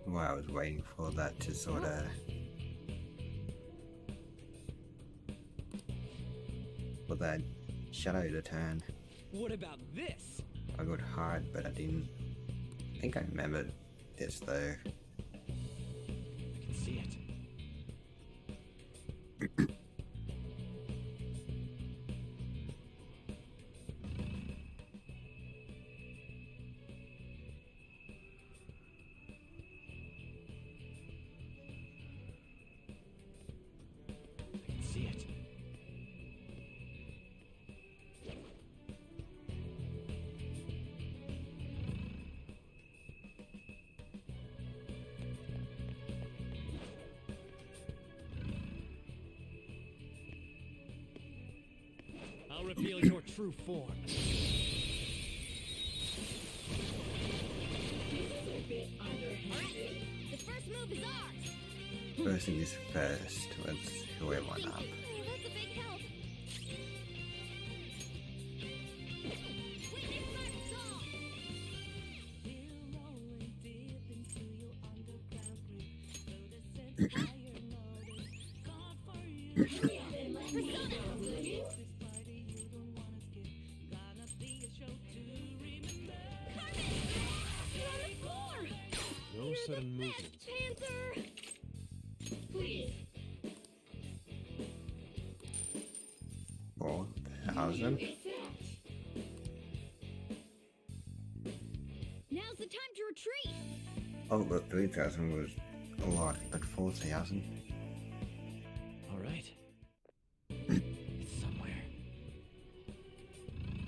Well, I was waiting for that to sort of... for that shadow to turn. What about this? I got hard, but I didn't. I think I remember this though. I can see it. I can see it. I'll reveal your true form. The first move is ours! First thing is first. Let's clear one up. Oh, that's a big help. Witness my resolve! No sudden movements. Panther! Please. 4,000. Now's the time to retreat! Oh, but 3,000 was a lot, but 4,000. All right. It's somewhere.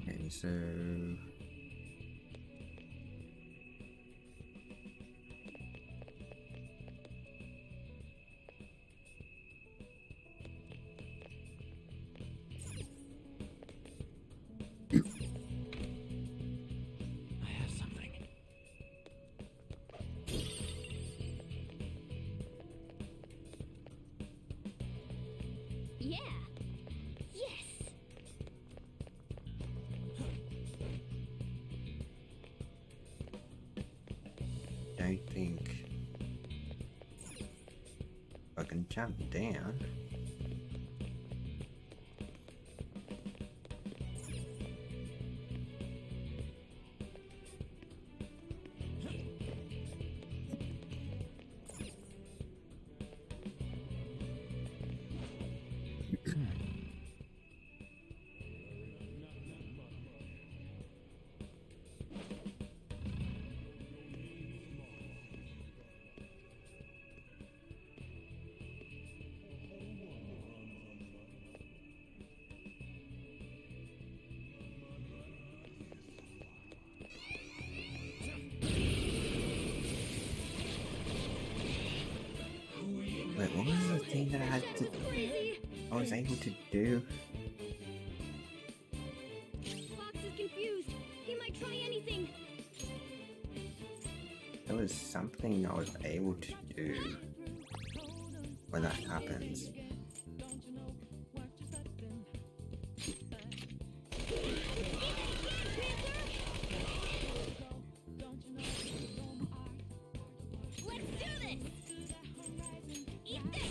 Okay, so... I have something. Yeah. Yes. Don't think I can jump down. was able to do. Fox is confused. He might try anything. There was something I was able to do when that happens. Let's do this. Eat this.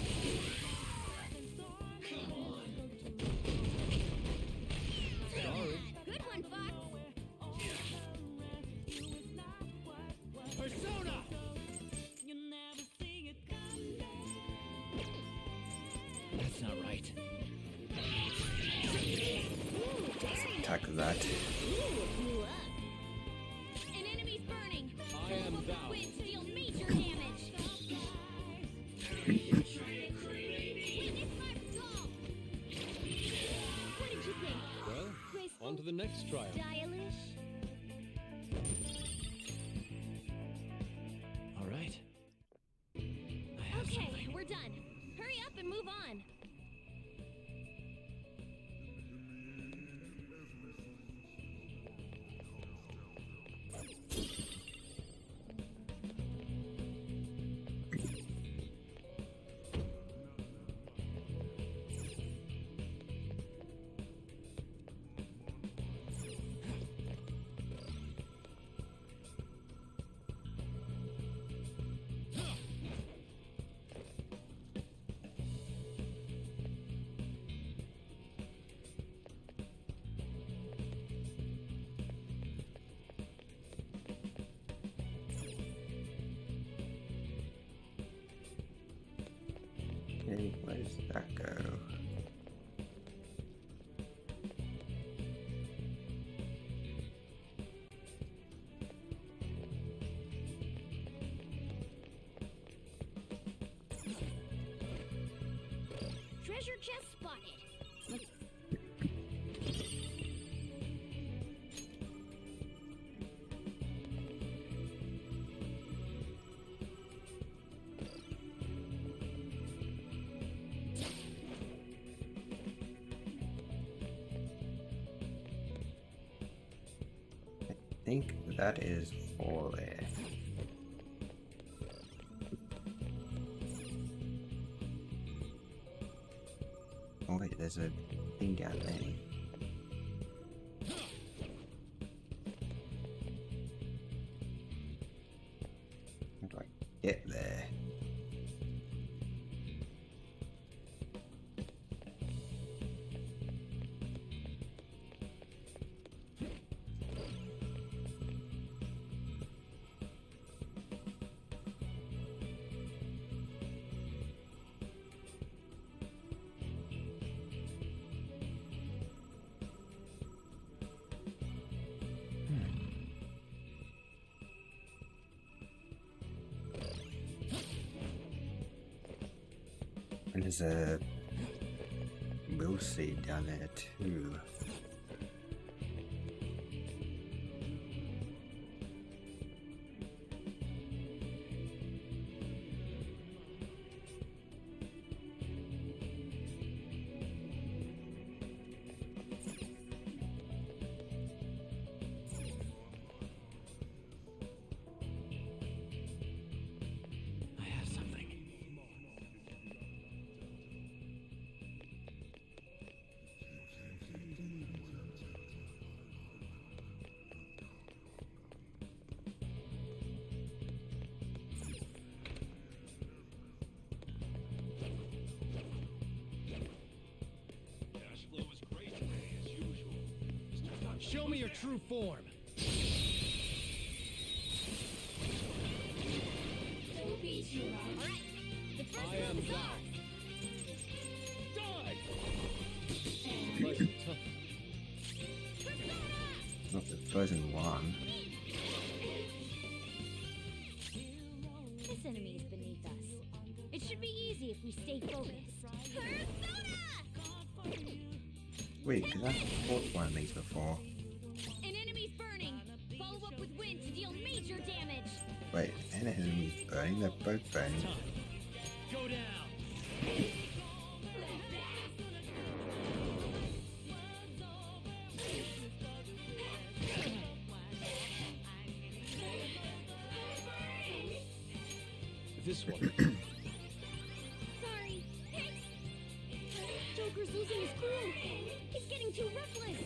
Good one, Fox. Persona! That's not right. Attack that. Blew up. An enemy's burning. I am thou. Wind to deal major damage. Wait, it's my call. What did you think? Well, Graceful? on to the next trial. Stylish? All right. Okay, we're done. Hurry up and move on. Okay, where does that go? Treasure chest spotted. I think that is all there. Oh wait, there's a thing down there. How do I get there? And there's a will seed down there too. I have something. Cash flow is great today, as usual. Mr. Dunn, Show me your true form. Alright, the first I move am is thou. ours. Die! Pleasant touch. Not the frozen one. This enemy is beneath us. It should be easy if we stay focused. Persona! Wait, because I've fought one of these before. An enemy's burning. Follow up with wind to deal major damage. Wait, an enemy's burning? They're both burning. Go down. this one. Sorry. Joker's losing his cool. He's getting too reckless.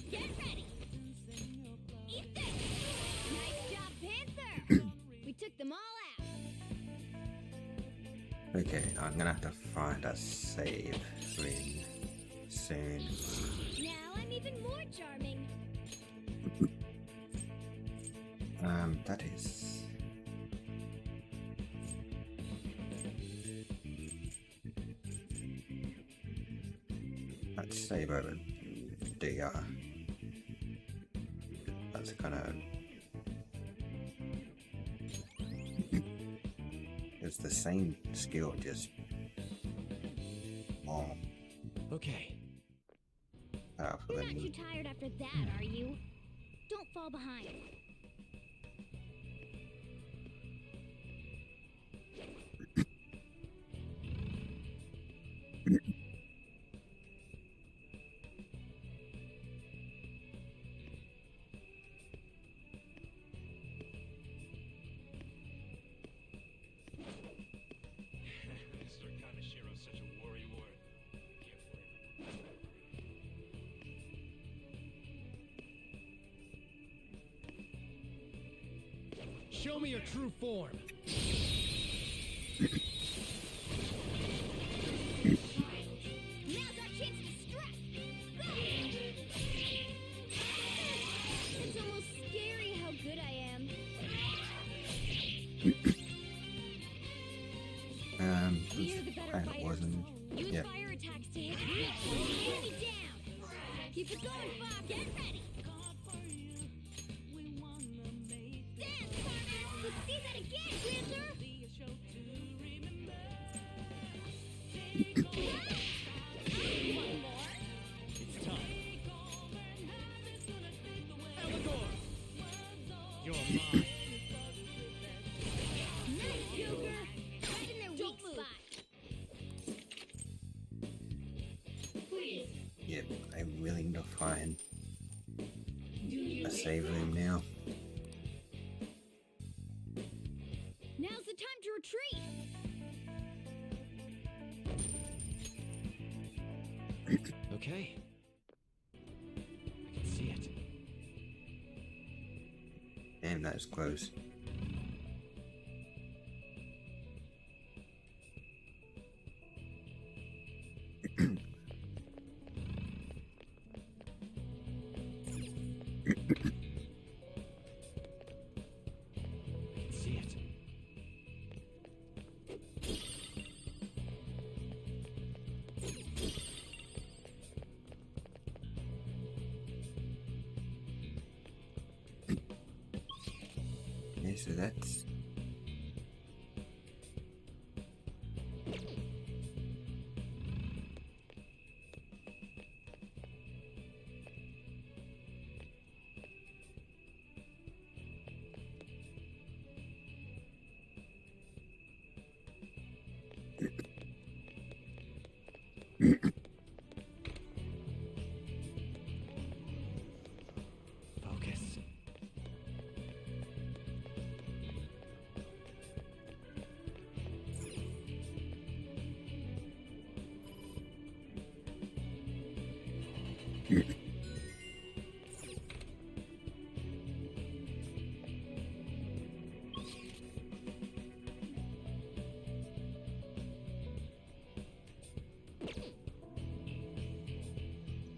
Get ready. Eat this. Nice job, Panther. We took them all out. Okay, I'm gonna have to find a save screen soon. Now I'm even more charming. That is. Let's save over DR. That's kind of. It's the same skill, just more Okay. powerful You're than not me. too tired after that, are you? Don't fall behind. Mr. Kaneshiro's such a worry wart. Show me your true form. Now's our chance to strike. It's almost scary how good I am. You're the better I fighter. wasn't. Use Yeah. fire attacks to hit me. Enemy down. Keep it going, Bob. Get ready. Dance, partner. Let's see that again, Panther. One more. It's time. Elagor! You're mine. Nice, Joker. Right in their weak spot. Yep, I really need to find a save room now. Now's the time to retreat. Okay. I can see it. Damn, that was close. I can see it. Yeah, so that's. Focus.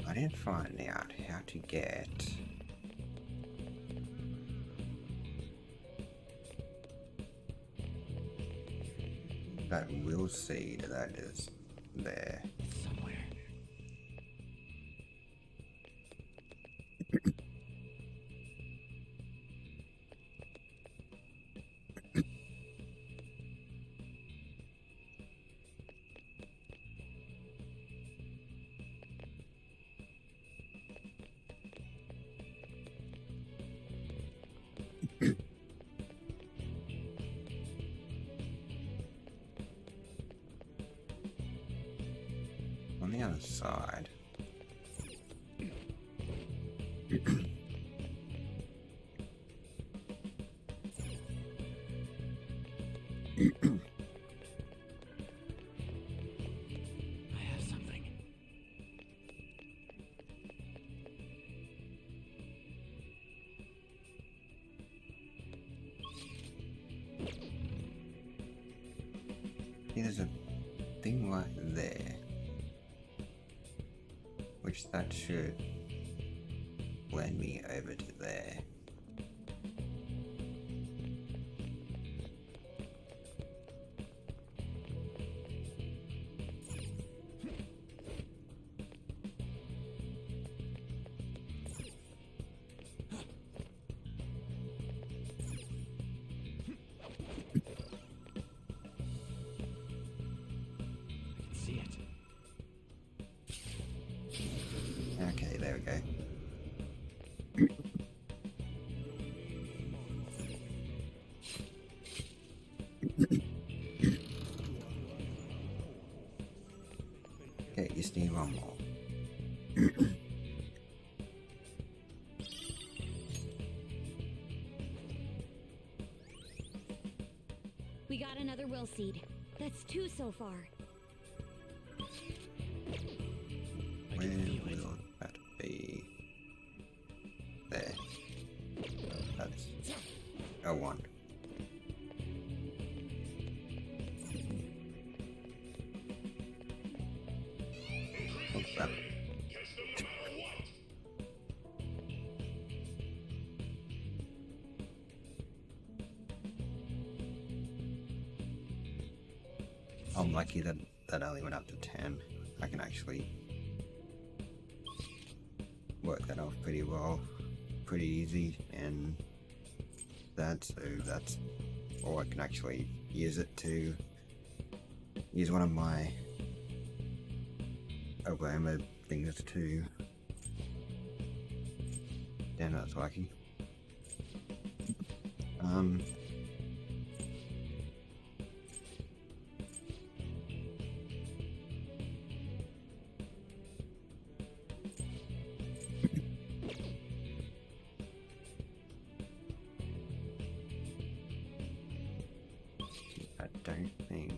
I didn't find out how to get. That will seed that is there. Somewhere. the other side. I have something. See, there's a thing right there, which that should land me over to there. See it. Okay, there we go. Okay, just need one more. We got another will seed. That's 2 so far. Where will that be? There. That's a 1. Oh, that. I'm lucky that that only went up to 10. I can actually work that off pretty well, pretty easy, and that's or I can actually use it to use one of my aroma things to damn, that's lucky. I don't think.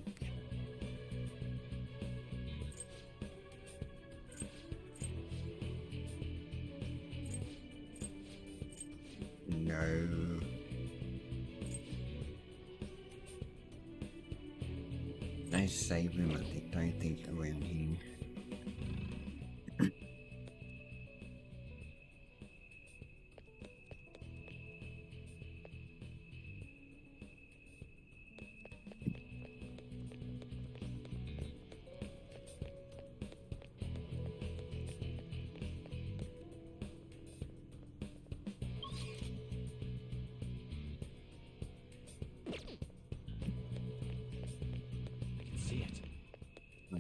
No. No save room, don't think around here.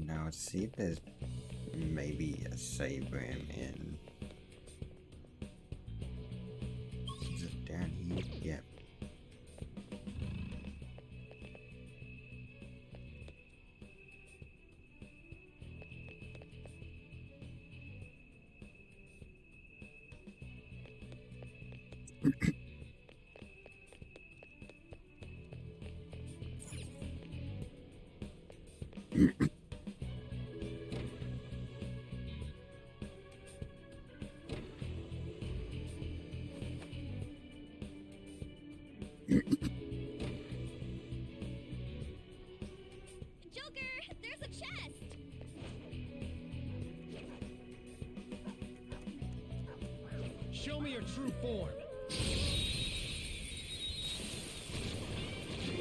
Now let's see if there's maybe a save room in. Is it down here? Yep. Joker, there's a chest. Show me your true form.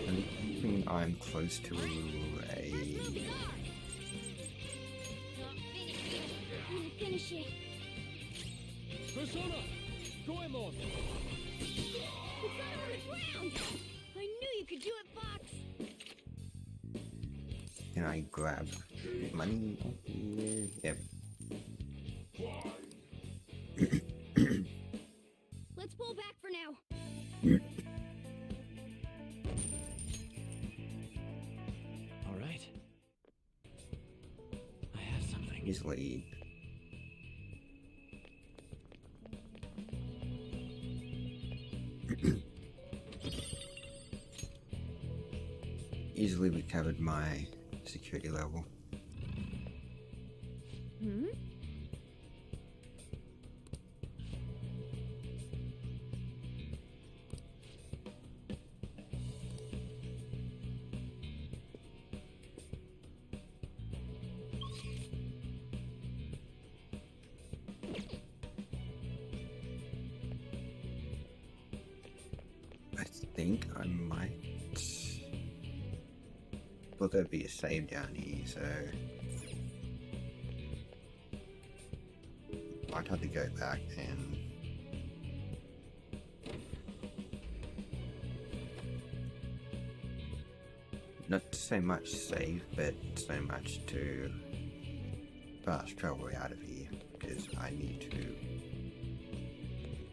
I think I'm close to a. Finish it. Persona! Goemon! It's on the ground. I knew you could do it, Fox. Can I grab money off here? Yep. Let's pull back for now. All right. I have something. easily easily recovered my security level. Hmm? I think I might. Will there be a save down here? So I'd have to go back and not so much save, but so much to fast travel out of here because I need to.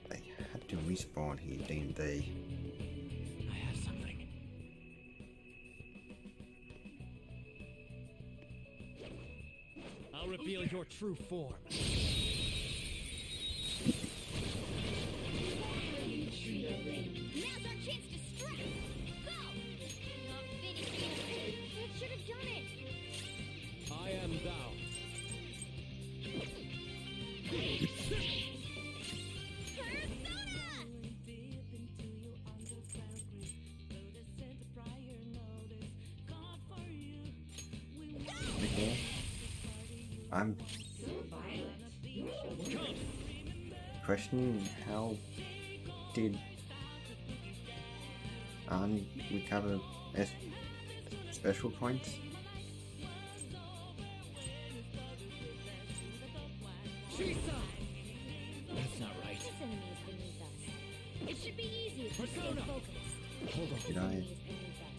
They had to respawn here, didn't they? I have something. I'll reveal your true form. Now's our chance to strike! Go! Not finished yet. That should have done it. I am thou. Okay. I'm questioning how did Arnie recover special points? That's not right. This enemy is beneath us. It should be easy if you stay Persona! focused. Hold on. Did I? Enemy is beneath us.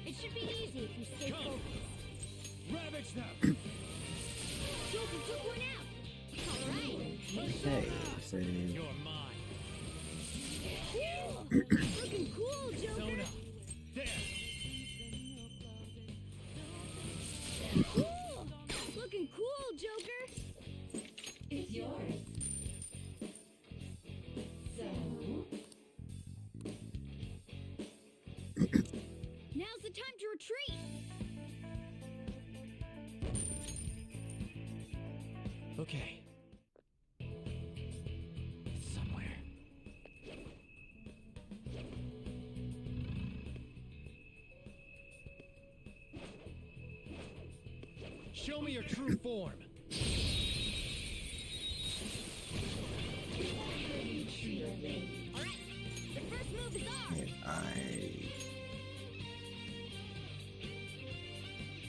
It should be easy if you stay focused. Ravage them! Joker took one out! Alright! Okay, so You're mine. Cool! Looking cool, Joker! Persona! There! Cool! Looking cool, Joker! It's yours. So, Now's the time to retreat! Okay. It's somewhere. Show me your true form. Alright! The first move is ours!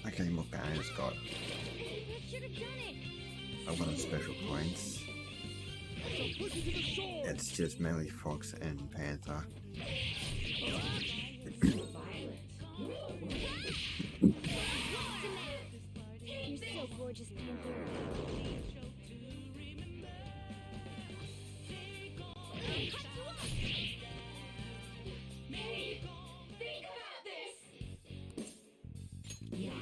okay, look, I just got That should have done it! a lot of special points. It's just mainly Fox and Panther. You're so gorgeous, Panther. think about this. Yes.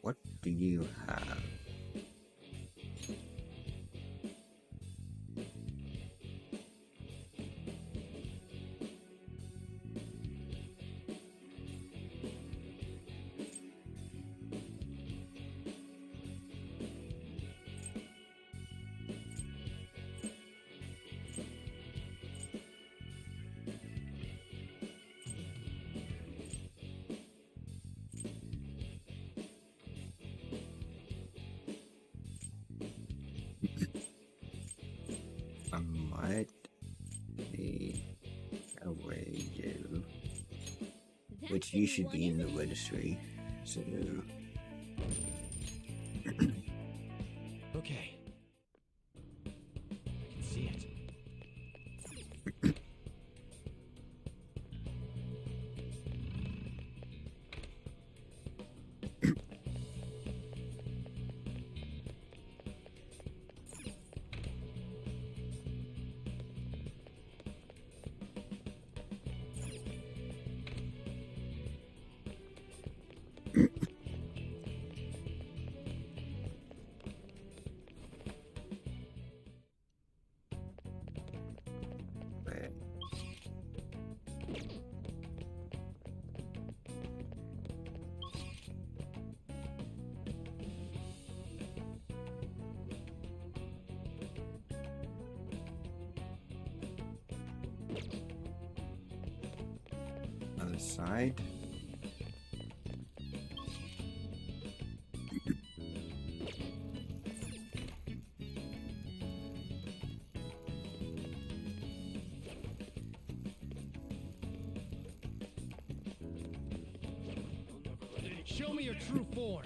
What do you have? I might be away you, which you should be in the registry. So Okay. I can see it. side. Show me your true form.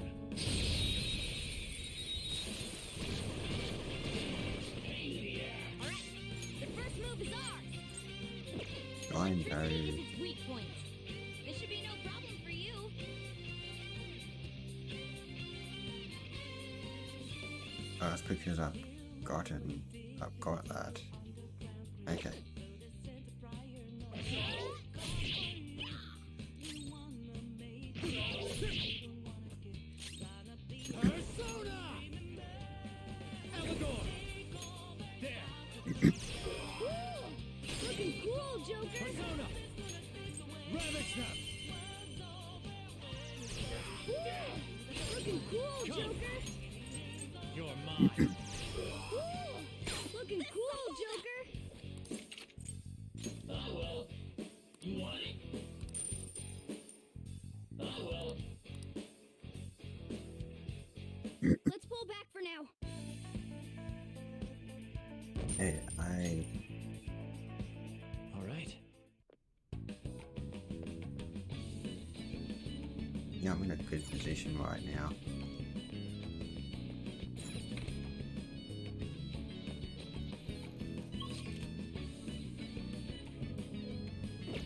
The first move is ours. I This know. is his weak point. This should be no problem for you. That's because I've got it. I've got that. Okay. Persona! Elagor! There! Looking cool, Joker. Persona! Ravage them! Looking cool, Joker. You're mine. Looking cool, Joker. Oh well. You want it? Oh well. Let's pull back for now. Hey, All right. yeah, I'm in a good position right now.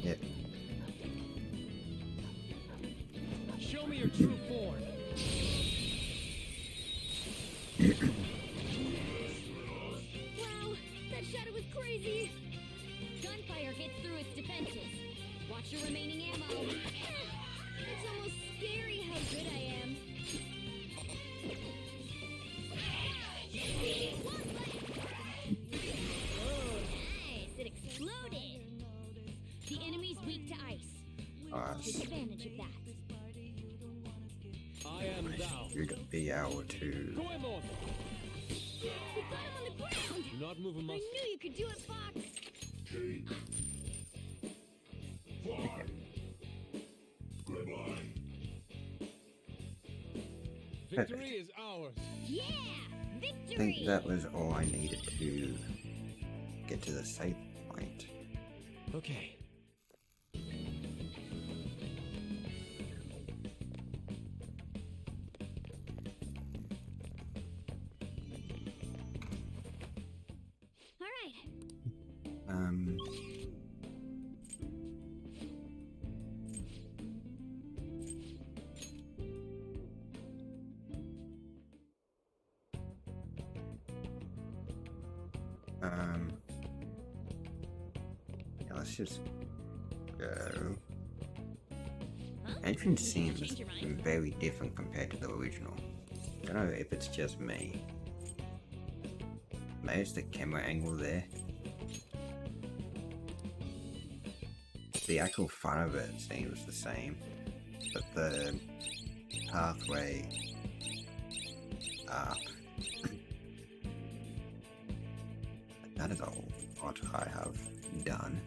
Yep. Show me your true form. Wow, that shadow was crazy. Gunfire gets through its defenses. Watch your remaining ammo. It's almost scary how good I am. Nice, it exploded. The enemy's weak to ice. Take advantage of that. I am thou. You'd be able to. Goemon! We got him on the ground. Do not move a I muscle. knew you could do it, Fox. Victory is ours. Yeah, I victory. think that was all I needed to get to the safe point. Okay. All right. Yeah, let's just go. Entrance seems very different compared to the original. Don't know if it's just me. Maybe it's the camera angle there. The actual front of it seems the same, but the pathway up. That is all what I have done.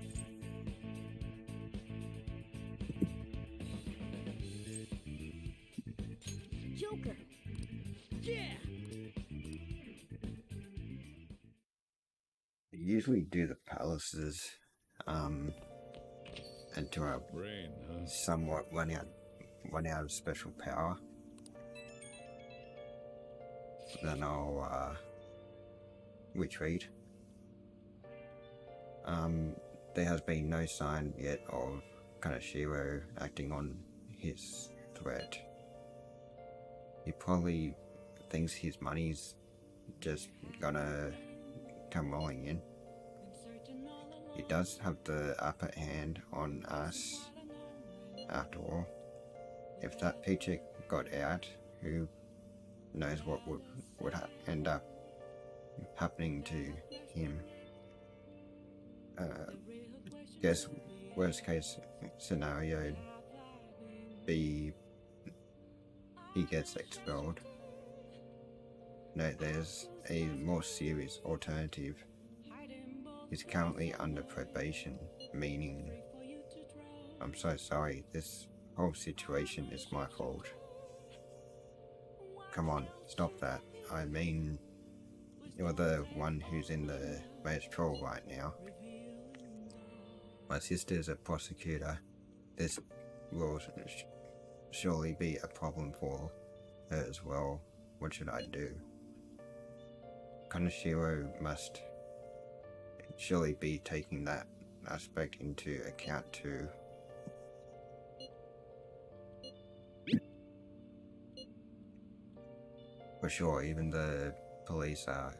Joker. Yeah! I usually do the palaces until I Rain, huh? somewhat run out of special power. Then I'll retreat. There has been no sign yet of Kaneshiro acting on his threat. He probably thinks his money's just gonna come rolling in. He does have the upper hand on us, after all. If that paycheck got out, who knows what would end up happening to him. Guess worst case scenario be he gets expelled. No, there's a more serious alternative. He's currently under probation, meaning I'm so sorry. This whole situation is my fault. Come on, stop that. I mean, you're the one who's in the most trouble right now. My sister's a prosecutor. This will surely be a problem for her as well. What should I do? Kaneshiro must surely be taking that aspect into account too. For sure, even the police are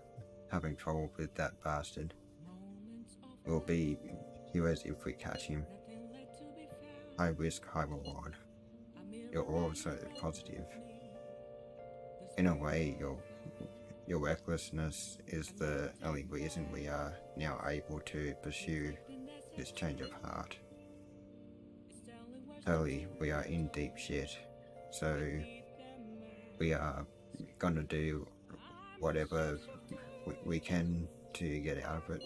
having trouble with that bastard. We'll be heroes if we catch him. High risk, high reward. You're also positive. In a way, your recklessness is the only reason we are now able to pursue this change of heart. Totally, we are in deep shit, so we are gonna do whatever we can to get out of it.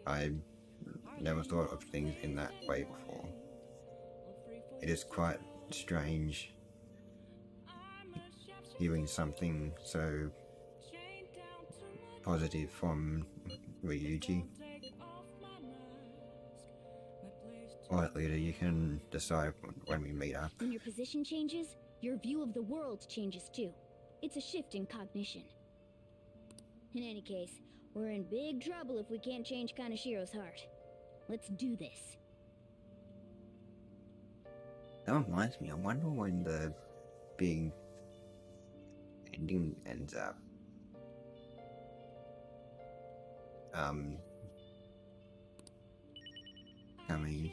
I never thought of things in that way before. It is quite strange hearing something so positive from Ryuji. Alright, leader, you can decide when we meet up. When your position changes, your view of the world changes too. It's a shift in cognition. In any case, we're in big trouble if we can't change Kaneshiro's heart. Let's do this. That reminds me, I wonder when the big ending ends up. Coming.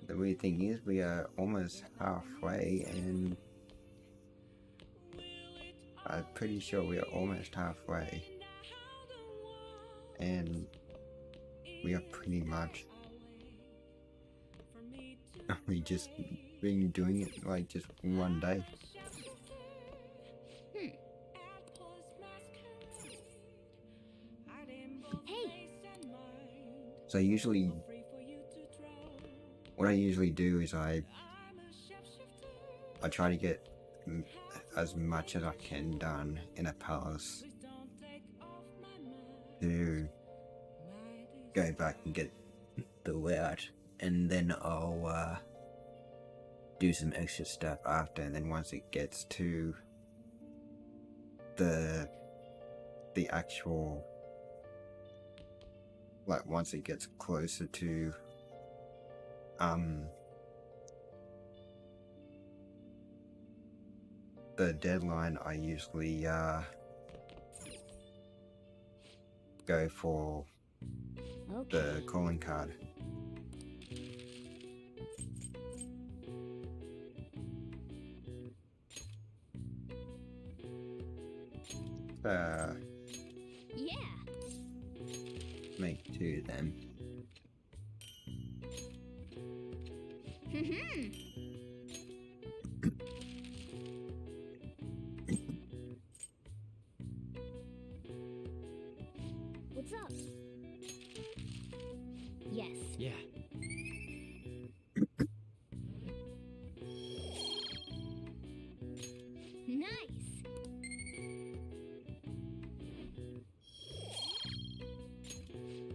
The weird thing is, we are almost halfway, and I'm pretty sure we are almost halfway, and we are pretty much we just been doing it like just one day. Hey. So usually, what I usually do is I try to get as much as I can done in a palace to go back and get the route, and then I'll do some extra stuff after, and then once it gets to the actual, like once it gets closer to the deadline, I usually go for the calling card. Yeah. Make two then. What's up? Yes. Yeah. Nice.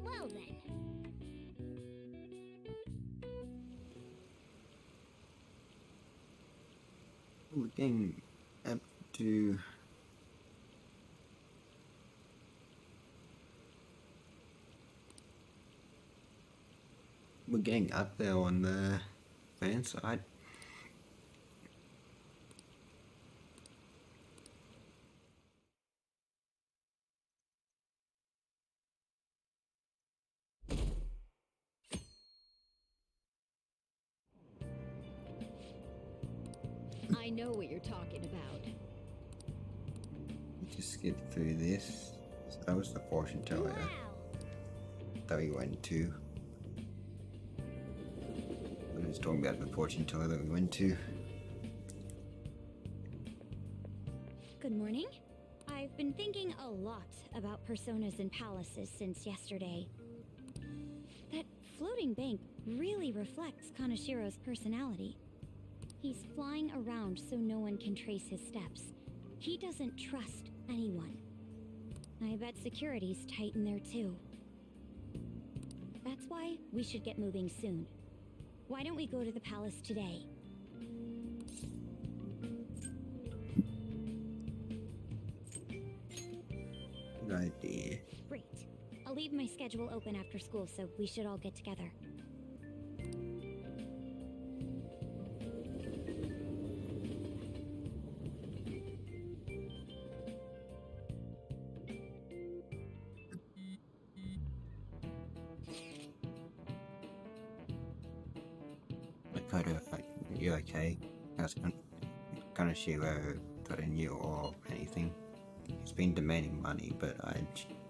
Well then. We're getting up to up there on the fan side. I know what you're talking about. Just skip through this. So that was the fortune teller that we went to. We was talking about the fortune teller that we went to. Good morning. I've been been thinking a lot about personas and palaces since yesterday. That floating bank really reflects Kanashiro's personality. He's flying around so no one can trace his steps. He doesn't trust anyone. I bet security's tight in there too. That's why we should get moving soon. Why don't we go to the palace today? Good idea. Great. I'll leave my schedule open after school, so we should all get together. Dakota, you okay? How's Kanashiro threaten you or anything? He's been demanding money, but I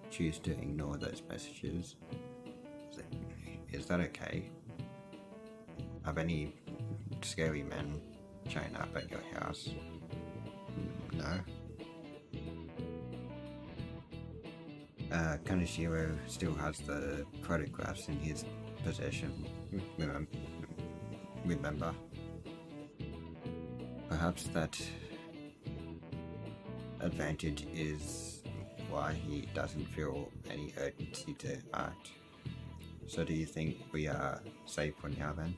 choose to ignore those messages. Is that okay? Have any scary men shown up at your house? No? Kanashiro still has the photographs in his possession. Remember? Perhaps that advantage is why he doesn't feel any urgency to act. So do you think we are safe for now then?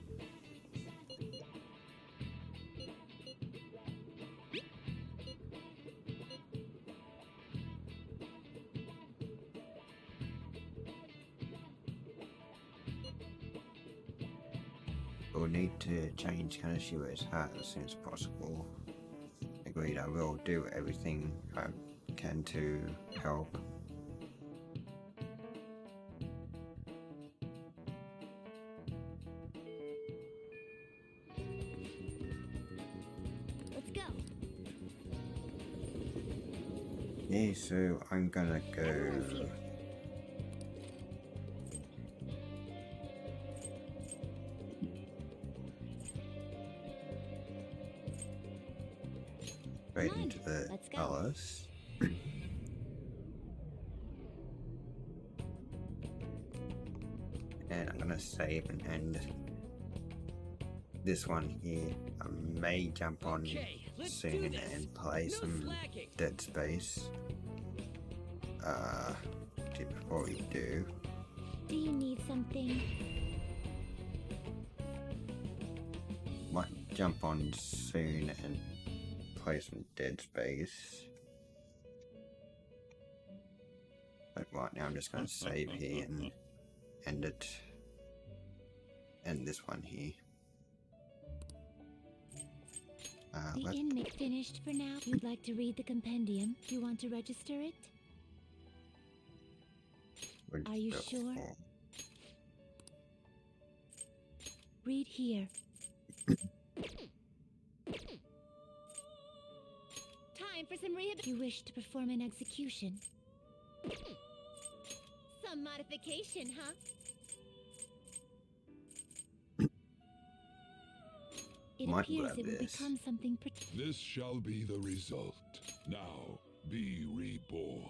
We'll need to change Kanashiro's hat as soon as possible. Agreed, I will do everything I can to help. Let's go. Yeah, so I'm gonna go. Everyone's here. Right Come on, into the let's go. palace. And I'm gonna save and end this one here. I may jump on Okay, let's do soon this. and play No some slacking. Dead Space. Before we do. Do you need something? Might jump on soon and play some Dead Space. But right now I'm just gonna save here and end it. End this one here. The Let's inmate finished for now. You'd like to read the compendium? You want to register it? Are you register sure? for- Read here. Time for some rehab. You wish to perform an execution. Some modification, huh? It Might appears grab it will this. become something This shall be the result. Now, be reborn.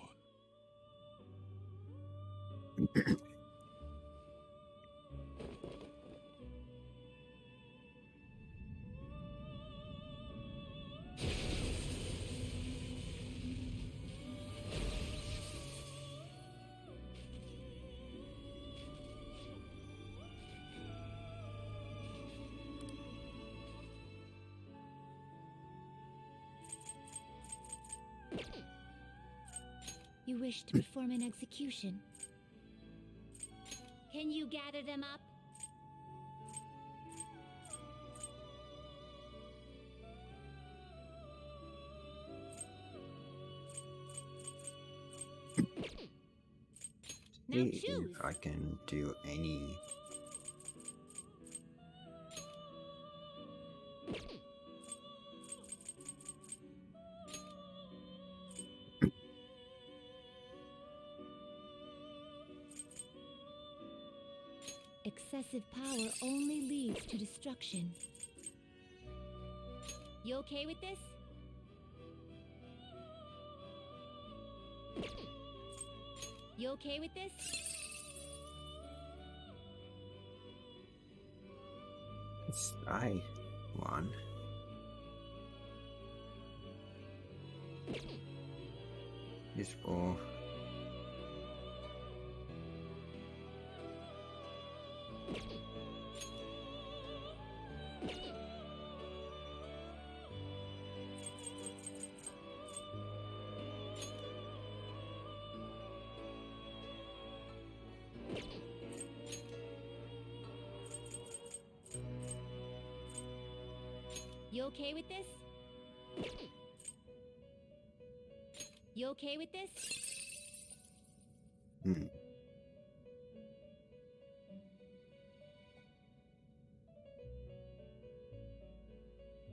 You wish to perform an execution. Can you gather them up? Now See choose. if I can do any. Excessive power only leads to destruction. You okay with this? You okay with this? It's I one. This four. You okay with this? You okay with this?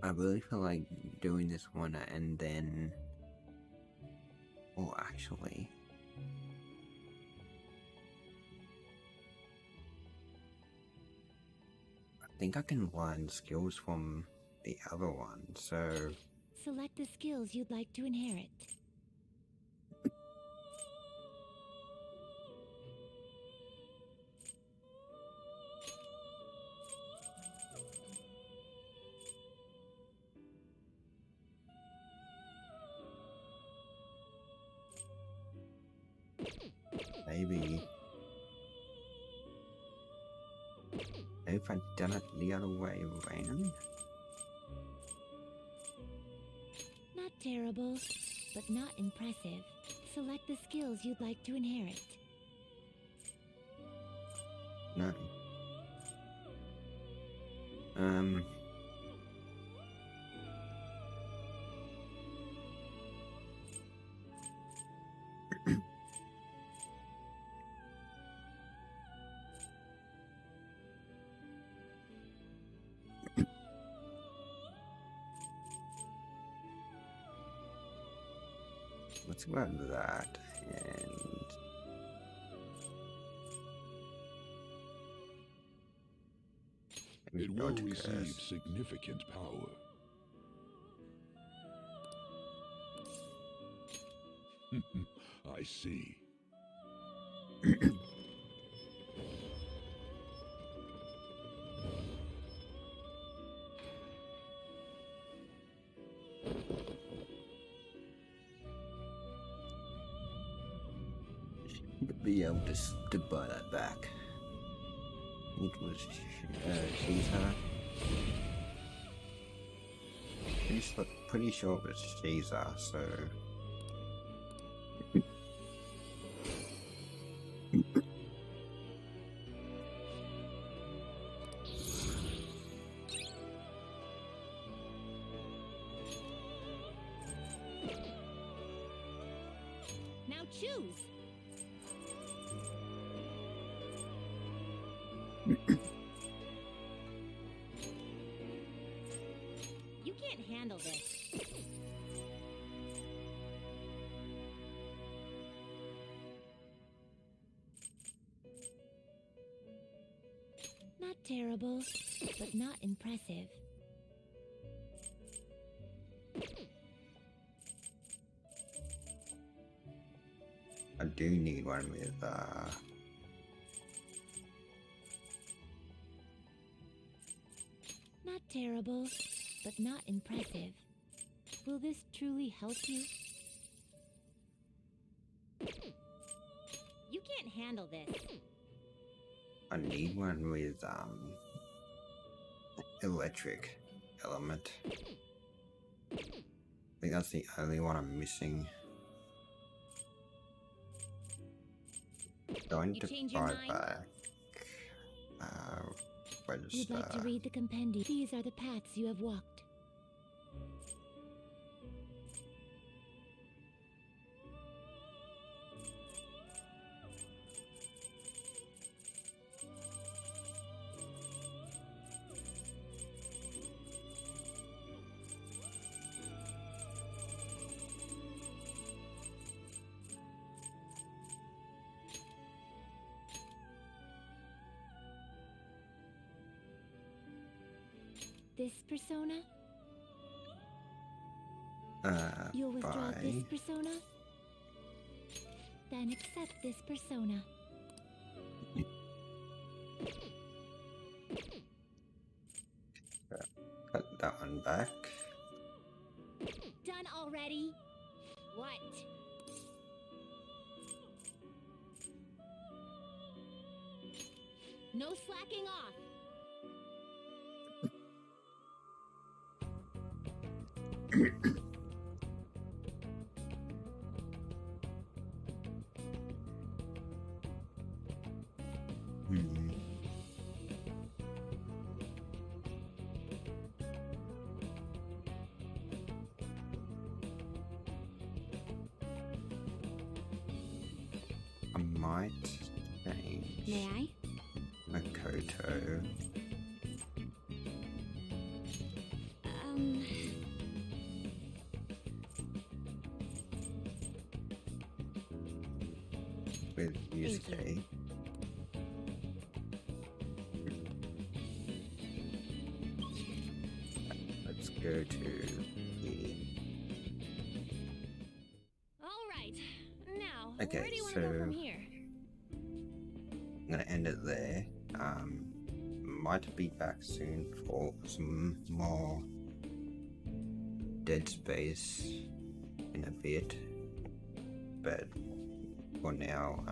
I really feel like doing this one and then... Oh, actually... I think I can learn skills from the other one, so... Select the skills you'd like to inherit. Maybe if I'd done it the other way around. Not terrible, but not impressive. Select the skills you'd like to inherit. No. Let's grab that and it will receive significant power. I see. be able to buy that back. It was Caesar. Pretty sure it was Caesar, so... Now choose. You can't handle this. Not terrible, but not impressive. I do need one with, Not terrible, but not impressive. Will this truly help you? You can't handle this. I need one with, electric element. I think that's the only one I'm missing. Going to buy back, register. You'd like to read the compendium. These are the paths you have walked. This persona? You'll withdraw this persona? Then accept this persona. Put that one back. Done already? What? No slacking off. I might change May I? Makoto. With Yusuke. Let's go to here. All right. Now, Okay, where do you want to go from here? I'm gonna end it there. Might be back soon for some more Dead Space in a bit, but for now,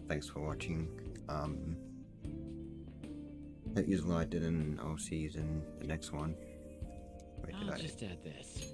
thanks for watching. Hope you liked it, and I'll see you in the next one. Where did I'll I- just add this.